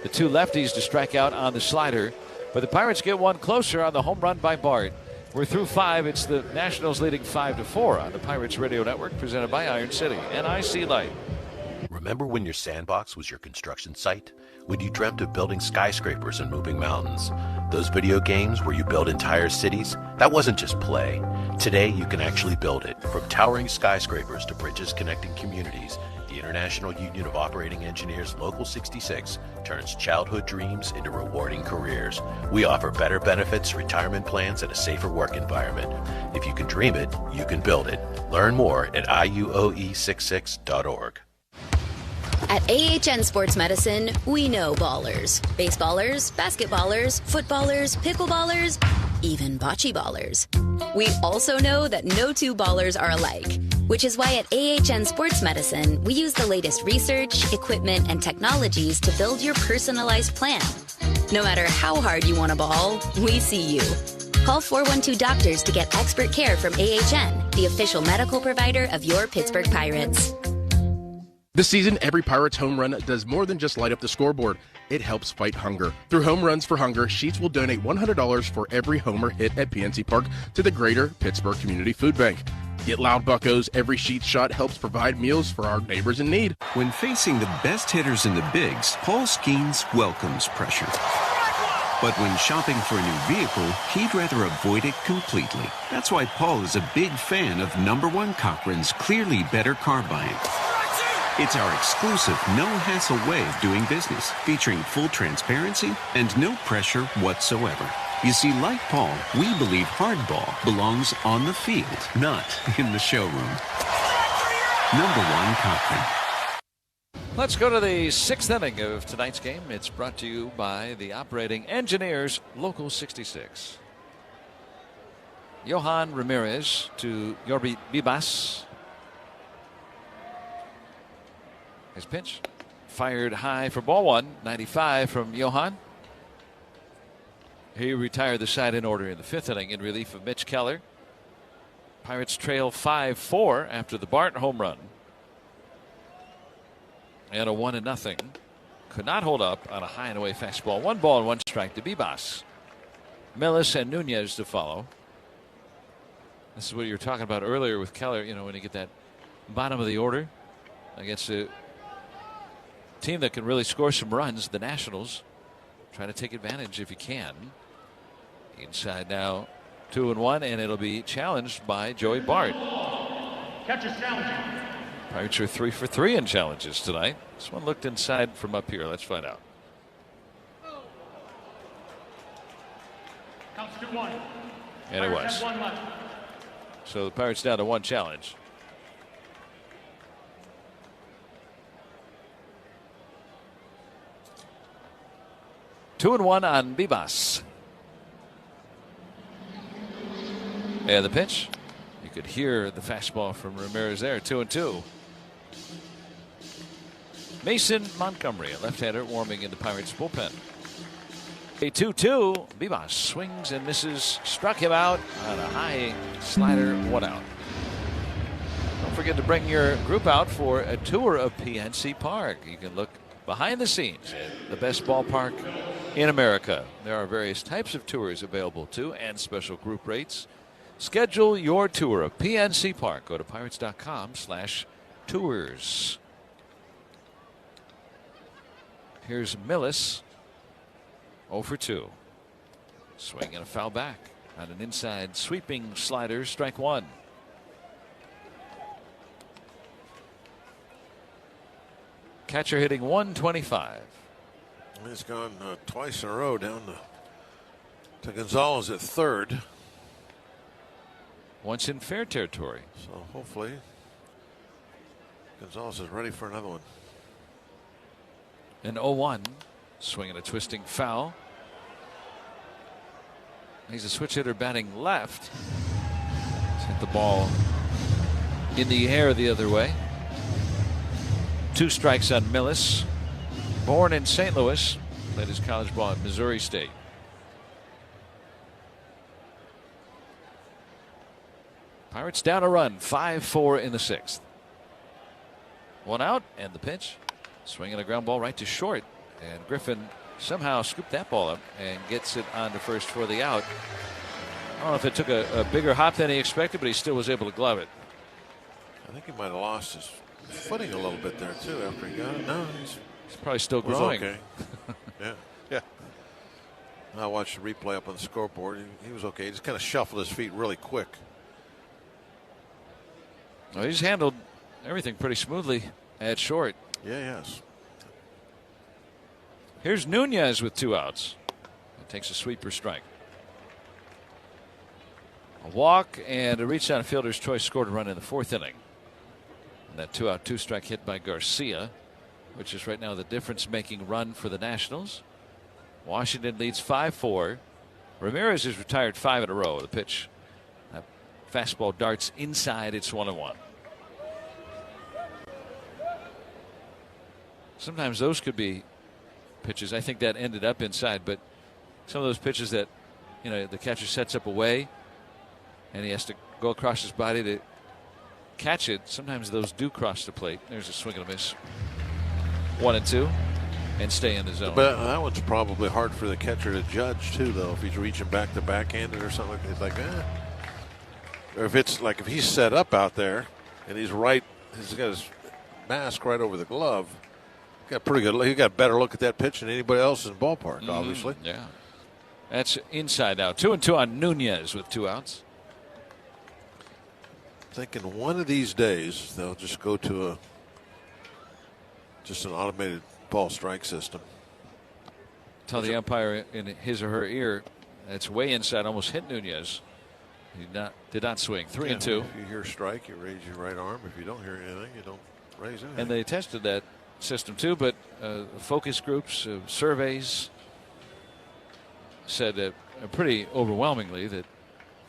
the 2 lefties to strike out on the slider. But the Pirates get 1 closer on the home run by Bart. We're through 5. It's the Nationals leading 5-4 on the Pirates Radio Network, presented by Iron City. NIC Light. Remember when your sandbox was your construction site? When you dreamt of building skyscrapers and moving mountains? Those video games where you build entire cities? That wasn't just play. Today you can actually build it. From towering skyscrapers to bridges connecting communities, the International Union of Operating Engineers Local 66 turns childhood dreams into rewarding careers. We offer better benefits, retirement plans, and a safer work environment. If you can dream it, you can build it. Learn more at iuoe66.org. At AHN Sports Medicine, we know ballers. Baseballers, basketballers, footballers, pickleballers, even bocce ballers. We also know that no 2 ballers are alike, which is why at AHN Sports Medicine, we use the latest research, equipment, and technologies to build your personalized plan. No matter how hard you want to ball, we see you. Call 412-DOCTORS to get expert care from AHN, the official medical provider of your Pittsburgh Pirates. This season, every Pirates home run does more than just light up the scoreboard. It helps fight hunger. Through Home Runs for Hunger, Sheets will donate $100 for every homer hit at PNC Park to the Greater Pittsburgh Community Food Bank. Get loud, buccos. Every Sheets shot helps provide meals for our neighbors in need. When facing the best hitters in the bigs, Paul Skeens welcomes pressure. But when shopping for a new vehicle, he'd rather avoid it completely. That's why Paul is a big fan of #1 Cochran's Clearly Better Car Buying. It's our exclusive, no-hassle way of doing business, featuring full transparency and no pressure whatsoever. You see, like Paul, we believe hardball belongs on the field, not in the showroom. #1 Cochran. Let's go to the 6th inning of tonight's game. It's brought to you by the Operating Engineers, Local 66. Johan Ramirez to Yorbi Vivas. His pitch fired high for ball 1. 95 from Johan. He retired the side in order in the 5th inning in relief of Mitch Keller. Pirates trail 5-4 after the Bart home run. And a 1-0. Could not hold up on a high and away fastball. 1 ball and 1 strike to Bibas. Millis and Nunez to follow. This is what you were talking about earlier with Keller. You know, when you get that bottom of the order against a team that can really score some runs, the Nationals. Try to take advantage if you can. Inside now, 2-1, and it'll be challenged by Joey Bart. Catcher challenging. Pirates are 3 for 3 in challenges tonight. This one looked inside from up here. Let's find out. Counts 2-1. And it was. So the Pirates down to 1 challenge. Two and 1 on Bibas. And the pitch. You could hear the fastball from Ramirez there. 2-2. Mason Montgomery, a left-hander, warming in the Pirates bullpen. A 2-2. Bibas swings and misses. Struck him out on a high slider. 1 out. Don't forget to bring your group out for a tour of PNC Park. You can look behind the scenes at the best ballpark in America. There are various types of tours available too, and special group rates. Schedule your tour of PNC Park. Go to pirates.com/tours. Here's Millis. 0 for 2. Swing and a foul back on an inside sweeping slider. Strike 1. Catcher hitting 125. He's gone twice in a row down to Gonzalez at 3rd. Once in fair territory. So hopefully Gonzalez is ready for another one. An 0-1. Swinging a twisting foul. He's a switch hitter batting left. He's hit the ball in the air the other way. 2 strikes on Millis. Born in St. Louis, played his college ball at Missouri State. Pirates down a run, 5-4 in the 6th. 1 out, and the pitch. Swinging a ground ball right to short. And Griffin somehow scooped that ball up and gets it on to first for the out. I don't know if it took a bigger hop than he expected, but he still was able to glove it. I think he might have lost his footing a little bit there too after he got it. No, he's probably still growing. Okay. Yeah. I watched the replay up on the scoreboard. He was okay. He just kind of shuffled his feet really quick. Well, he's handled everything pretty smoothly at short. Yeah, yes. Here's Nunez with 2 outs. It takes a sweeper strike. A walk and a reach down fielder's choice scored a run in the 4th inning. And that 2-out, 2-strike hit by Garcia, which is right now the difference-making run for the Nationals. Washington leads 5-4. Ramirez has retired 5 in a row. The pitch, that fastball darts inside. It's 1-1. Sometimes those could be pitches. I think that ended up inside, but some of those pitches that, you know, the catcher sets up away and he has to go across his body to catch it. Sometimes those do cross the plate. There's a swing and a miss. 1-2, and stay in the zone. But that one's probably hard for the catcher to judge too, though. If he's reaching back to backhanded or something, it's like, Or if it's like if he's set up out there and he's right, he's got his mask right over the glove. Got pretty good. He got a better look at that pitch than anybody else in the ballpark, obviously. Yeah, that's inside now. 2-2 on Nunez with 2 outs. Thinking one of these days they'll just go to just an automated ball strike system. Tell the umpire in his or her ear that's way inside, almost hit Nunez. He did not swing. 3-2. If you hear strike, you raise your right arm. If you don't hear anything, you don't raise anything. And they tested that system too, but focus groups, surveys said pretty overwhelmingly that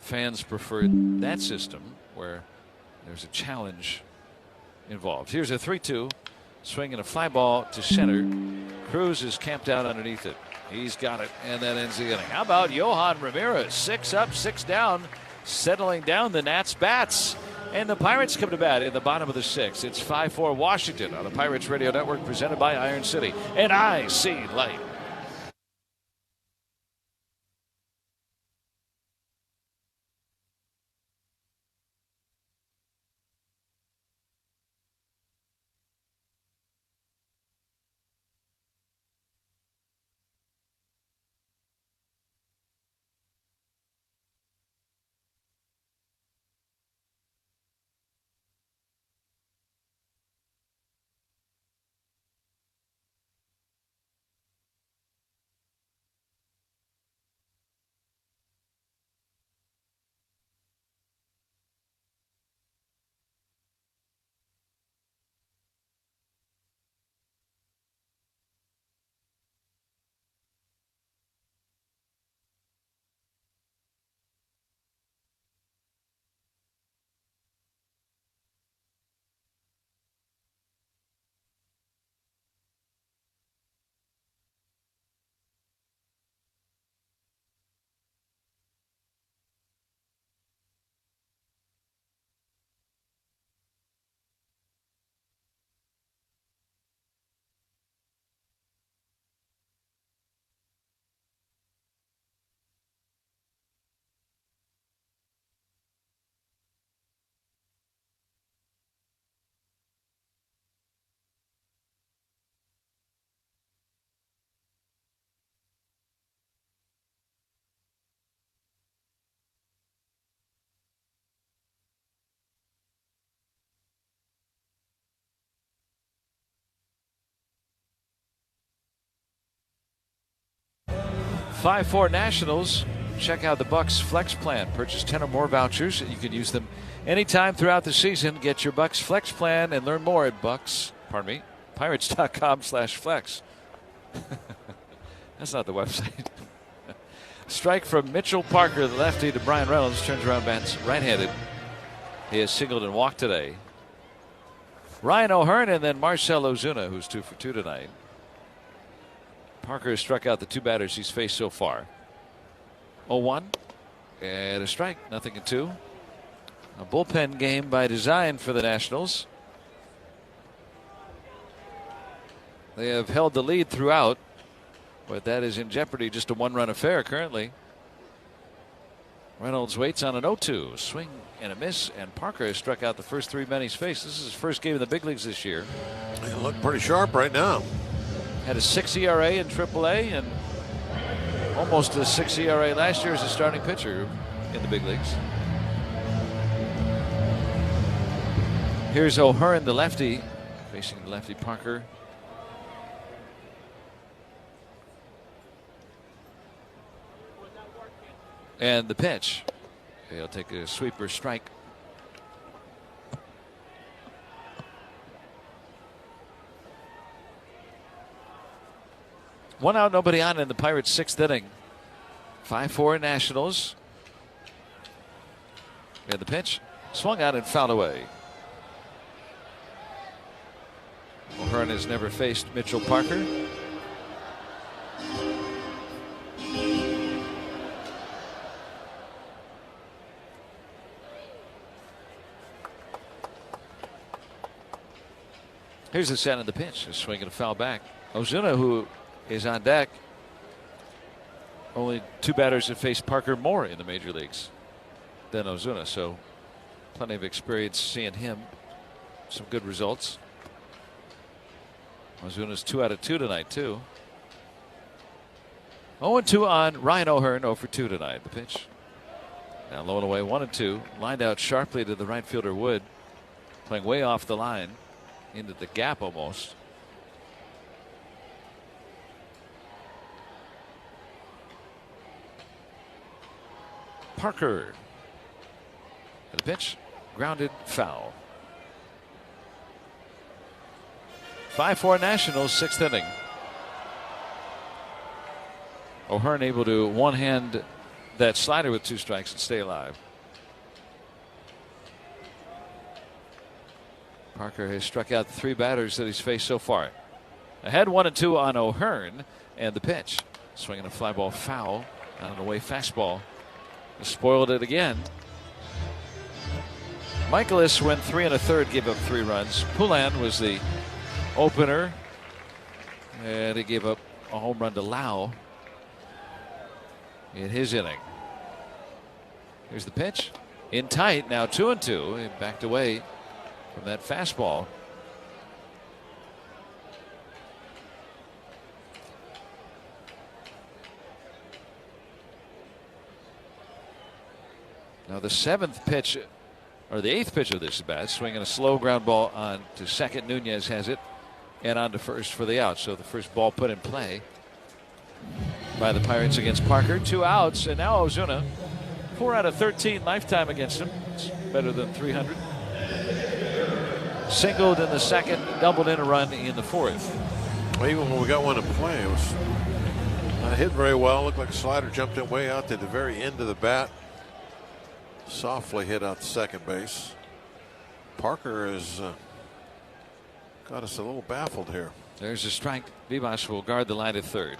fans preferred that system where there's a challenge involved. Here's a 3-2 swing and a fly ball to center. Cruz is camped out underneath it. He's got it, and that ends the inning. How about Johan Ramirez? 6 up, 6 down, settling down the Nats bats. And the Pirates come to bat in the bottom of the 6th. It's 5-4 Washington on the Pirates Radio Network, presented by Iron City. And I see light. $5-4 Nationals. Check out the Bucks Flex Plan. Purchase 10 or more vouchers. You can use them anytime throughout the season. Get your Bucks Flex Plan and learn more at Pirates.com/flex. That's not the website. Strike from Mitchell Parker, the lefty, to Brian Reynolds. Turns around, bats right-handed. He has singled and walked today. Ryan O'Hearn and then Marcell Ozuna, who's 2 for 2 tonight. Parker has struck out the 2 batters he's faced so far. 0-1 and a strike, 0-2. A bullpen game by design for the Nationals. They have held the lead throughout, but that is in jeopardy. Just a 1-run affair currently. Reynolds waits on an 0-2. Swing and a miss, and Parker has struck out the first 3 men he's faced. This is his first game in the big leagues this year. They look pretty sharp right now. Had a 6 ERA in AAA and almost a 6 ERA last year as a starting pitcher in the big leagues. Here's O'Hearn, the lefty, facing the lefty Parker. And the pitch. He'll take a sweeper strike. One out, nobody on in the Pirates' 6th inning. 5-4 Nationals. And the pitch swung out and fouled away. O'Hearn has never faced Mitchell Parker. Here's the set of the pitch. A swing and a foul back. Ozuna, who is on deck. Only 2 batters have faced Parker more in the major leagues than Ozuna, so plenty of experience seeing him. Some good results. Ozuna's 2 out of 2 tonight, too. 0-2 on Ryan O'Hearn, 0 for 2 tonight. The pitch. Now low and away, 1-2. Lined out sharply to the right fielder Wood. Playing way off the line. Into the gap almost. Parker. And the pitch, grounded, foul. 5-4 Nationals, 6th inning. O'Hearn able to one-hand that slider with 2 strikes and stay alive. Parker has struck out the 3 batters that he's faced so far. Ahead 1-2 on O'Hearn, and the pitch. Swinging a fly ball foul on an away fastball. He spoiled it again. Michaelis went 3 1/3, gave up 3 runs. Poulin was the opener, and he gave up a home run to Lau in his inning. Here's the pitch. In tight, now 2-2. He backed away from that fastball. Now the 7th pitch, or the 8th pitch of this bat, swinging a slow ground ball on to second. Nunez has it, and on to first for the out. So the first ball put in play by the Pirates against Parker. 2 outs, and now Ozuna, 4 out of 13 lifetime against him. It's better than 300. Singled in the second, doubled in a run in the 4th. Well, even when we got one in play, it was not hit very well. Looked like a slider jumped in way out to the very end of the bat. Softly hit out to second base. Parker has got us a little baffled here. There's a strike. Vivas will guard the line at third.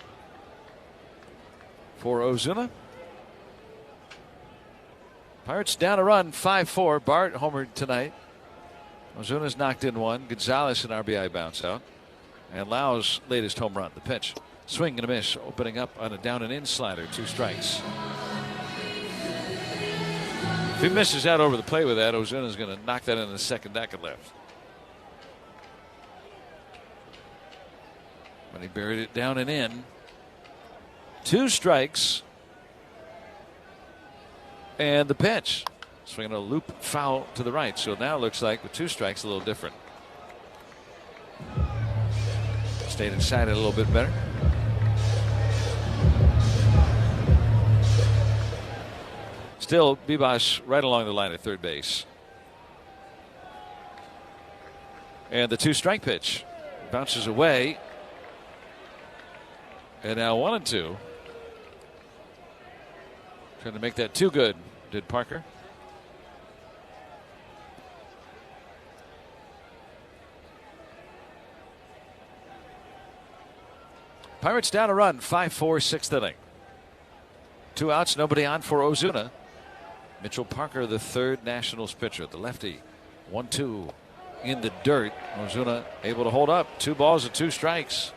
For Ozuna. Pirates down a run, 5-4. Bart homered tonight. Ozuna's knocked in 1. Gonzalez an RBI bounce out. And Lau's latest home run. The pitch. Swing and a miss. Opening up on a down and in slider. 2 strikes. If he misses out over the plate with that, Ozuna's going to knock that in the second deck and left. But he buried it down and in. 2 strikes. And the pitch. Swinging a loop foul to the right. So now it looks like with 2 strikes a little different. Stayed inside it a little bit better. Still, Bibas right along the line at third base. And the 2-strike pitch bounces away. And now 1-2. Trying to make that too good, did Parker. Pirates down a run, 5-4, 6th inning. 2 outs, nobody on for Ozuna. Mitchell Parker, the third Nationals pitcher, the lefty. 1-2 in the dirt. Ozuna able to hold up. 2 balls and 2 strikes.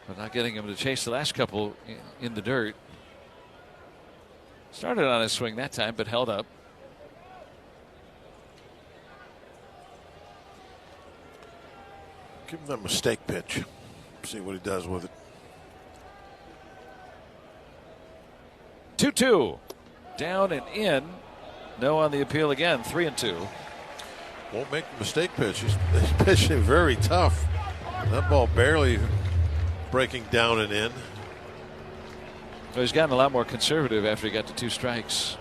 But not getting him to chase the last couple in the dirt. Started on his swing that time, but held up. Give him that mistake pitch. See what he does with it. 2-2. Down and in. No on the appeal again. 3-2. Won't make the mistake pitch. He's pitching very tough. That ball barely breaking down and in. So he's gotten a lot more conservative after he got to 2 strikes.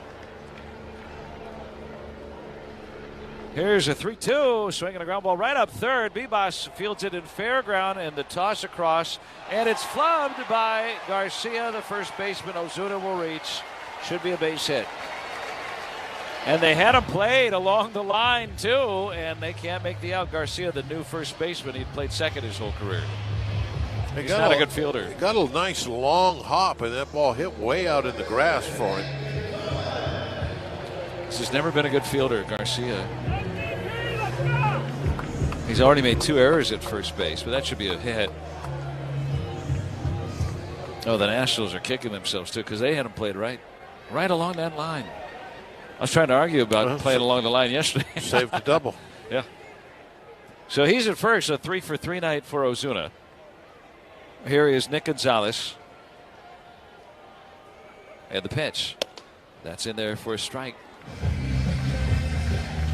Here's a 3-2. Swinging a ground ball right up third. Bibas fields it in fair ground, and the toss across. And it's flubbed by Garcia, the first baseman. Ozuna will reach. Should be a base hit. And they had him played along the line, too, and they can't make the out. Garcia, the new first baseman, he'd played second his whole career. He's not a good fielder. He got a nice long hop, and that ball hit way out in the grass for him. This has never been a good fielder, Garcia. He's already made 2 errors at first base, but that should be a hit. Oh, the Nationals are kicking themselves, too, because they had him played right along that line. I was trying to argue about playing along the line yesterday. Saved the double. Yeah. So he's at first, a 3-for-3 night for Ozuna. Here is Nick Gonzalez. And the pitch. That's in there for a strike.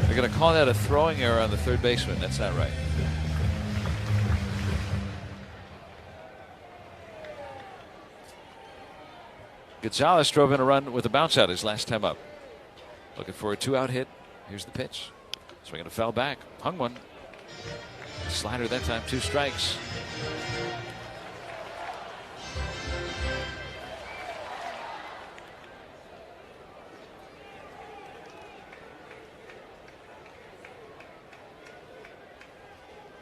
They're going to call that a throwing error on the third baseman. That's not right. Gonzalez drove in a run with a bounce out his last time up. Looking for a 2-out hit. Here's the pitch. Swinging a foul back. Hung one. Slider that time. 2 strikes.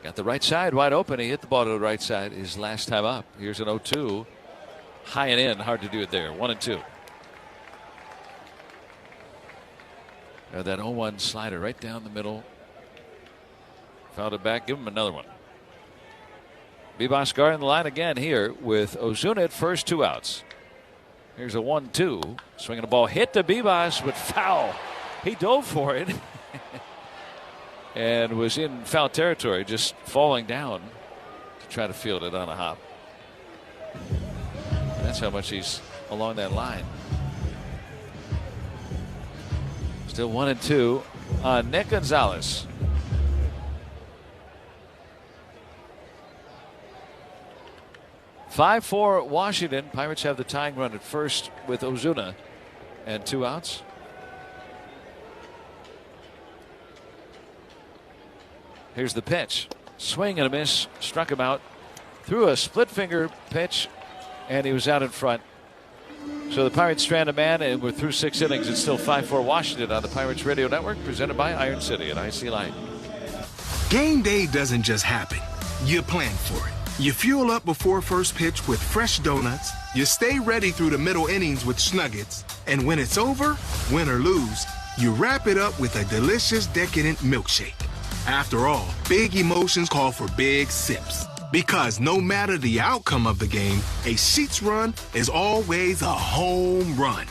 Got the right side wide open. He hit the ball to the right side his last time up. Here's an 0-2. High and in. Hard to do it there. 1-2. That 0-1 slider right down the middle. Fouled it back. Give him another one. Bibas guarding the line again here with Ozuna at first, 2 outs. Here's a 1-2. Swinging the ball. Hit to Bibas, but foul. He dove for it. And was in foul territory, just falling down to try to field it on a hop. That's how much he's along that line. Still 1-2 on Nick Gonzalez. (5-4) Washington. Pirates have the tying run at first with Ozuna and 2 outs. Here's the pitch. Swing and a miss. Struck him out. Threw a split finger pitch, and he was out in front. So the Pirates strand a man, and we're through 6 innings. It's still 5-4 Washington on the Pirates Radio Network, presented by Iron City and IC Light. Game day doesn't just happen. You plan for it. You fuel up before first pitch with fresh donuts. You stay ready through the middle innings with Snuggets. And when it's over, win or lose, you wrap it up with a delicious, decadent milkshake. After all, big emotions call for big sips. Because no matter the outcome of the game, a Sheetz run is always a home run.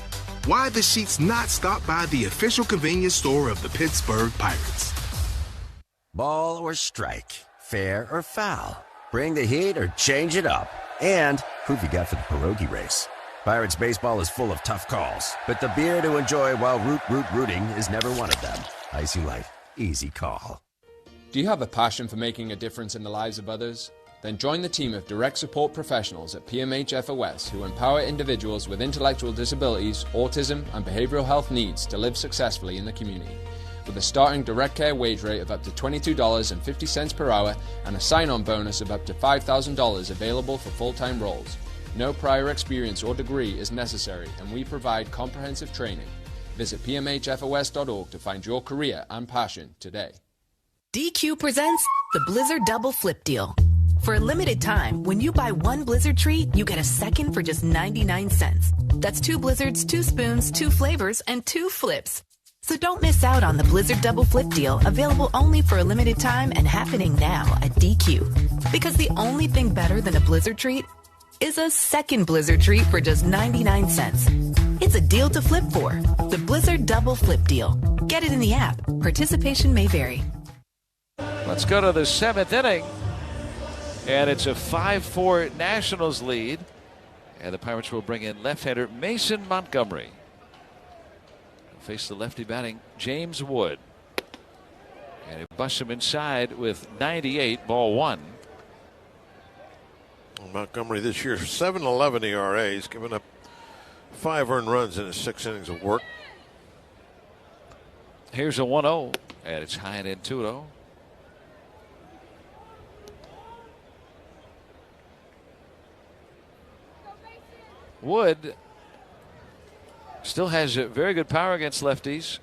Why the Sheetz not stop by the official convenience store of the Pittsburgh Pirates? Ball or strike, fair or foul, bring the heat or change it up. And who've you got for the pierogi race? Pirates baseball is full of tough calls, but the beer to enjoy while rooting is never one of them. Icy Light, easy call. Do you have a passion for making a difference in the lives of others? Then join the team of direct support professionals at PMH FOS who empower individuals with intellectual disabilities, autism, and behavioral health needs to live successfully in the community. With a starting direct care wage rate of up to $22.50 per hour and a sign-on bonus of up to $5,000 available for full-time roles. No prior experience or degree is necessary, and we provide comprehensive training. Visit pmhfos.org to find your career and passion today. DQ presents the Blizzard Double Flip Deal. For a limited time, when you buy 1 Blizzard treat, you get a second for just 99 cents. That's 2 Blizzards, 2 spoons, 2 flavors, and 2 flips. So don't miss out on the Blizzard Double Flip Deal, available only for a limited time and happening now at DQ. Because the only thing better than a Blizzard treat is a second Blizzard treat for just 99 cents. It's a deal to flip for. The Blizzard Double Flip Deal. Get it in the app. Participation may vary. Let's go to the 7th inning. And it's a 5-4 Nationals lead. And the Pirates will bring in left-hander Mason Montgomery. He'll face the lefty batting James Wood. And he busts him inside with 98, ball 1. Montgomery this year, 7.11 ERA. He's given up 5 earned runs in his 6 innings of work. Here's a 1-0. And it's high and in 2-0. Wood still has very good power against lefties.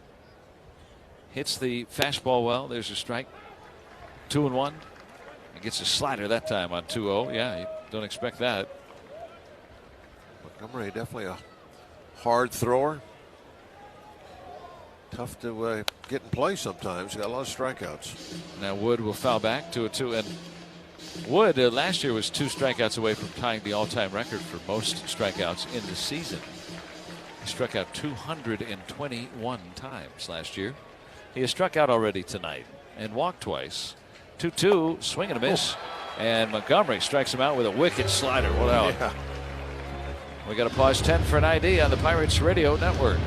Hits the fastball well. There's a strike. 2-1. He gets a slider that time on 2-0. Yeah, you don't expect that. Montgomery definitely a hard thrower. Tough to get in play sometimes. He's got a lot of strikeouts. Now Wood will foul back to a 2. And Wood last year was 2 strikeouts away from tying the all-time record for most strikeouts in the season. He struck out 221 times last year. He has struck out already tonight and walked twice. 2-2, swing and a miss. And Montgomery strikes him out with a wicked slider. What out? Yeah. We got to pause 10 for an ID on the Pirates Radio Network.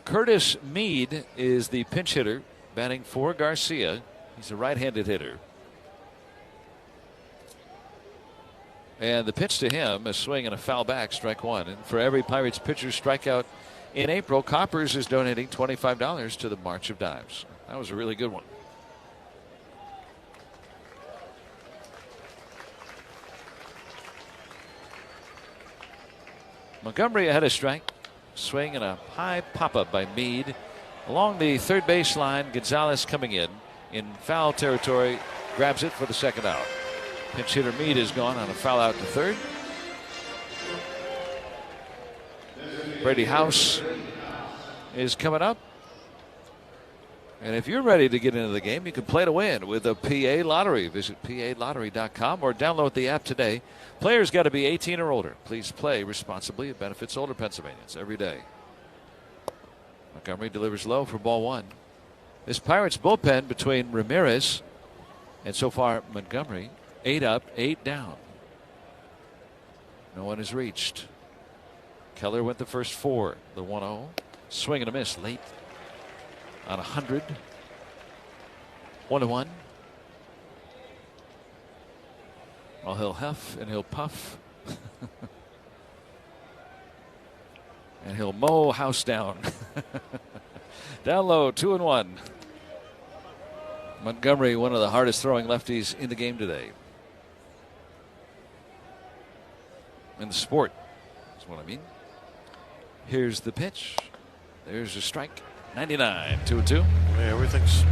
Curtis Mead is the pinch hitter, batting for Garcia. He's a right-handed hitter. And the pitch to him, a swing and a foul back, strike 1. And for every Pirates pitcher strikeout in April, Coppers is donating $25 to the March of Dimes. That was a really good one. Montgomery ahead of strike. Swing and a high pop-up by Meade. Along the third base line, Gonzalez coming in foul territory, grabs it for the second out. Pinch hitter Meade is gone on a foul out to third. Brady House is coming up. And if you're ready to get into the game, you can play to win with a PA Lottery. Visit PALottery.com or download the app today. Players got to be 18 or older. Please play responsibly. It benefits older Pennsylvanians every day. Montgomery delivers low for ball one. This Pirates bullpen between Ramirez and so far Montgomery, 8 up, 8 down. No one has reached. Keller went the first 4. The 1-0. Swing and a miss late on 100. 1-1. Well, he'll huff and he'll puff. And he'll mow House down. Down low, 2-1. Montgomery, one of the hardest throwing lefties in the game today. In the sport, is what I mean. Here's the pitch. There's a strike. 99, 2-2. Yeah, everything's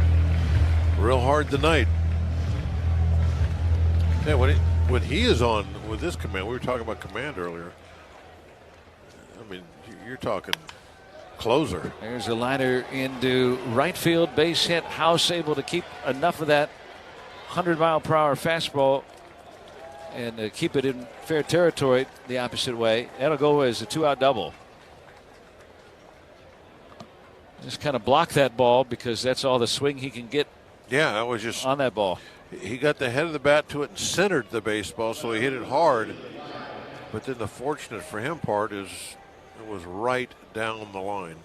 real hard tonight. Yeah, when he is on with this command, we were talking about command earlier. I mean, you're talking closer. There's a liner into right field, base hit. House able to keep enough of that 100-mile-per-hour fastball and keep it in fair territory the opposite way. That'll go as a 2-out double. Just kind of block that ball because that's all the swing he can get. Yeah, that was just on that ball. He got the head of the bat to it and centered the baseball, so he hit it hard. But then the fortunate for him part is it was right down the line.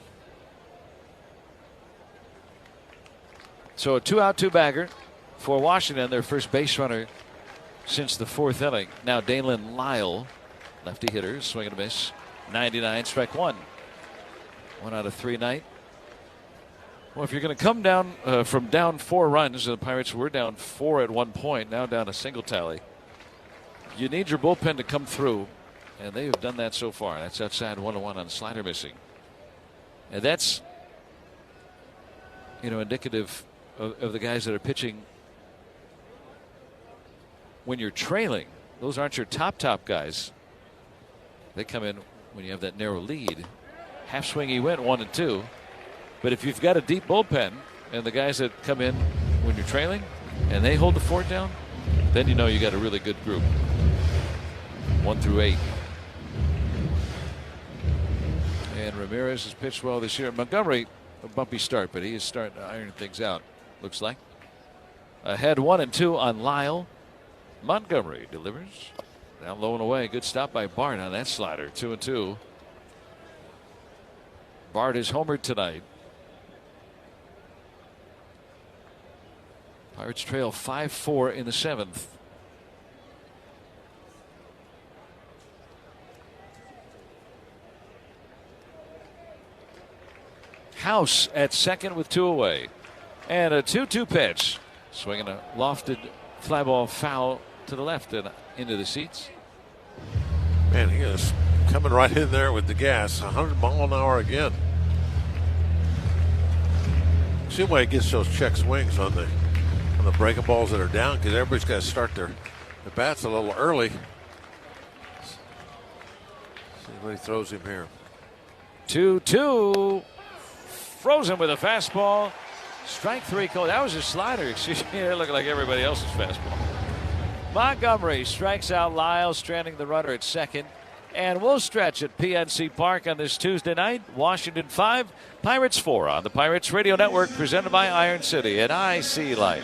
So a 2-out, 2-bagger for Washington, their first base runner since the 4th inning. Now Dalen Lyle, lefty hitter, swing and a miss. 99, strike 1. 1 out of 3 night. Well, if you're going to come down from down 4 runs, the Pirates were down 4 at one point, now down a single tally. You need your bullpen to come through, and they have done that so far. That's outside 1-1 on slider missing. And that's, indicative of the guys that are pitching when you're trailing. Those aren't your top guys. They come in when you have that narrow lead. Half swing he went 1 and 2. But if you've got a deep bullpen and the guys that come in when you're trailing and they hold the fort down, then you know you got a really good group. 1 through 8. And Ramirez has pitched well this year. Montgomery, a bumpy start, but he is starting to iron things out, looks like. Ahead 1 and 2 on Lyle. Montgomery delivers. Down low and away. Good stop by Bart on that slider. 2 and 2. Bart is homered tonight. Pirates trail 5-4 in the 7th. House at second with 2 away. And a 2-2 pitch. Swinging a lofted fly ball foul to the left and into the seats. Man, he is coming right in there with the gas. 100 mile an hour again. See why he gets those check swings on the breaking balls that are down, because everybody's got to start their bats a little early. See what he throws him here. 2-2. Frozen with a fastball. Strike 3 call. That was a slider. Excuse me. It looked like everybody else's fastball. Montgomery strikes out Lyle, stranding the runner at second. And we'll stretch at PNC Park on this Tuesday night. Washington 5, Pirates 4 on the Pirates Radio Network, presented by Iron City and IC Light.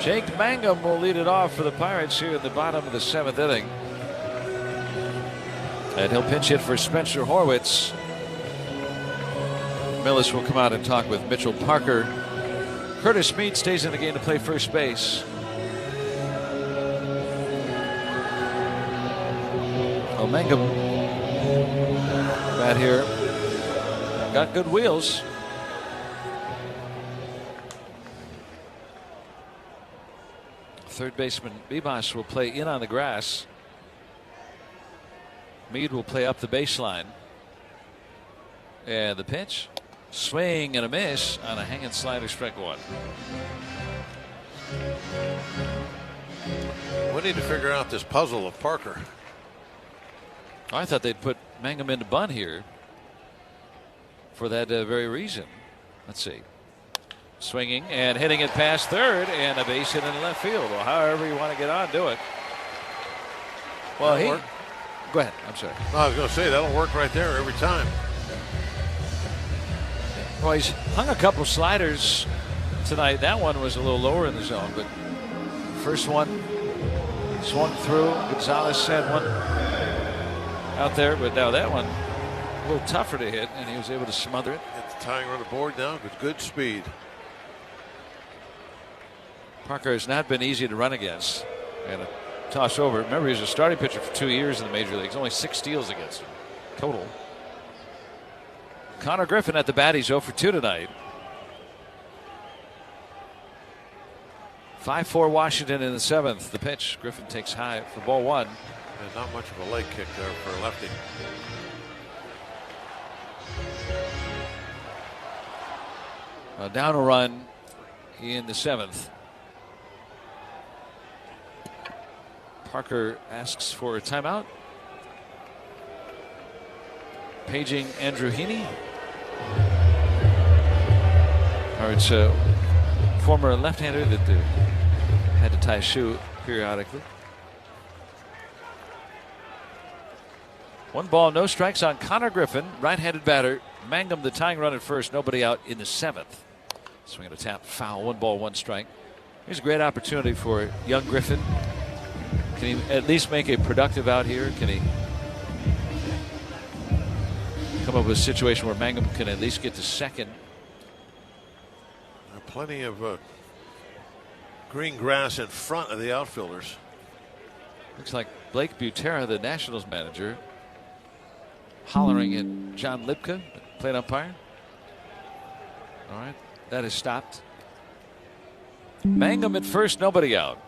Jake Mangum will lead it off for the Pirates here in the bottom of the 7th inning. And he'll pinch hit for Spencer Horwitz. Millis will come out and talk with Mitchell Parker. Curtis Mead stays in the game to play first base. Well, Mangum bat here got good wheels. Third baseman Bibas will play in on the grass. Mead will play up the baseline. And the pitch, swing and a miss on a hanging slider, strike one. We need to figure out this puzzle of Parker. I thought they'd put Mangum into bunt here for that very reason. Let's see. Swinging and hitting it past third, and a base hit in left field. Well, however you want to get on, do it. Well, go ahead. I'm sorry. I was going to say, that'll work right there every time. Well, he's hung a couple sliders tonight. That one was a little lower in the zone, but first one swung through. Gonzalez had one out there, but now that one a little tougher to hit, and he was able to smother it. Get the tying run aboard now with good speed. Parker has not been easy to run against. And a toss over. Remember, he was a starting pitcher for 2 years in the major leagues. Only 6 steals against him total. Connor Griffin at the bat. He's 0 for 2 tonight. 5-4 Washington in the 7th. The pitch. Griffin takes high for ball 1. And not much of a leg kick there for a lefty. Down a run in the 7th. Parker asks for a timeout. Paging Andrew Heaney. It's a former left-hander that had to tie a shoe periodically. 1 ball, no strikes on Connor Griffin, right-handed batter. Mangum the tying run at first, nobody out in the 7th. Swinging a tap, foul, 1 ball, 1 strike. Here's a great opportunity for young Griffin. Can he at least make a productive out here? Can he come up with a situation where Mangum can at least get to second? Plenty of green grass in front of the outfielders. Looks like Blake Butera, the Nationals manager, hollering at John Lipka, plate umpire. All right, that is stopped. Mangum at first, nobody out.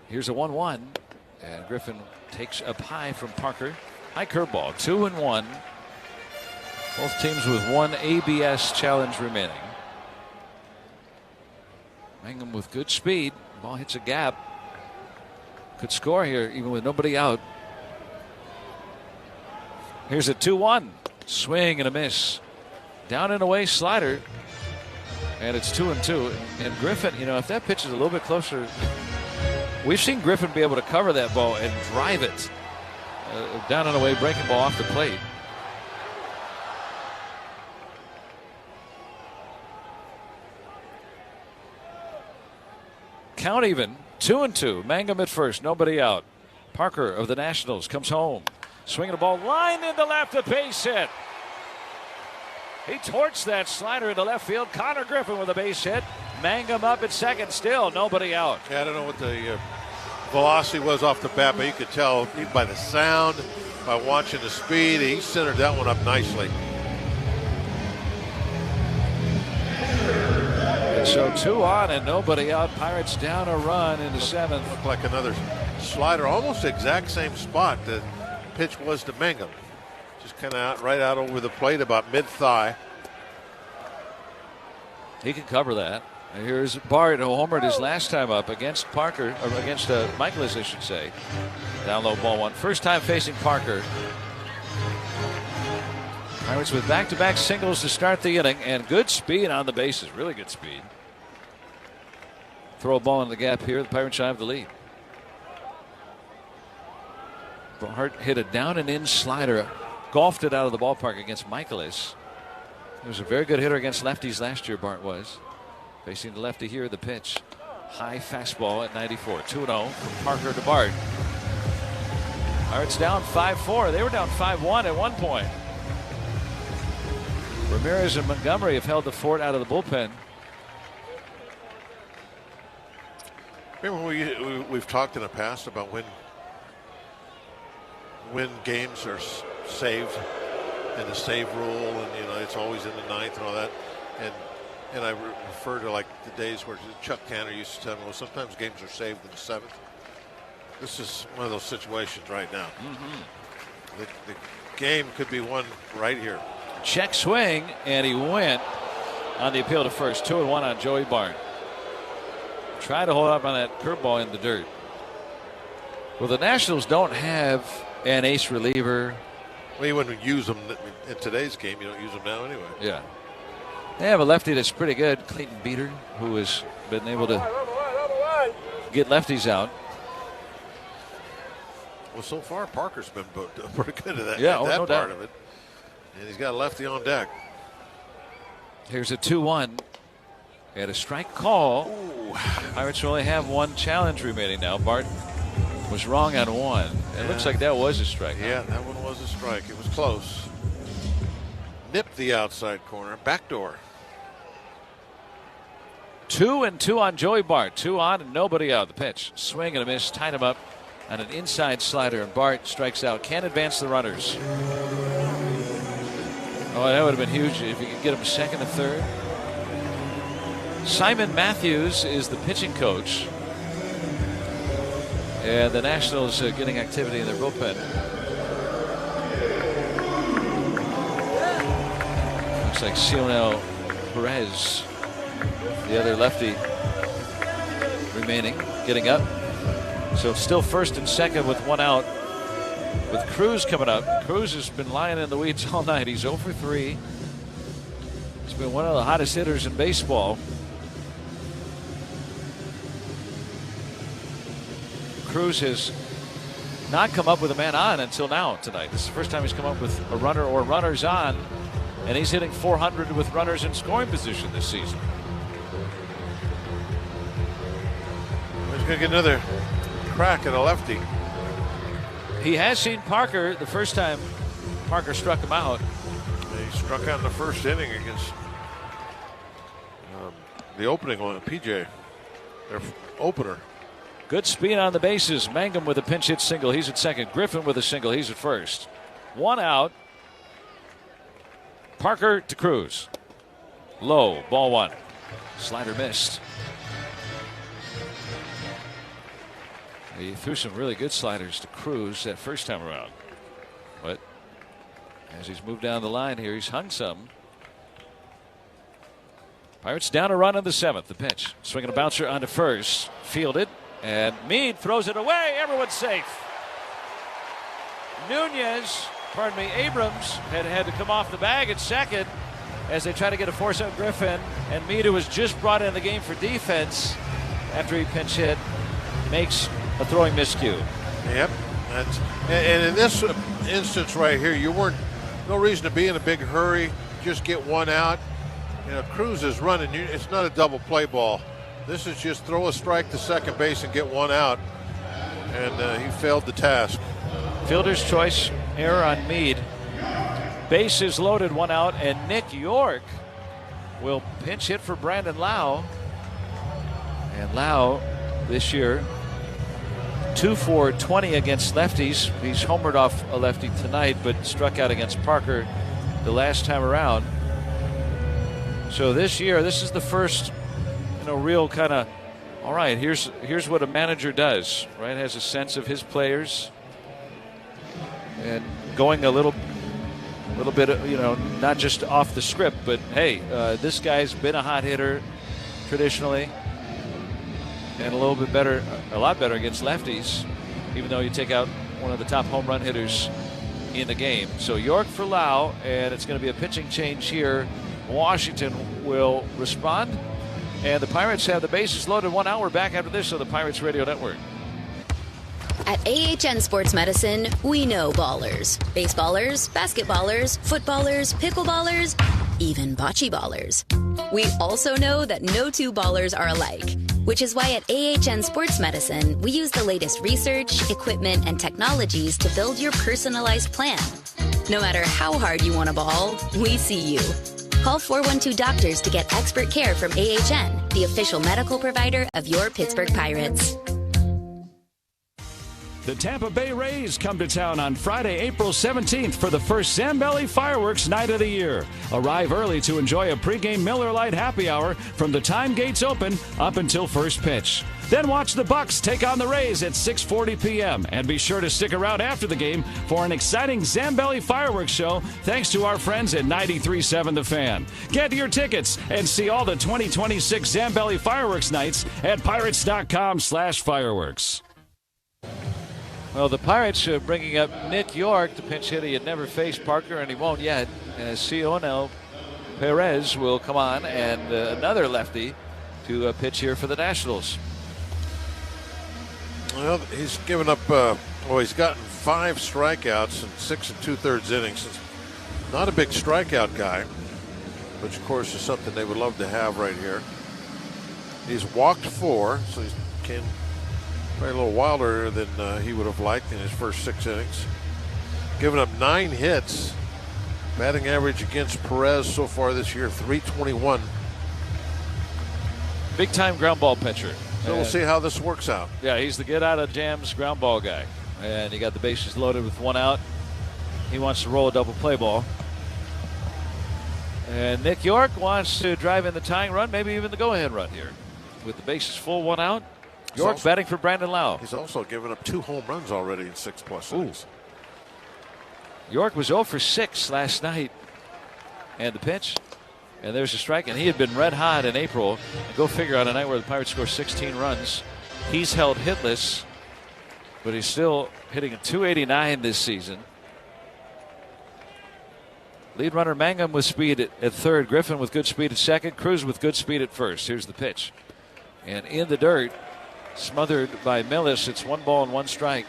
Here's a 1-1, and Griffin takes up high from Parker. High curveball, 2-1. Both teams with 1 ABS challenge remaining. Mangum with good speed. Ball hits a gap. Could score here even with nobody out. Here's a 2-1. Swing and a miss. Down and away slider. And it's 2-2. And Griffin, if that pitch is a little bit closer, we've seen Griffin be able to cover that ball and drive it down and away, breaking ball off the plate. Count even, 2-2. Mangum at first, nobody out. Parker of the Nationals comes home. Swinging a ball, line into left, a base hit. He torched that slider into left field. Connor Griffin with a base hit. Mangum up at second, still nobody out. Yeah, I don't know what the velocity was off the bat, but you could tell by the sound, by watching the speed, he centered that one up nicely. And so 2 on and nobody out. Pirates down a run in the 7th. Looked like another slider, almost the exact same spot the pitch was to Mangum. Just kind of right out over the plate, about mid-thigh. He can cover that. And here's Bart, who homered his last time up against Parker, or against Michaelis, I should say. Down low, ball 1. First time facing Parker. Pirates with back-to-back singles to start the inning, and good speed on the bases. Really good speed. Throw a ball in the gap here. The Pirates have the lead. Bart hit a down and in slider. Golfed it out of the ballpark against Michaelis. He was a very good hitter against lefties last year, Bart was. Facing the lefty here, the pitch. High fastball at 94. 2-0 from Parker to Bart. Pirates down 5-4. They were down 5-1 at one point. Ramirez and Montgomery have held the fort out of the bullpen. Remember we've talked in the past about when games are saved and the save rule, and it's always in the ninth and all that, and I refer to like the days where Chuck Tanner used to tell me, well, sometimes games are saved in the seventh. This is one of those situations right now. Mm-hmm. The game could be won right here. Check swing, and he went on the appeal to first. 2-1 on Joey Bart. Try to hold up on that curveball in the dirt. Well, the Nationals don't have an ace reliever. Well, you wouldn't use them in today's game. You don't use them now anyway. Yeah. They have a lefty that's pretty good, Clayton Beater, who has been able to get lefties out. Well, so far, Parker's been pretty good at that, no part doubt of it. And he's got a lefty on deck. Here's a 2-1. And a strike call. Ooh. Pirates only have one challenge remaining now. Bart was wrong on one. It looks like that was a strike. Yeah, that one was a strike. It was close. Nipped the outside corner. Backdoor. 2-2 on Joey Bart. 2 on and nobody out. The pitch. Swing and a miss. Tied him up on an inside slider. And Bart strikes out. Can't advance the runners. Oh, that would have been huge if you could get him second and third. Simon Matthews is the pitching coach. And the Nationals getting activity in their bullpen. Looks like Sionel Perez, the other lefty, remaining, getting up. So still first and second with one out. With Cruz coming up. Cruz has been lying in the weeds all night. He's 0 for 3. He's been one of the hottest hitters in baseball. Cruz has not come up with a man on until now tonight. This is the first time he's come up with a runner or runners on, and he's hitting .400 with runners in scoring position this season. He's going to get another crack at a lefty. He has seen Parker the first time Parker struck him out. He struck out in the first inning against the opening one, PJ, their opener. Good speed on the bases. Mangum with a pinch hit single. He's at second. Griffin with a single. He's at first. One out. Parker to Cruz. Low. Ball one. Slider missed. He threw some really good sliders to Cruz that first time around. But as he's moved down the line here, he's hung some. Pirates down a run in the seventh. The pitch. Swinging a bouncer onto first. Fielded. And Meade throws it away. Everyone's safe. Abrams had to come off the bag at second as they try to get a force on Griffin. And Meade, who was just brought in the game for defense after he pinch hit, makes a throwing miscue. Yep. And in this instance right here, no reason to be in a big hurry. Just get one out. Cruz is running. It's not a double play ball. This is just throw a strike to second base and get one out. And he failed the task. Fielder's choice error on Meade. Bases loaded, one out, and Nick York will pinch hit for Brandon Lau. And Lau this year 2 for 20 against lefties. He's homered off a lefty tonight, but struck out against Parker the last time around. So this year, this is the first real kind of, all right, here's what a manager does, right? Has a sense of his players and going a little bit, not just off the script, but hey, this guy's been a hot hitter traditionally and a lot better against lefties, even though you take out one of the top home run hitters in the game. So York for Lau, and it's going to be a pitching change here. Washington will respond. And the Pirates have the bases loaded. 1 hour back after this on the Pirates Radio Network. At AHN Sports Medicine, we know ballers. Baseballers, basketballers, footballers, pickleballers, even bocce ballers. We also know that no two ballers are alike. Which is why at AHN Sports Medicine, we use the latest research, equipment, and technologies to build your personalized plan. No matter how hard you want to ball, we see you. Call 412-DOCTORS to get expert care from AHN, the official medical provider of your Pittsburgh Pirates. The Tampa Bay Rays come to town on Friday, April 17th for the first Zambelli Fireworks Night of the year. Arrive early to enjoy a pregame Miller Lite happy hour from the time gates open up until first pitch. Then watch the Bucks take on the Rays at 6:40 p.m. And be sure to stick around after the game for an exciting Zambelli Fireworks show thanks to our friends at 93.7 The Fan. Get your tickets and see all the 2026 Zambelli Fireworks nights at pirates.com/fireworks. Well, the Pirates are bringing up Nick York, the pinch hitter. He had never faced Parker, and he won't yet. As Cionel Perez will come on, and another lefty to pitch here for the Nationals. Well, he's given up, he's gotten 5 strikeouts in 6 2/3 innings. Not a big strikeout guy, which of course is something they would love to have right here. He's walked 4, so he's probably a little wilder than he would have liked in his first 6 innings. Given up 9 hits. Batting average against Perez so far this year, .321. Big time ground ball pitcher. So we'll see how this works out. Yeah, he's the get out of jams ground ball guy. And he got the bases loaded with 1 out. He wants to roll a double play ball. And Nick York wants to drive in the tying run, maybe even the go-ahead run here. With the bases full, 1 out. York batting for Brandon Lau. He's also given up 2 home runs already in 6+ innings. York was 0 for 6 last night. And the pitch. And there's a strike. And he had been red hot in April. And go figure, on a night where the Pirates score 16 runs. He's held hitless. But he's still hitting a .289 this season. Lead runner Mangum with speed at third. Griffin with good speed at second. Cruz with good speed at first. Here's the pitch. And in the dirt. Smothered by Millis. It's 1 ball and 1 strike.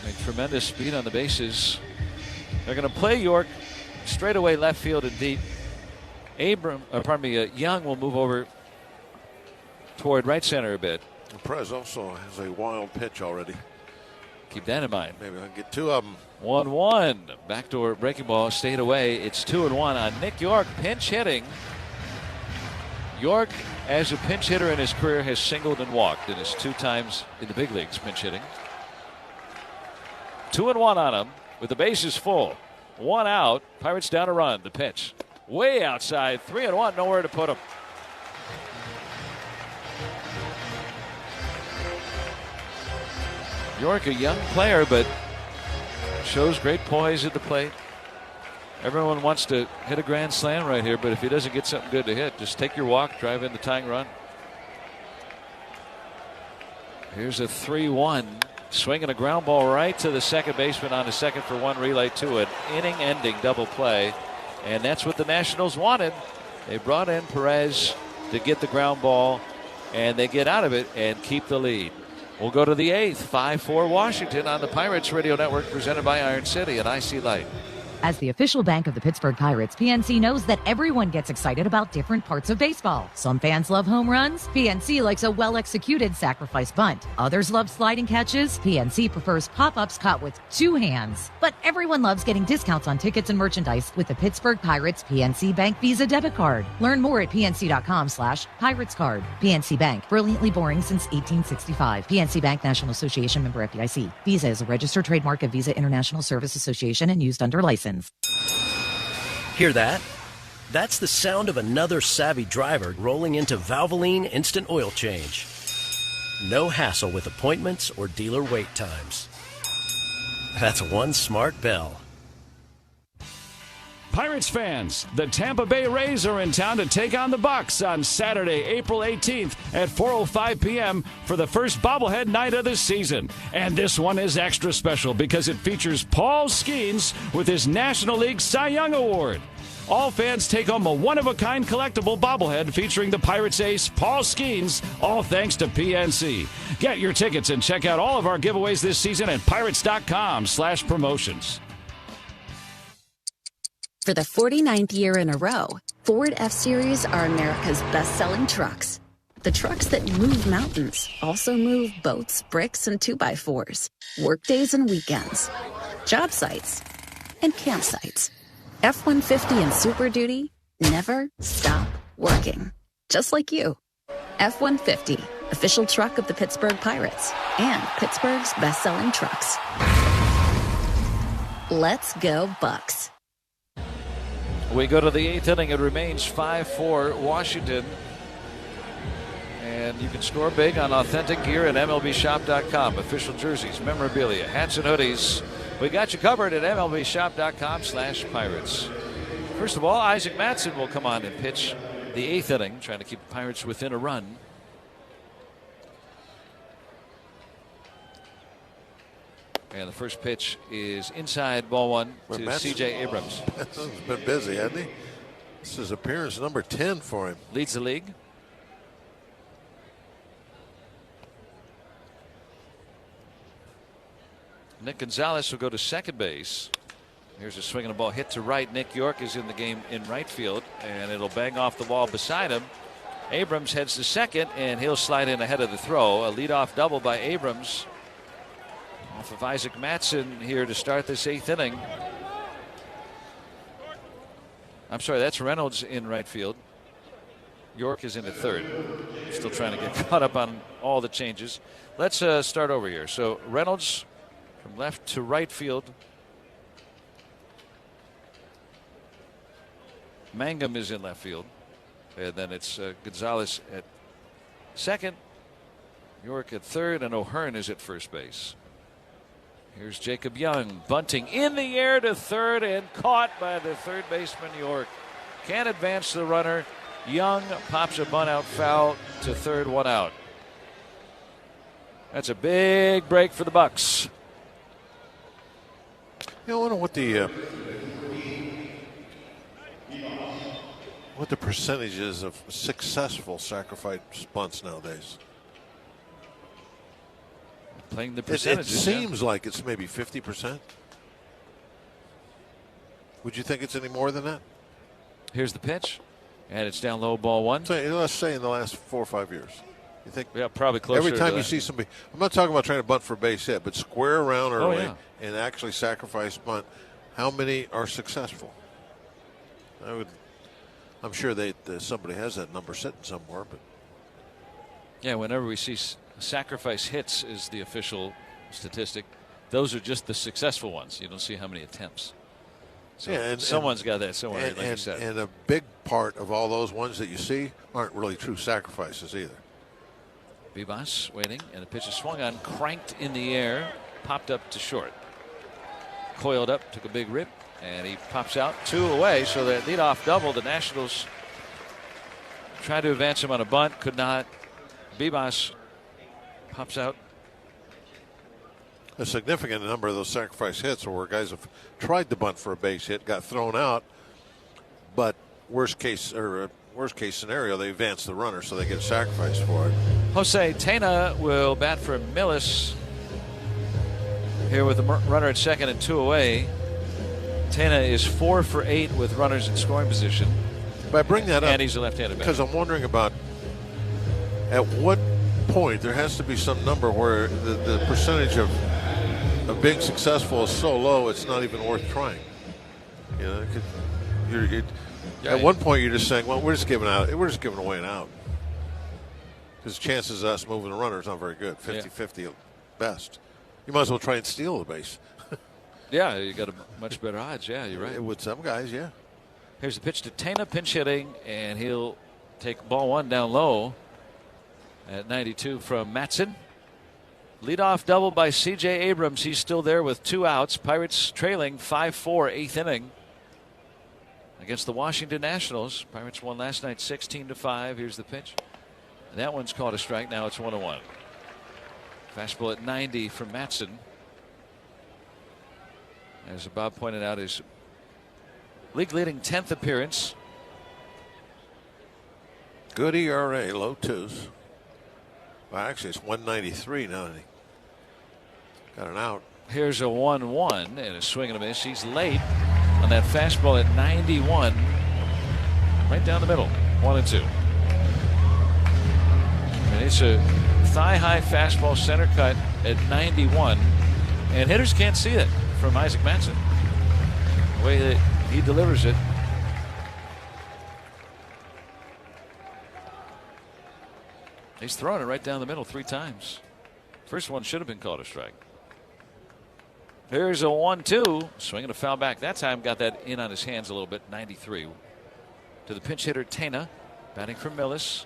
A tremendous speed on the bases. They're going to play York straight away left field and deep. Young will move over toward right center a bit. And Perez also has a wild pitch already. Keep that in mind. Maybe I'll get 2 of them. 1-1. Backdoor breaking ball stayed away. It's 2-1 on Nick York pinch hitting. York, as a pinch hitter in his career, has singled and walked in his 2 times in the big leagues pinch hitting. 2-1 on him with the bases full. 1 out. Pirates down a run. The pitch. Way outside. 3-1. Nowhere to put him. York, a young player, but shows great poise at the plate. Everyone wants to hit a grand slam right here, but if he doesn't get something good to hit, just take your walk, drive in the tying run. Here's a 3-1. Swinging a ground ball right to the second baseman on the second for 1, relay to an inning-ending double play. And that's what the Nationals wanted. They brought in Perez to get the ground ball, and they get out of it and keep the lead. We'll go to the 8th, 5-4 Washington on the Pirates Radio Network, presented by Iron City and IC Light. As the official bank of the Pittsburgh Pirates, PNC knows that everyone gets excited about different parts of baseball. Some fans love home runs. PNC likes a well-executed sacrifice bunt. Others love sliding catches. PNC prefers pop-ups caught with 2 hands. But everyone loves getting discounts on tickets and merchandise with the Pittsburgh Pirates PNC Bank Visa debit card. Learn more at pnc.com/Pirates card. PNC Bank, brilliantly boring since 1865. PNC Bank, National Association, member FDIC. Visa is a registered trademark of Visa International Service Association and used under license. Hear that? That's the sound of another savvy driver rolling into Valvoline Instant Oil Change. No hassle with appointments or dealer wait times. That's one smart bell. Pirates fans, the Tampa Bay Rays are in town to take on the Bucks on Saturday, April 18th at 4:05 p.m. for the first bobblehead night of the season. And this one is extra special because it features Paul Skeens with his National League Cy Young Award. All fans take home a one-of-a-kind collectible bobblehead featuring the Pirates ace Paul Skeens, all thanks to PNC. Get your tickets and check out all of our giveaways this season at pirates.com/promotions. For the 49th year in a row, Ford F-Series are America's best-selling trucks. The trucks that move mountains also move boats, bricks, and 2x4s, workdays and weekends, job sites, and campsites. F-150 and Super Duty never stop working, just like you. F-150, official truck of the Pittsburgh Pirates and Pittsburgh's best-selling trucks. Let's go Bucks. We go to the 8th inning. It remains 5-4 Washington. And you can score big on authentic gear at MLBshop.com. Official jerseys, memorabilia, hats, and hoodies. We got you covered at MLBshop.com/Pirates. First of all, Isaac Mattson will come on and pitch the 8th inning, trying to keep the Pirates within a run. And the first pitch is inside, ball one to C.J. Abrams. He's been busy, hasn't he? This is appearance number 10 for him. Leads the league. Nick Gonzalez will go to second base. Here's a swing and a ball hit to right. Nick York is in the game in right field, and it'll bang off the wall beside him. Abrams heads to second, and he'll slide in ahead of the throw. A leadoff double by Abrams off of Isaac Mattson here to start this 8th inning. I'm sorry, that's Reynolds in right field. York is in at third. Still trying to get caught up on all the changes. Let's start over here. So Reynolds from left to right field. Mangum is in left field. And then it's Gonzalez at second. York at third. And O'Hearn is at first base. Here's Jacob Young bunting in the air to third and caught by the third baseman York. Can't advance the runner. Young pops a bunt out foul to third, one out. That's a big break for the Bucks. I wonder what the percentage is of successful sacrifice bunts nowadays. Playing the percentages. It seems like it's maybe 50%. Would you think it's any more than that? Here's the pitch, and it's down low, ball one. Let's say in the last 4 or 5 years. You think? Yeah, probably closer. Every time to you that. see somebody, I'm not talking about trying to bunt for a base hit, but square around early and actually sacrifice bunt. How many are successful? I'm sure somebody has that number sitting somewhere, but yeah, whenever we see sacrifice hits is the official statistic. Those are just the successful ones. You don't see how many attempts. So someone's got that somewhere, like you said. And a big part of all those ones that you see aren't really true sacrifices either. Vivas waiting, and the pitch is swung on, cranked in the air, popped up to short. Coiled up, took a big rip, and he pops out 2 away. So that leadoff double, the Nationals tried to advance him on a bunt, could not. Vivas pops out. A significant number of those sacrifice hits were where guys have tried to bunt for a base hit, got thrown out, but worst case scenario, they advance the runner, so they get a sacrifice for it. Jose Tena will bat for Millis here with the runner at second and 2 away. Tena is 4 for 8 with runners in scoring position. But I bring that up, and he's a left-handed batter. because I'm wondering about at what point there has to be some number where the percentage of being successful is so low it's not even worth trying. You know, at one point you're just saying, well, we're just giving away an out, because chances of us moving the runner is not very good. 50-50 at best. You might as well try and steal the base. Yeah, you got a much better odds. Yeah, you're right. With some guys, yeah. Here's the pitch to Tena, pinch hitting, and he'll take ball one down low at 92 from Mattson. Leadoff double by C.J. Abrams. He's still there with 2 outs. Pirates trailing 5-4, 8th inning against the Washington Nationals. Pirates won last night 16-5. Here's the pitch. And that one's caught a strike. Now it's 1-1. Fastball at 90 from Mattson. As Bob pointed out, his league leading 10th appearance. Good ERA, low 2s. Well, actually, it's 193 now that he got an out. Here's a 1-1 and a swing and a miss. He's late on that fastball at 91. right down the middle, 1-2. And it's a thigh-high fastball center cut at 91, and hitters can't see it from Isaac Mattson. The way that he delivers it. He's thrown it right down the middle 3 times. First one should have been called a strike. Here's a 1-2. Swinging a foul back. That time got that in on his hands a little bit. 93. To the pinch hitter, Tena. Batting for Millis.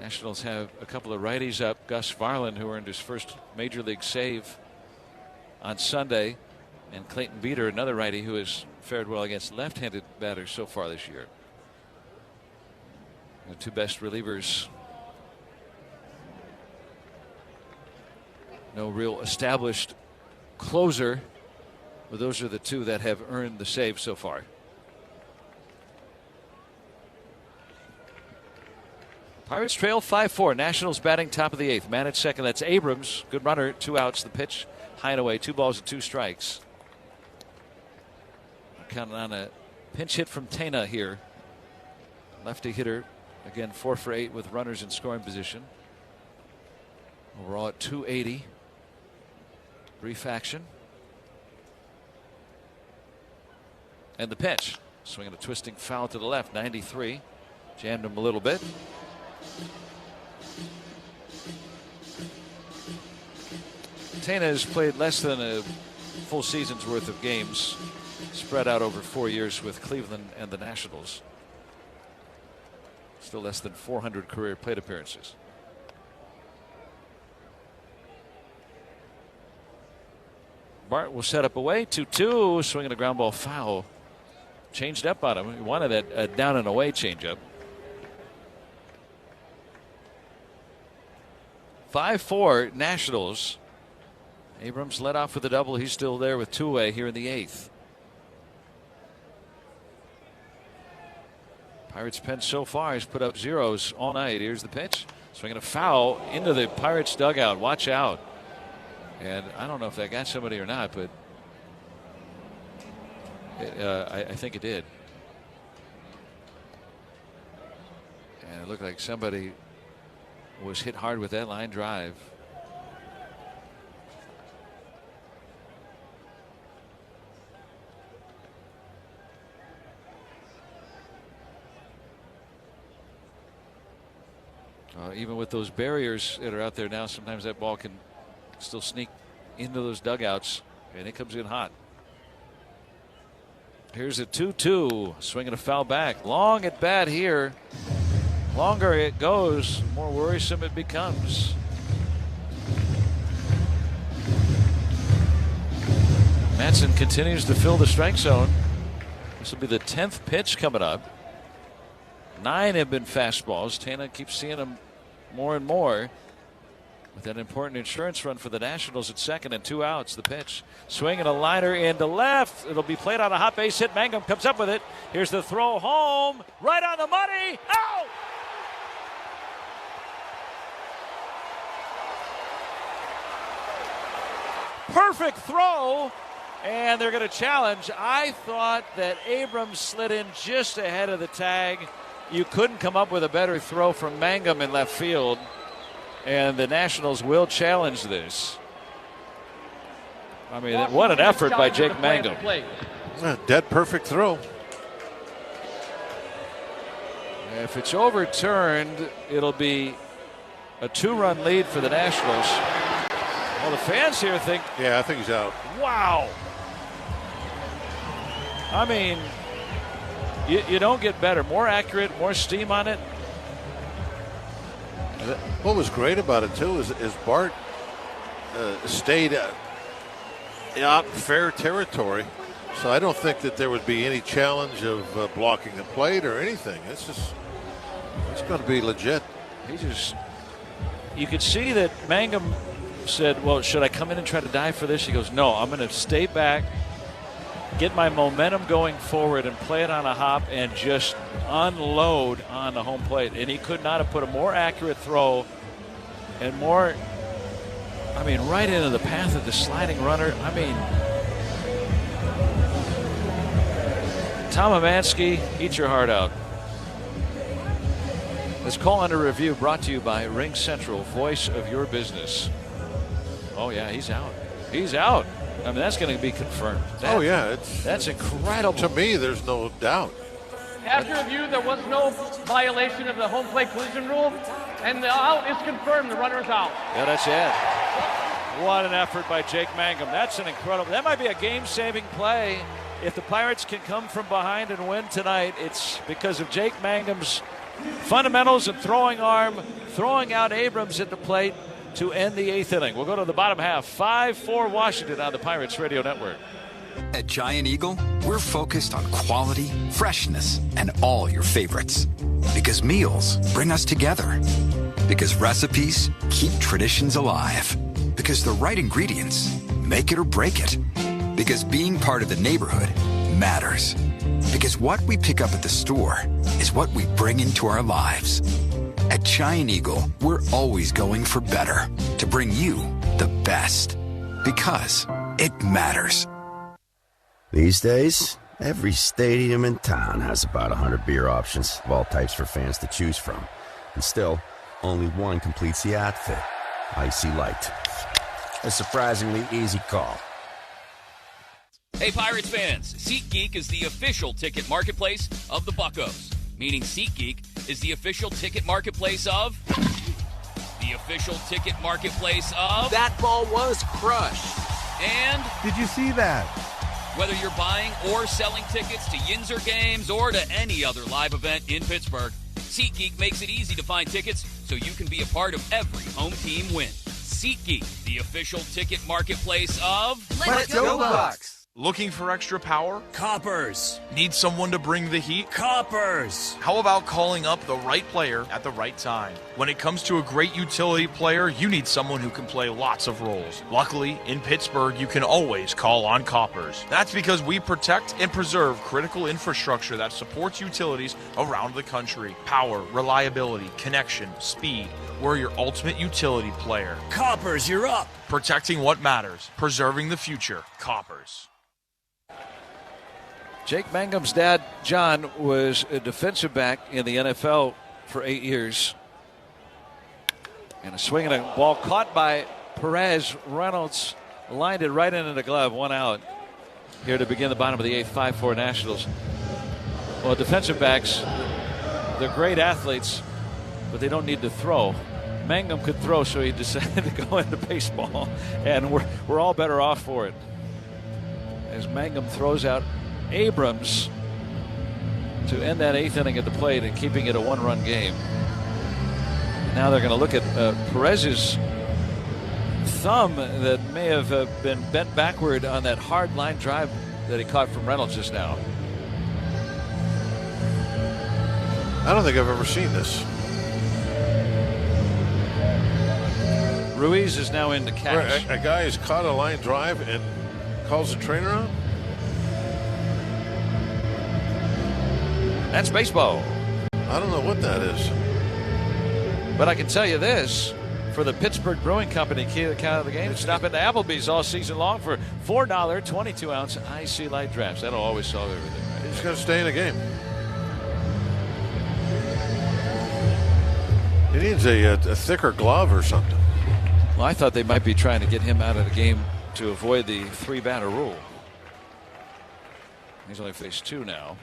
Nationals have a couple of righties up. Gus Varland, who earned his first major league save on Sunday. And Clayton Beater, another righty who has fared well against left-handed batters so far this year. The 2 best relievers. No real established closer, but those are the 2 that have earned the save so far. Pirates trail 5-4. Nationals batting top of the 8th. Man at second. That's Abrams. Good runner. 2 outs. The pitch high and away. 2 balls and 2 strikes. Counting on a pinch hit from Tena here. Lefty hitter. Again, 4 for 8 with runners in scoring position. Overall at 280. Brief action. And the pitch. Swinging a twisting foul to the left. 93. Jammed him a little bit. Tena has played less than a full season's worth of games, spread out over 4 years with Cleveland and the Nationals. Still less than 400 career plate appearances. Bart will set up away. 2-2. Swinging a ground ball foul. Changed up on him. He wanted that down and away changeup. 5-4 Nationals. Abrams led off with a double. He's still there with 2 away here in the 8th. Pirates pen so far has put up zeros all night. Here's the pitch. Swinging a foul into the Pirates dugout. Watch out. And I don't know if that got somebody or not, but I think it did. And it looked like somebody was hit hard with that line drive. Even with those barriers that are out there now, sometimes that ball can still sneak into those dugouts, and it comes in hot. Here's a 2-2. Swinging a foul back. Long at bat here. Longer it goes, more worrisome it becomes. Mattson continues to fill the strike zone. This will be the 10th pitch coming up. 9 have been fastballs. Tena keeps seeing them more and more. With that important insurance run for the Nationals at second and 2 outs. The pitch. Swinging a liner into left. It'll be played on a hot base hit. Mangum comes up with it. Here's the throw home. Right on the money. Out! Perfect throw. And they're going to challenge. I thought that Abrams slid in just ahead of the tag. You couldn't come up with a better throw from Mangum in left field. And the Nationals will challenge this. I mean, what an effort by Jake Mangum. Dead perfect throw. If it's overturned, it'll be a 2-run lead for the Nationals. Well, the fans here think... Yeah, I think he's out. Wow. I mean, you don't get better. More accurate, more steam on it. What was great about it, too, is Bart stayed out in fair territory. So I don't think that there would be any challenge of blocking the plate or anything. It's going to be legit. You could see that Mangum said, well, should I come in and try to dive for this? He goes, no, I'm going to stay back, get my momentum going forward and play it on a hop and just unload on the home plate. And he could not have put a more accurate throw and more, I mean, right into the path of the sliding runner. I mean, Tom Amansky, eat your heart out. This call under review brought to you by Ring Central, voice of your business. Oh, yeah, he's out. He's out. I mean, that's going to be confirmed. That's incredible. To me, there's no doubt. After review, there was no violation of the home plate collision rule, and the out is confirmed. The runner is out. Yeah, that's it. What an effort by Jake Mangum. That's an incredible. That might be a game-saving play. If the Pirates can come from behind and win tonight, it's because of Jake Mangum's fundamentals and throwing arm, throwing out Abrams at the plate to end the 8th inning. We'll go to the bottom half. 5-4 Washington on the Pirates Radio Network. At Giant Eagle, we're focused on quality, freshness, and all your favorites. Because meals bring us together. Because recipes keep traditions alive. Because the right ingredients make it or break it. Because being part of the neighborhood matters. Because what we pick up at the store is what we bring into our lives. At Giant Eagle, we're always going for better to bring you the best. Because it matters. These days, every stadium in town has about 100 beer options of all types for fans to choose from. And still, only one completes the outfit. Icy Light. A surprisingly easy call. Hey Pirates fans, SeatGeek is the official ticket marketplace of the Buccos. Meaning SeatGeek is the official ticket marketplace of... the official ticket marketplace of... That ball was crushed. And... Did you see that? Whether you're buying or selling tickets to Yinzer games or to any other live event in Pittsburgh, SeatGeek makes it easy to find tickets so you can be a part of every home team win. SeatGeek, the official ticket marketplace of... Let's go Bucks! Looking for extra power? Coppers. Need someone to bring the heat? Coppers. How about calling up the right player at the right time? When it comes to a great utility player, you need someone who can play lots of roles. Luckily, in Pittsburgh, you can always call on Coppers. That's because we protect and preserve critical infrastructure that supports utilities around the country. Power, reliability, connection, speed. We're your ultimate utility player. Coppers, you're up. Protecting what matters. Preserving the future. Coppers. Jake Mangum's dad, John, was a defensive back in the NFL for 8 years. And a swing and a ball caught by Perez. Reynolds lined it right into the glove. 1 out here to begin the bottom of the 8th. 5-4 Nationals. Well, defensive backs, they're great athletes, but they don't need to throw. Mangum could throw, so he decided to go into baseball. And we're all better off for it. As Mangum throws out Abrams to end that 8th inning at the plate and keeping it a 1-run game. Now they're going to look at Perez's thumb that may have been bent backward on that hard line drive that he caught from Reynolds just now. I don't think I've ever seen this. Ruiz is now in to catch. A guy has caught a line drive and calls the trainer out? That's baseball. I don't know what that is. But I can tell you this, for the Pittsburgh Brewing Company, key to the count of the game, stop into Applebee's all season long for $4 22-ounce Icy Light drafts. That'll always solve everything. Right? He's going to stay in the game. He needs a thicker glove or something. Well, I thought they might be trying to get him out of the game to avoid the 3-batter rule. He's only faced 2 now.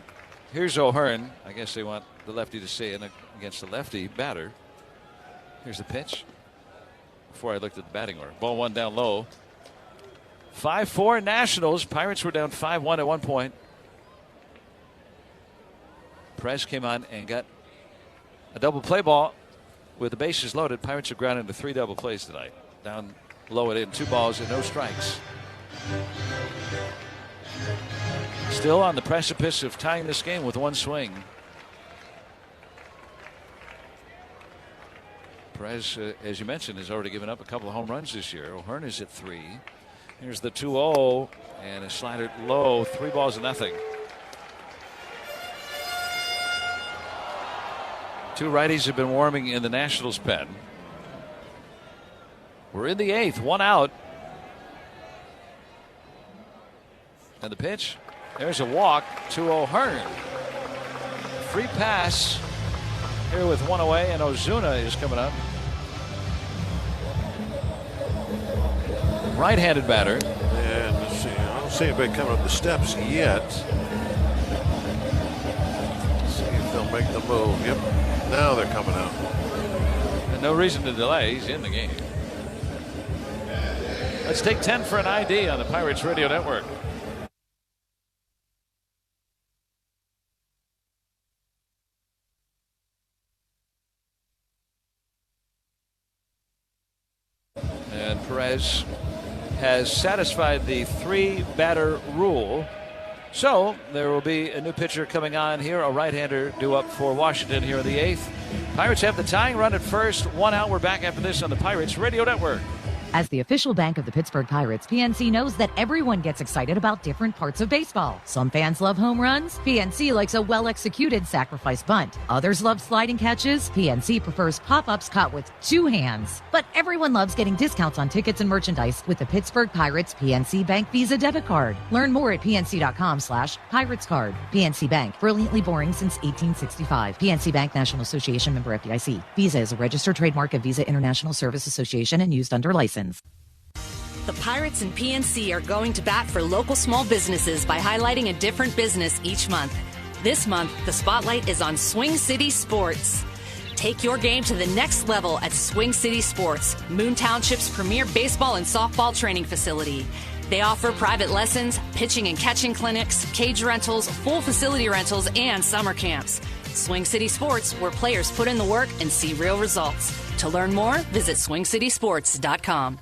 Here's O'Hearn. I guess they want the lefty to stay in against the lefty batter. Here's the pitch. Before I looked at the batting order. Ball 1 down low. 5-4 Nationals. Pirates were down 5-1 at one point. Perez came on and got a double play ball with the bases loaded. Pirates have grounded into 3 double plays tonight. Down low it in, 2 balls and no strikes. Still on the precipice of tying this game with 1 swing. Perez, as you mentioned, has already given up a couple of home runs this year. O'Hearn is at 3. Here's the 2-0 and a slider low, 3 balls to nothing. 2 righties have been warming in the Nationals pen. We're in the 8th, 1 out. And the pitch. There's a walk to O'Hearn. Free pass here with one away, and Ozuna is coming up. Right-handed batter. And let's see, I don't see anybody coming up the steps yet. Let's see if they'll make the move. Yep, now they're coming out. And no reason to delay. He's in the game. Let's take 10 for an ID on the Pirates Radio Network. And Perez has satisfied the 3-batter rule. So there will be a new pitcher coming on here, a right-hander due up for Washington here in the 8th. Pirates have the tying run at first. 1 out. We're back after this on the Pirates Radio Network. As the official bank of the Pittsburgh Pirates, PNC knows that everyone gets excited about different parts of baseball. Some fans love home runs. PNC likes a well-executed sacrifice bunt. Others love sliding catches. PNC prefers pop-ups caught with 2 hands. But everyone loves getting discounts on tickets and merchandise with the Pittsburgh Pirates PNC Bank Visa debit card. Learn more at pnc.com/Pirates card. PNC Bank, brilliantly boring since 1865. PNC Bank, National Association, member FDIC. Visa is a registered trademark of Visa International Service Association and used under license. The Pirates and PNC are going to bat for local small businesses by highlighting a different business each month. This month, the spotlight is on Swing City Sports. Take your game to the next level at Swing City Sports, Moon Township's premier baseball and softball training facility. They offer private lessons, pitching and catching clinics, cage rentals, full facility rentals, and summer camps. Swing City Sports, where players put in the work and see real results. To learn more, visit swingcitysports.com.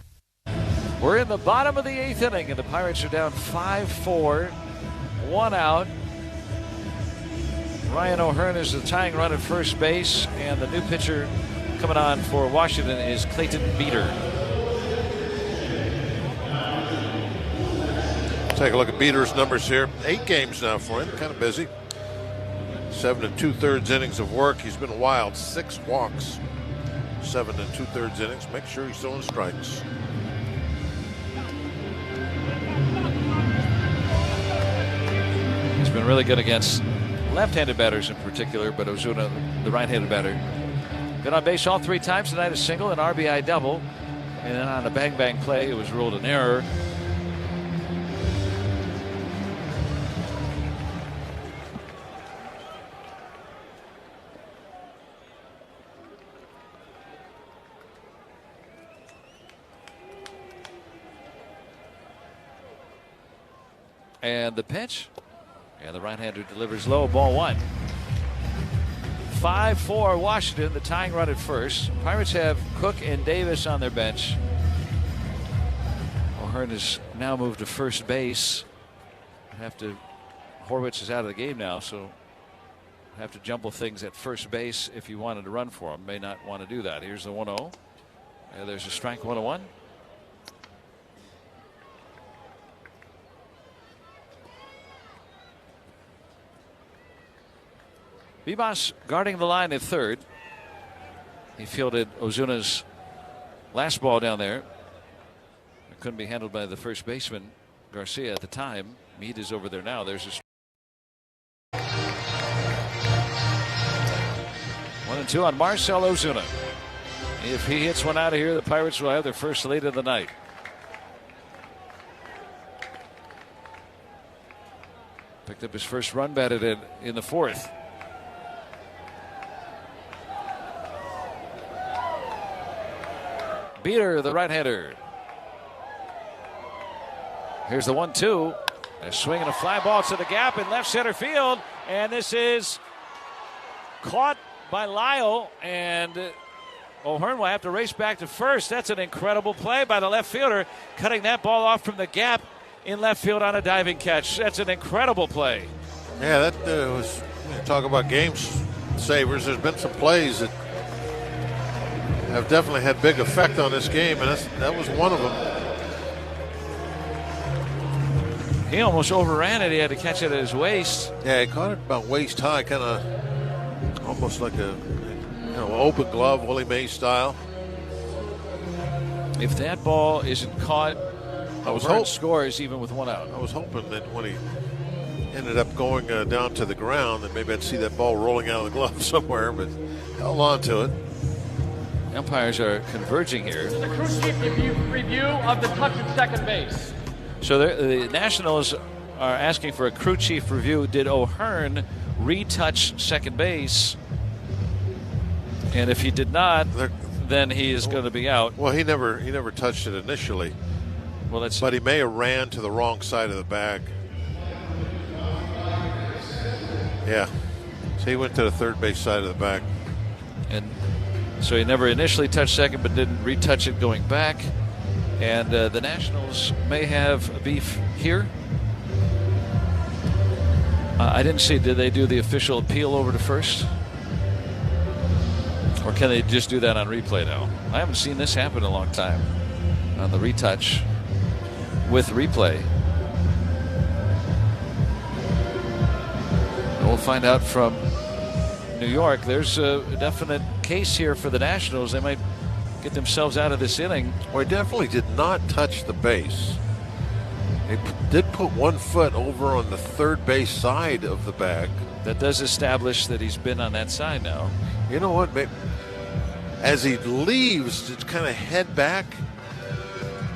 We're in the bottom of the 8th inning, and the Pirates are down 5-4, 1 out. Ryan O'Hearn is the tying run at first base, and the new pitcher coming on for Washington is Clayton Beeter. Take a look at Beeter's numbers here. 8 games now for him, kind of busy. 7 2/3 innings of work. He's been wild. 6 walks. 7 2/3 innings. Make sure he's throwing strikes. He's been really good against left-handed batters in particular, but Ozuna, the right-handed batter, been on base all 3 times tonight. A single, an RBI double, and then on a bang-bang play, it was ruled an error. And the pitch. And the right-hander delivers low, ball 1. 5-4 Washington, the tying run at first. Pirates have Cook and Davis on their bench. O'Hearn has now moved to first base. Horwitz is out of the game now, so have to jumble things at first base if you wanted to run for him. May not want to do that. Here's the 1-0. And there's a strike, 1-1. Vivas guarding the line at third. He fielded Ozuna's last ball down there. It couldn't be handled by the first baseman, Garcia, at the time. Meade is over there now. There's a 1-2 on Marcell Ozuna. If he hits one out of here, the Pirates will have their first lead of the night. Picked up his first run batted in the 4th. Beeter, the right-hander. Here's the 1-2. A swing and a fly ball to the gap in left center field. And this is caught by Lyle. And O'Hearn will have to race back to first. That's an incredible play by the left fielder, cutting that ball off from the gap in left field on a diving catch. That's an incredible play. Yeah, that was, talk about game savers. There's been some plays that have definitely had big effect on this game, and that was one of them. He almost overran it. He had to catch it at his waist. Yeah, he caught it about waist high, kind of almost like a open glove, Willie Mays style. If that ball isn't caught, I was hoping scores even with 1 out. I was hoping that when he ended up going down to the ground, and maybe I'd see that ball rolling out of the glove somewhere, but held on to it. Umpires are converging here. The crew chief review of the touch at second base. So the Nationals are asking for a crew chief review. Did O'Hearn retouch second base? And if he did not, then he is going to be out. Well, he never touched it initially. Well, but he may have ran to the wrong side of the bag. Yeah. So he went to the third base side of the bag. And so he never initially touched second, but didn't retouch it going back. And the Nationals may have a beef here. I didn't see, did they do the official appeal over to first? Or can they just do that on replay now? I haven't seen this happen in a long time on the retouch with replay. And we'll find out from New York. There's a definite case here for the Nationals. They might get themselves out of this inning. Well, he definitely did not touch the base. He did put one foot over on the third base side of the bag. That does establish that he's been on that side now. You know what? As he leaves, it's kind of head back.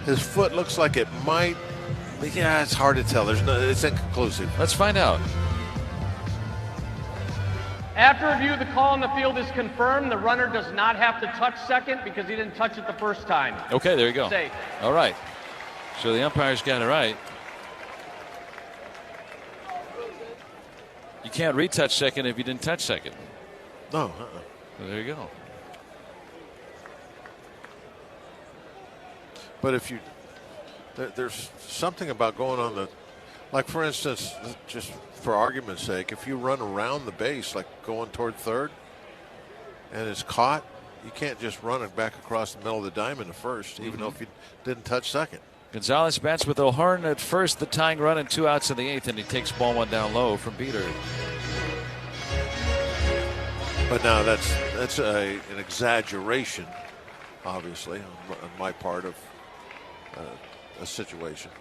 His foot looks like it might. Yeah, it's hard to tell. It's inconclusive. Let's find out. After review, the call on the field is confirmed. The runner does not have to touch second because he didn't touch it the first time. Okay, there you go. Safe. All right. So the umpires got it right. You can't retouch second if you didn't touch second. No. So there you go. But if you, there's something about going on the, like for instance, just for argument's sake, if you run around the base, like going toward third, and it's caught, you can't just run it back across the middle of the diamond to first, even though if you didn't touch second. Gonzalez bats with O'Hearn at first, the tying run, and 2 outs in the 8th, and he takes ball 1 down low from Beater. But now that's an exaggeration, obviously, on my part of a situation.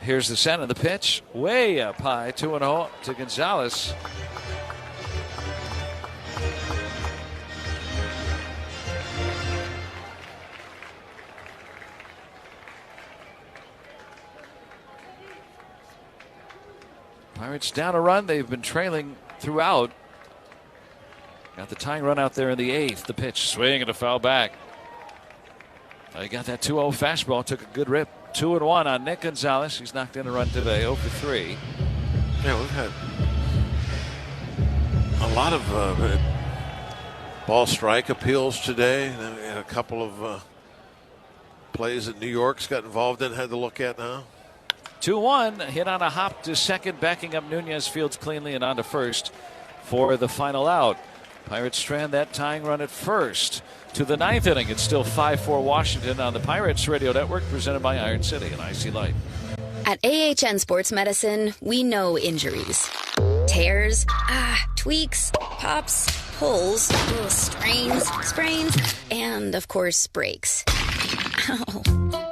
Here's the center of the pitch, way up high, 2-0 to Gonzalez. Pirates down a run. They've been trailing throughout. Got the tying run out there in the 8th. The pitch, swing and a foul back. He got that 2-0 fastball. Took a good rip. 2-1 on Nick Gonzalez. He's knocked in a run today, 0 for 3. Yeah, we've had a lot of ball strike appeals today. And we had a couple of plays that New York's got involved in, had to look at now. 2-1, hit on a hop to second, backing up Nunez, fields cleanly and on to first for the final out. Pirates strand that tying run at first to the 9th inning. It's still 5-4 Washington on the Pirates Radio Network, presented by Iron City and IC Light. At AHN Sports Medicine, we know injuries. Tears, tweaks, pops, pulls, strains, sprains, and of course, breaks. Ow.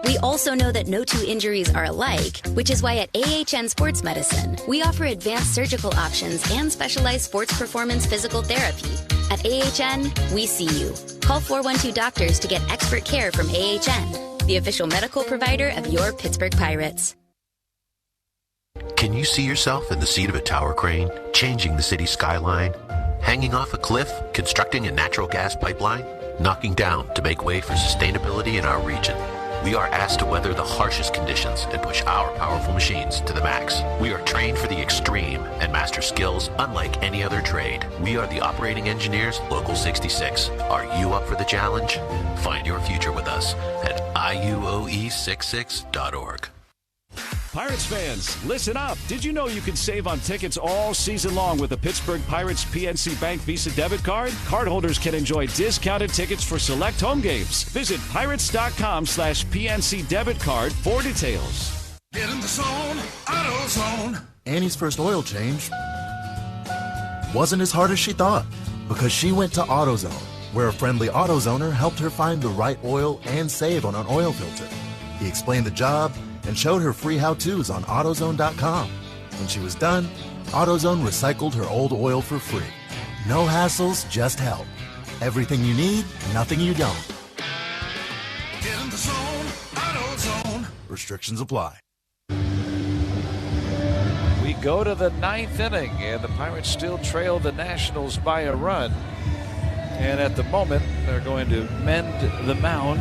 We also know that no 2 injuries are alike, which is why at AHN Sports Medicine, we offer advanced surgical options and specialized sports performance physical therapy. At AHN, we see you. Call 412 Doctors to get expert care from AHN, the official medical provider of your Pittsburgh Pirates. Can you see yourself in the seat of a tower crane, changing the city skyline, hanging off a cliff, constructing a natural gas pipeline, knocking down to make way for sustainability in our region? We are asked to weather the harshest conditions and push our powerful machines to the max. We are trained for the extreme and master skills unlike any other trade. We are the operating engineers, Local 66. Are you up for the challenge? Find your future with us at iuoe66.org. Pirates fans, listen up. Did you know you can save on tickets all season long with the Pittsburgh Pirates PNC Bank Visa debit card? Cardholders can enjoy discounted tickets for select home games. Visit pirates.com/PNC debit card for details. Get in the zone, AutoZone. Annie's first oil change wasn't as hard as she thought because she went to AutoZone, where a friendly AutoZoner helped her find the right oil and save on an oil filter. He explained the job, and showed her free how-tos on AutoZone.com. When she was done, AutoZone recycled her old oil for free. No hassles, just help. Everything you need, nothing you don't. Get in the zone, AutoZone. Restrictions apply. We go to the 9th inning, and the Pirates still trail the Nationals by a run. And at the moment, they're going to mend the mound.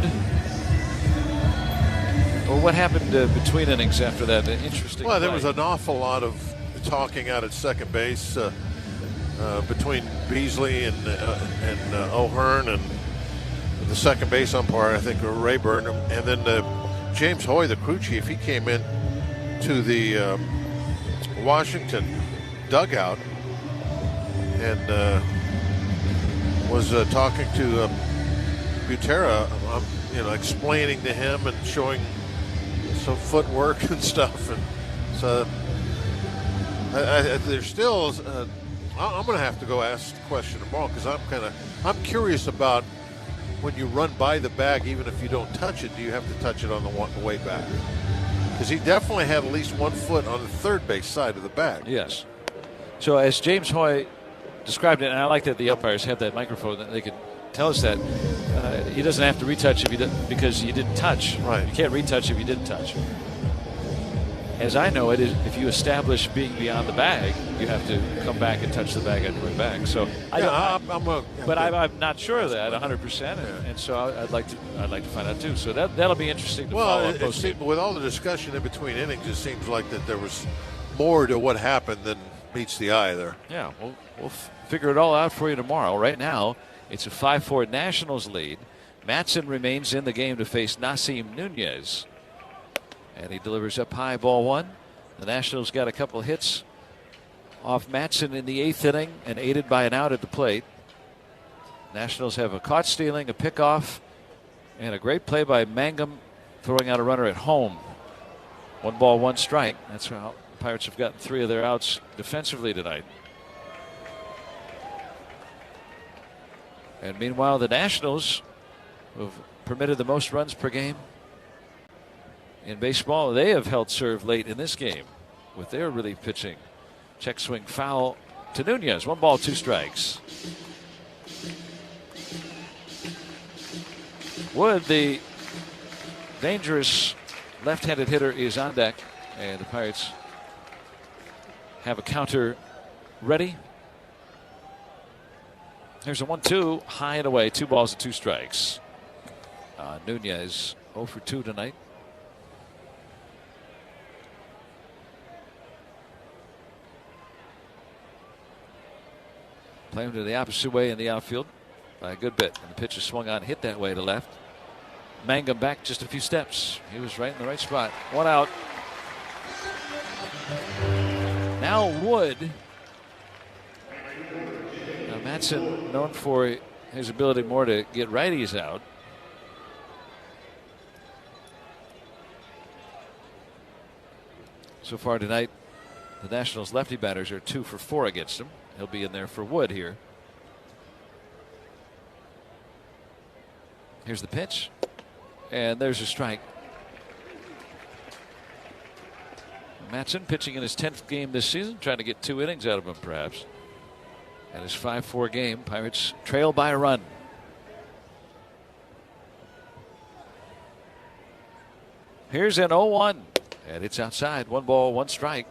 Well, what happened between innings after that? Interesting. Well, there was an awful lot of talking out at second base between Beasley and O'Hearn and the second base umpire, I think, Rayburn, and then James Hoy, the crew chief. He came in to the Washington dugout and was talking to Butera, explaining to him and showing some footwork and stuff. And so there's still, I'm going to have to go ask the question tomorrow because I'm curious about when you run by the bag, even if you don't touch it, do you have to touch it on the way back? Because he definitely had at least 1 foot on the third base side of the bag. Yes. So as James Hoy described it, and I like that the umpires have that microphone that they could tell us that he doesn't have to retouch because you didn't touch. Right. You can't retouch if you didn't touch. As I know it, if you establish being beyond the bag, you have to come back and touch the bag on your way back. So I'm not sure of that 100%, and so I'd like to find out too. So that'll be interesting to follow up. With all the discussion in between innings, it seems like that there was more to what happened than meets the eye there. Yeah, we'll figure it all out for you tomorrow. Right now, it's a 5-4 Nationals lead. Matson remains in the game to face Nasim Nunez. And he delivers up high, ball 1. The Nationals got a couple hits off Matson in the 8th inning and aided by an out at the plate. Nationals have a caught stealing, a pickoff, and a great play by Mangum throwing out a runner at home. 1 ball, 1 strike. That's how the Pirates have gotten 3 of their outs defensively tonight. And meanwhile, the Nationals, who have permitted the most runs per game in baseball, they have held serve late in this game with their relief pitching. Check swing foul to Nunez. 1 ball, 2 strikes. Wood, the dangerous left-handed hitter, is on deck, and the Pirates have a counter ready. Here's a 1-2, high and away, 2 balls and 2 strikes. Nunez 0 for 2 tonight. Play him to the opposite way in the outfield by a good bit. And the pitch is swung on, hit that way to left. Mangum back just a few steps. He was right in the right spot. 1 out. Now Wood. Now Matson, known for his ability more to get righties out. So far tonight, the Nationals lefty batters are 2 for 4 against him. He'll be in there for Wood here. Here's the pitch. And there's a strike. Matson pitching in his 10th game this season, trying to get 2 innings out of him perhaps. And his 5-4 game, Pirates trail by a run. Here's an 0-1. And it's outside. 1 ball, 1 strike.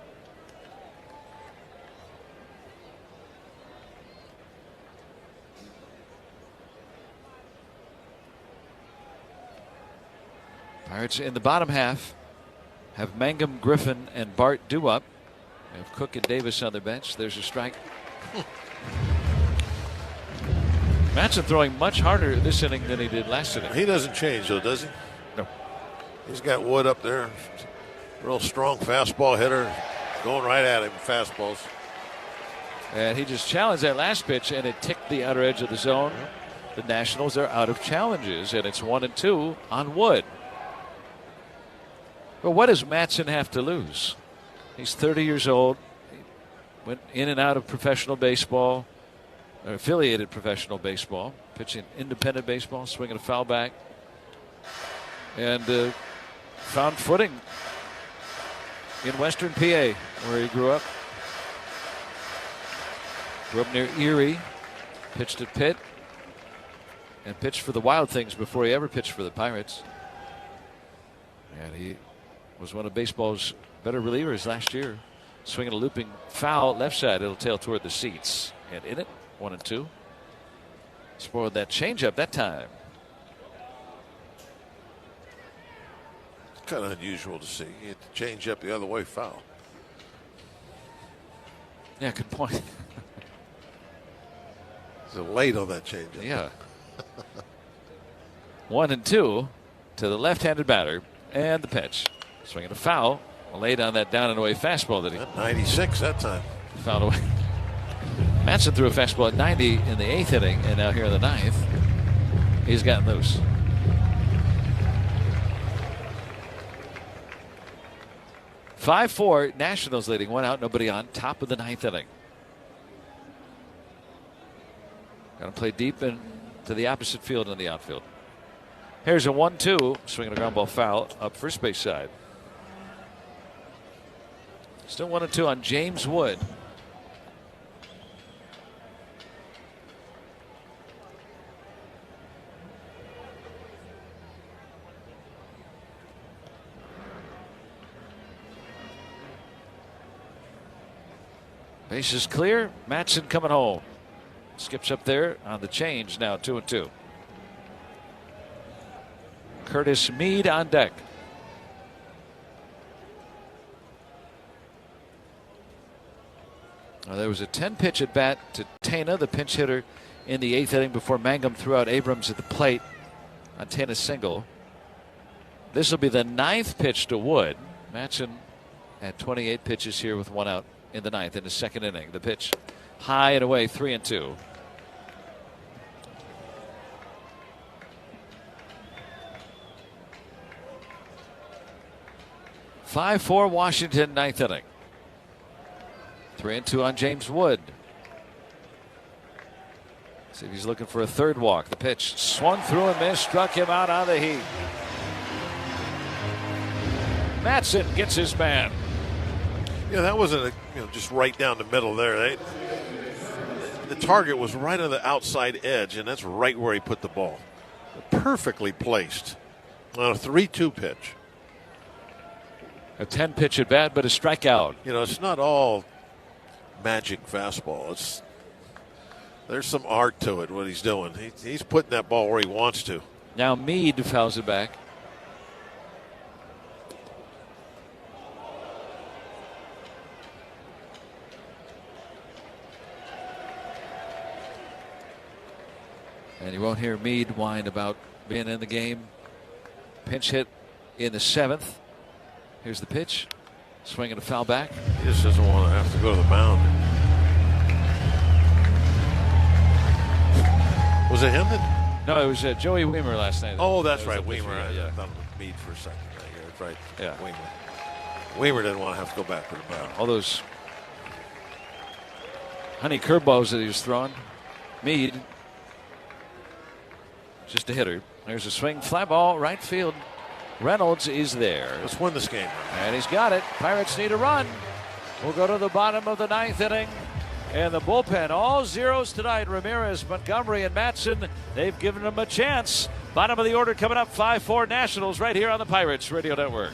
Pirates in the bottom half have Mangum, Griffin, and Bart due up. They have Cook and Davis on the bench. There's a strike. Matson throwing much harder this inning than he did last inning. He doesn't change, though, does he? No. He's got Wood up there. Real strong fastball hitter. Going right at him, fastballs. And he just challenged that last pitch, and it ticked the outer edge of the zone. The Nationals are out of challenges, and it's 1-2 on Wood. But what does Matson have to lose? He's 30 years old. He went in and out of professional baseball, or affiliated professional baseball, pitching independent baseball, swinging a foul back, and found footing in Western PA, where he grew up. Grew up near Erie. Pitched at Pitt. And pitched for the Wild Things before he ever pitched for the Pirates. And he was one of baseball's better relievers last year. Swinging a looping foul left side. It'll tail toward the seats. And in it, 1-2. Spoiled that changeup that time. It's kind of unusual to see. You had to change up the other way, foul. Yeah, good point. It's late on that changeup. Yeah. 1-2 to the left-handed batter, and the pitch. Swinging a foul, laid on that down and away fastball that he. 96 that time. Fouled away. Madsen threw a fastball at 90 in the 8th inning, and now here in the 9th, he's gotten loose. (5-4) Nationals leading, 1 out, nobody on, top of the 9th inning. Going to play deep into the opposite field in the outfield. Here's a 1-2, swinging a ground ball foul up first base side. Still 1-2 on James Wood. Base is clear. Madsen coming home. Skips up there on the change now, 2-2. Curtis Mead on deck. Well, there was a 10-pitch at bat to Tana, the pinch hitter, in the 8th inning before Mangum threw out Abrams at the plate on Tana's single. This will be the 9th pitch to Wood. Madsen had 28 pitches here with 1 out in the 9th in the 2nd inning. The pitch high and away, 3-2. (5-4) Washington, 9th inning. 3-2 on James Wood. See if he's looking for a third walk. The pitch swung through and missed, struck him out on the heat. Madsen gets his man. Yeah, that wasn't just right down the middle there. The target was right on the outside edge, and that's right where he put the ball. Perfectly placed on a 3-2 pitch. A 10-pitch at bat, but a strikeout. It's not all magic fastball. There's some art to it, what he's doing. He's putting that ball where he wants to. Now Meade fouls it back. And you won't hear Meade whine about being in the game. Pinch hit in the 7th. Here's the pitch. Swinging a foul back. He just doesn't want to have to go to the mound. Was it him that? No, it was Joey Weimer last night. Oh, that's right. Weimer. I thought it was Meade for a second. That's right. Yeah. Weimer didn't want to have to go back to the mound. All those honey curveballs that he was throwing. Meade, just a hitter. There's a swing, fly ball, right field. Reynolds is there. Let's win this game. And he's got it. Pirates need a run. We'll go to the bottom of the 9th inning. And the bullpen, all zeros tonight. Ramirez, Montgomery, and Madsen. They've given them a chance. Bottom of the order coming up, 5-4 Nationals right here on the Pirates Radio Network.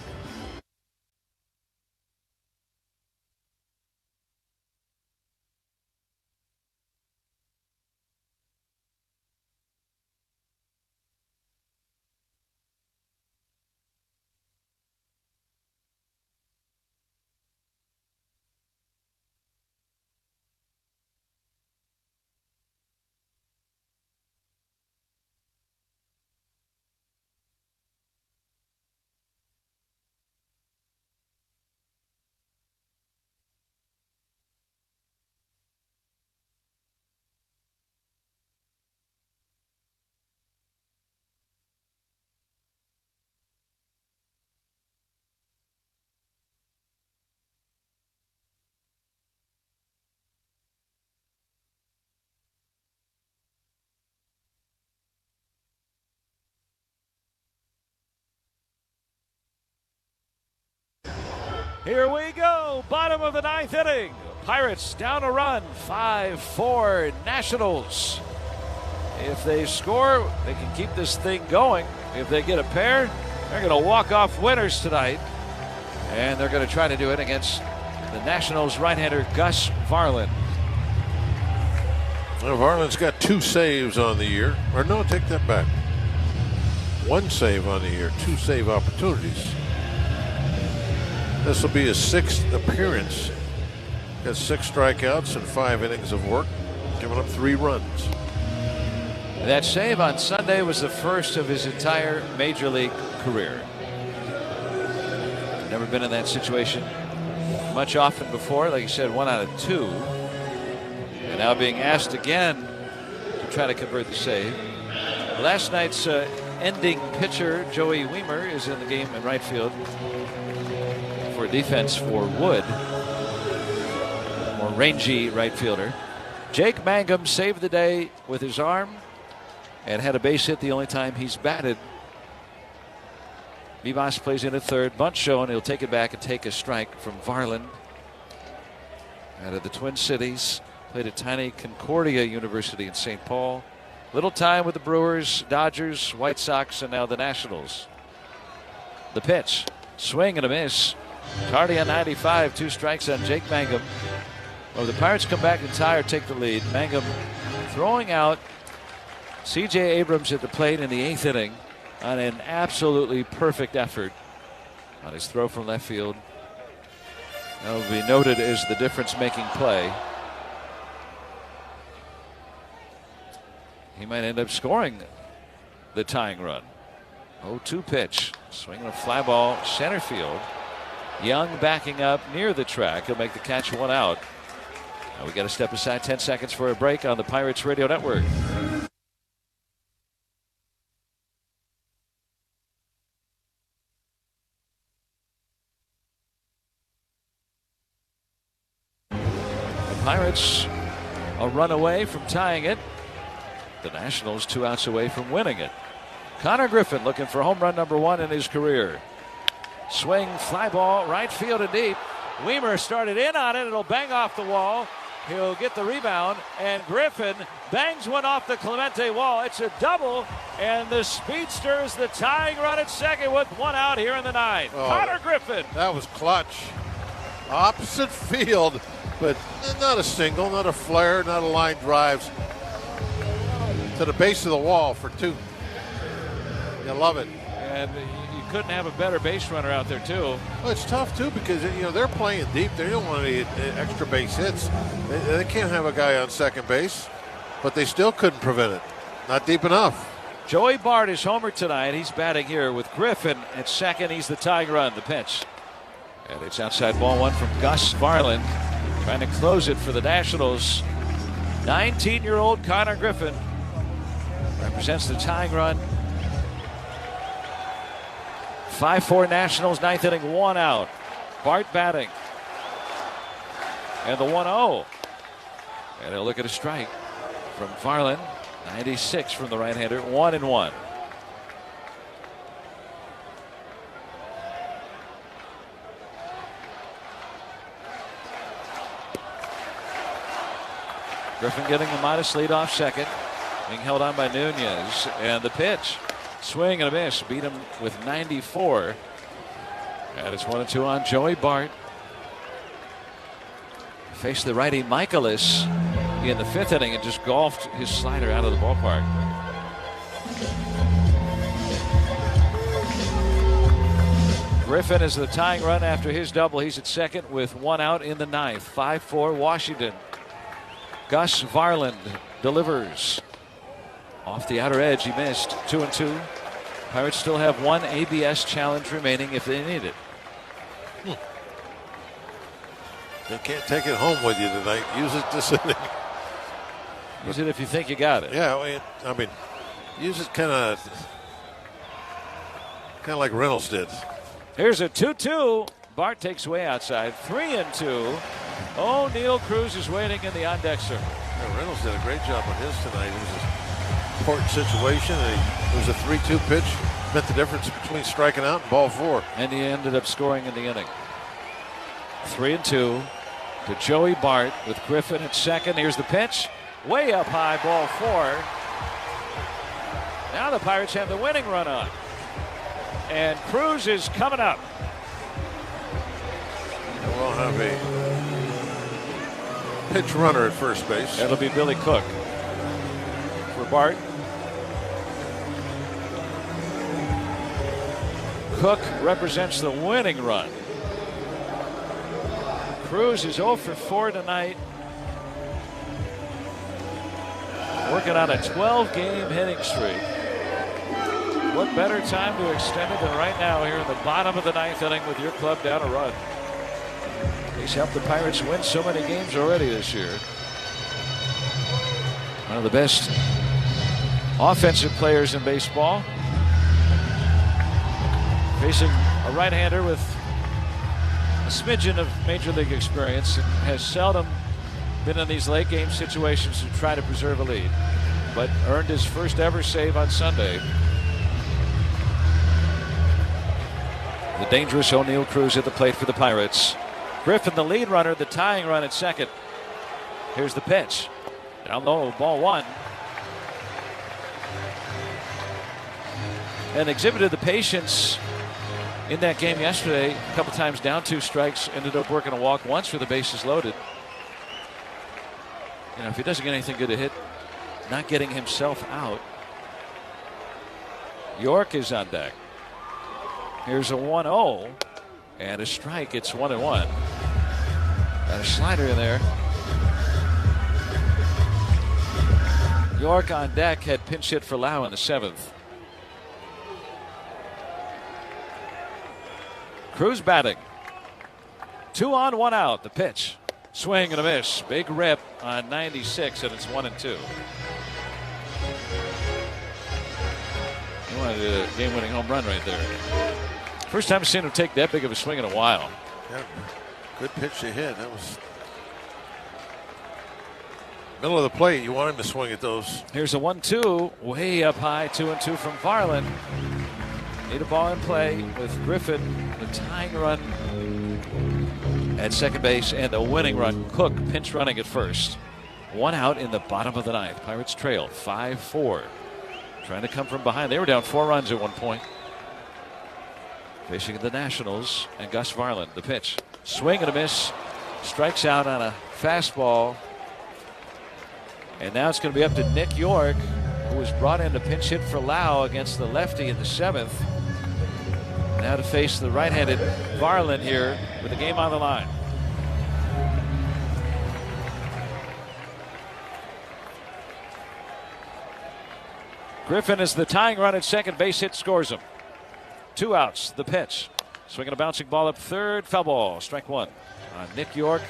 Here we go. Bottom of the 9th inning. Pirates down a run. 5-4 Nationals. If they score, they can keep this thing going. If they get a pair, they're going to walk off winners tonight. And they're going to try to do it against the Nationals right-hander Gus Varland. Well, Varland's got 2 saves on the year. Or no, take that back. 1 save on the year, 2 save opportunities. This will be his 6th appearance. Got 6 strikeouts and 5 innings of work, giving up 3 runs. That save on Sunday was the first of his entire major league career. Never been in that situation much often before. Like you said, 1 out of 2. And now being asked again to try to convert the save. Last night's ending pitcher, Joey Wiemer, is in the game in right field for defense for Wood. More rangy right fielder. Jake Mangum saved the day with his arm and had a base hit the only time he's batted. Vivas plays in at third. Bunt shown. He'll take it back and take a strike from Varland. Out of the Twin Cities. Played at tiny Concordia University in St. Paul. Little time with the Brewers, Dodgers, White Sox, and now the Nationals. The pitch. Swing and a miss. Tardy on 95. 2 strikes on Jake Mangum. Well, the Pirates come back and tie or take the lead. Mangum throwing out C.J. Abrams at the plate in the 8th inning on an absolutely perfect effort on his throw from left field. That will be noted as the difference-making play. He might end up scoring the tying run. 0-2 pitch. Swinging a fly ball center field. Young backing up near the track. He'll make the catch, 1 out. Now we got to step aside 10 seconds for a break on the Pirates Radio Network. Pirates a run away from tying it. The Nationals 2 outs away from winning it. Connor Griffin looking for home run number 1 in his career. Swing, fly ball, right field and deep. Wiemer started in on it. It'll bang off the wall. He'll get the rebound, and Griffin bangs one off the Clemente wall. It's a double, and the speedster is the tying run at second with 1 out here in the 9th. Oh, Connor Griffin. That was clutch. Opposite field. But not a single, not a flare, not a line drives. To the base of the wall for 2. You love it. And you couldn't have a better base runner out there, too. Well, it's tough, too, because they're playing deep. They don't want any extra base hits. They can't have a guy on second base. But they still couldn't prevent it. Not deep enough. Joey Bart is homer tonight. He's batting here with Griffin at second. He's the tying run, the pitch. And it's outside ball 1 from Gus Varland. Trying to close it for the Nationals. 19-year-old Connor Griffin represents the tying run. 5-4 Nationals, 9th inning, 1 out. Bart batting. And the 1-0. And he'll look at a strike from Varland. 96 from the right-hander, 1-1. Griffin getting the modest lead off second. Being held on by Nunez. And the pitch. Swing and a miss. Beat him with 94. And it's 1-2 on Joey Bart. Faced the righty Michaelis in the 5th inning and just golfed his slider out of the ballpark. Griffin is the tying run after his double. He's at second with 1 out in the 9th. 5-4 Washington. Gus Varland delivers. Off the outer edge, he missed. 2-2. Pirates still have 1 ABS challenge remaining if they need it. They can't take it home with you tonight. Use it this inning. Use it if you think you got it. Yeah, I mean, use it kind of like Reynolds did. Here's a 2-2. Bart takes way outside. 3-2. O'Neill Cruz is waiting in the on-deck circle. Yeah, Reynolds did a great job on his tonight. It was an important situation. It was a 3-2 pitch. Meant the difference between striking out and ball 4. And he ended up scoring in the inning. 3-2 to Joey Bart with Griffin at second. Here's the pitch. Way up high, ball 4. Now the Pirates have the winning run on. And Cruz is coming up. We'll have a pitch runner at first base. That'll be Billy Cook for Bart. Cook represents the winning run. Cruz is 0 for 4 tonight. Working on a 12-game hitting streak. What better time to extend it than right now here in the bottom of the 9th inning with your club down a run. He's helped the Pirates win so many games already this year. One of the best offensive players in baseball. Facing a right-hander with a smidgen of major league experience and has seldom been in these late game situations to try to preserve a lead, but earned his first ever save on Sunday. The dangerous O'Neill Cruz at the plate for the Pirates. Griffin, the lead runner, the tying run at second. Here's the pitch. Down low, ball 1. And exhibited the patience in that game yesterday. A couple times down 2 strikes, ended up working a walk once with the bases loaded. You know, if he doesn't get anything good to hit, not getting himself out. York is on deck. Here's a 1-0 and a strike. It's 1-1. Got a slider in there. York on deck had pinch hit for Lau in the 7th. Cruz batting. 2 on, 1 out. The pitch. Swing and a miss. Big rip on 96, and it's 1-2. He wanted a game-winning home run right there. First time I've seen him take that big of a swing in a while. Yeah, good pitch to hit. That was middle of the plate. You want him to swing at those. Here's a 1-2, way up high, 2-2 from Varland. Need a ball in play with Griffin, the tying run at second base, and the winning run. Cook pinch running at first. 1 out in the bottom of the 9th. Pirates trail 5-4. Trying to come from behind. They were down 4 runs at one point. Facing the Nationals and Gus Varland. The pitch. Swing and a miss. Strikes out on a fastball. And now it's going to be up to Nick York, who was brought in to pinch hit for Lau against the lefty in the 7th. Now to face the right-handed Varland here with the game on the line. Griffin is the tying run at second base. Hit scores him. 2 outs. The pitch. Swinging a bouncing ball up third. Foul ball. Strike 1 on Nick York.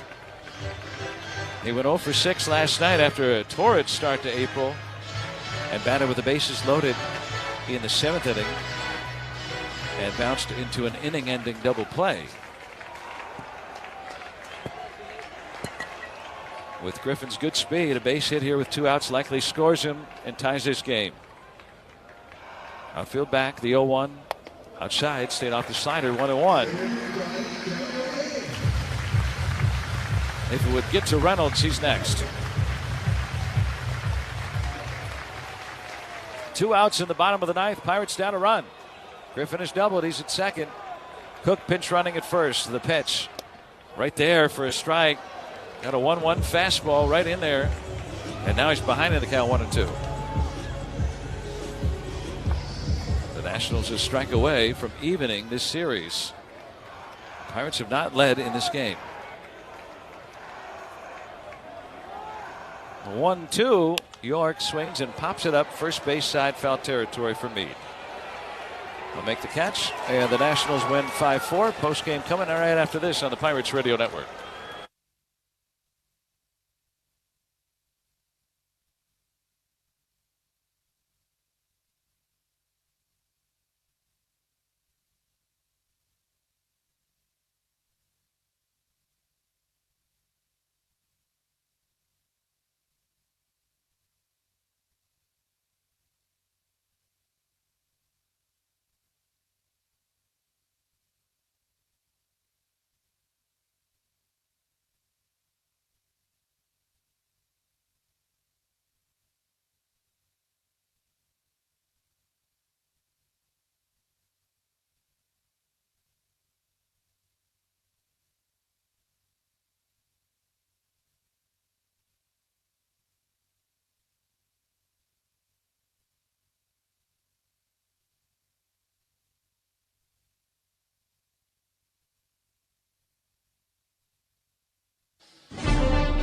He went 0 for 6 last night after a torrid start to April and batted with the bases loaded in the 7th inning and bounced into an inning-ending double play. With Griffin's good speed, a base hit here with 2 outs likely scores him and ties this game. Outfield back, the 0-1. Outside, stayed off the slider, 1-1. If it would get to Reynolds, he's next. 2 outs in the bottom of the 9th. Pirates down a run. Griffin has doubled. He's at second. Cook pinch running at first. The pitch. Right there for a strike. Got a 1-1 fastball right in there. And now he's behind in the count 1-2. The Nationals a strike away from evening this series. Pirates have not led in this game. 1-2. York swings and pops it up first base side, foul territory for Meade. Will make the catch, and the Nationals win 5-4. Postgame coming right after this on the Pirates Radio Network.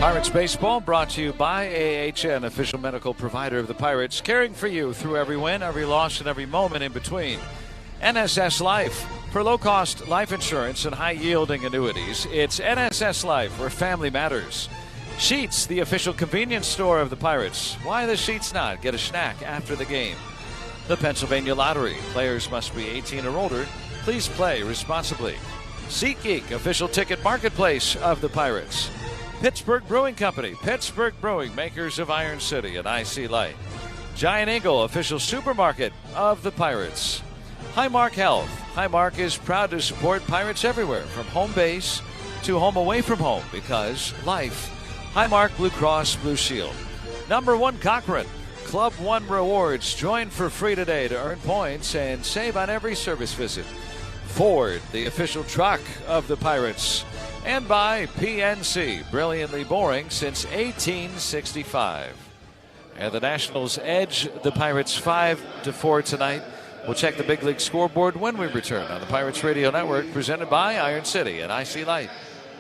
Pirates Baseball brought to you by AHN, official medical provider of the Pirates, caring for you through every win, every loss, and every moment in between. NSS Life. For low-cost life insurance and high-yielding annuities, it's NSS Life, where family matters. Sheets, the official convenience store of the Pirates. Why the Sheets not? Get a snack after the game. The Pennsylvania Lottery. Players must be 18 or older. Please play responsibly. SeatGeek, official ticket marketplace of the Pirates. Pittsburgh Brewing Company. Pittsburgh Brewing, makers of Iron City and IC Light. Giant Eagle, official supermarket of the Pirates. Highmark Health. Highmark is proud to support Pirates everywhere, from home base to home away from home, because life. Highmark Blue Cross Blue Shield. Number 1 Cochrane. Club One Rewards. Join for free today to earn points and save on every service visit. Ford, the official truck of the Pirates. And by PNC, brilliantly boring since 1865. And the Nationals edge the Pirates 5-4 tonight. We'll check the big league scoreboard when we return on the Pirates Radio Network, presented by Iron City and IC Light.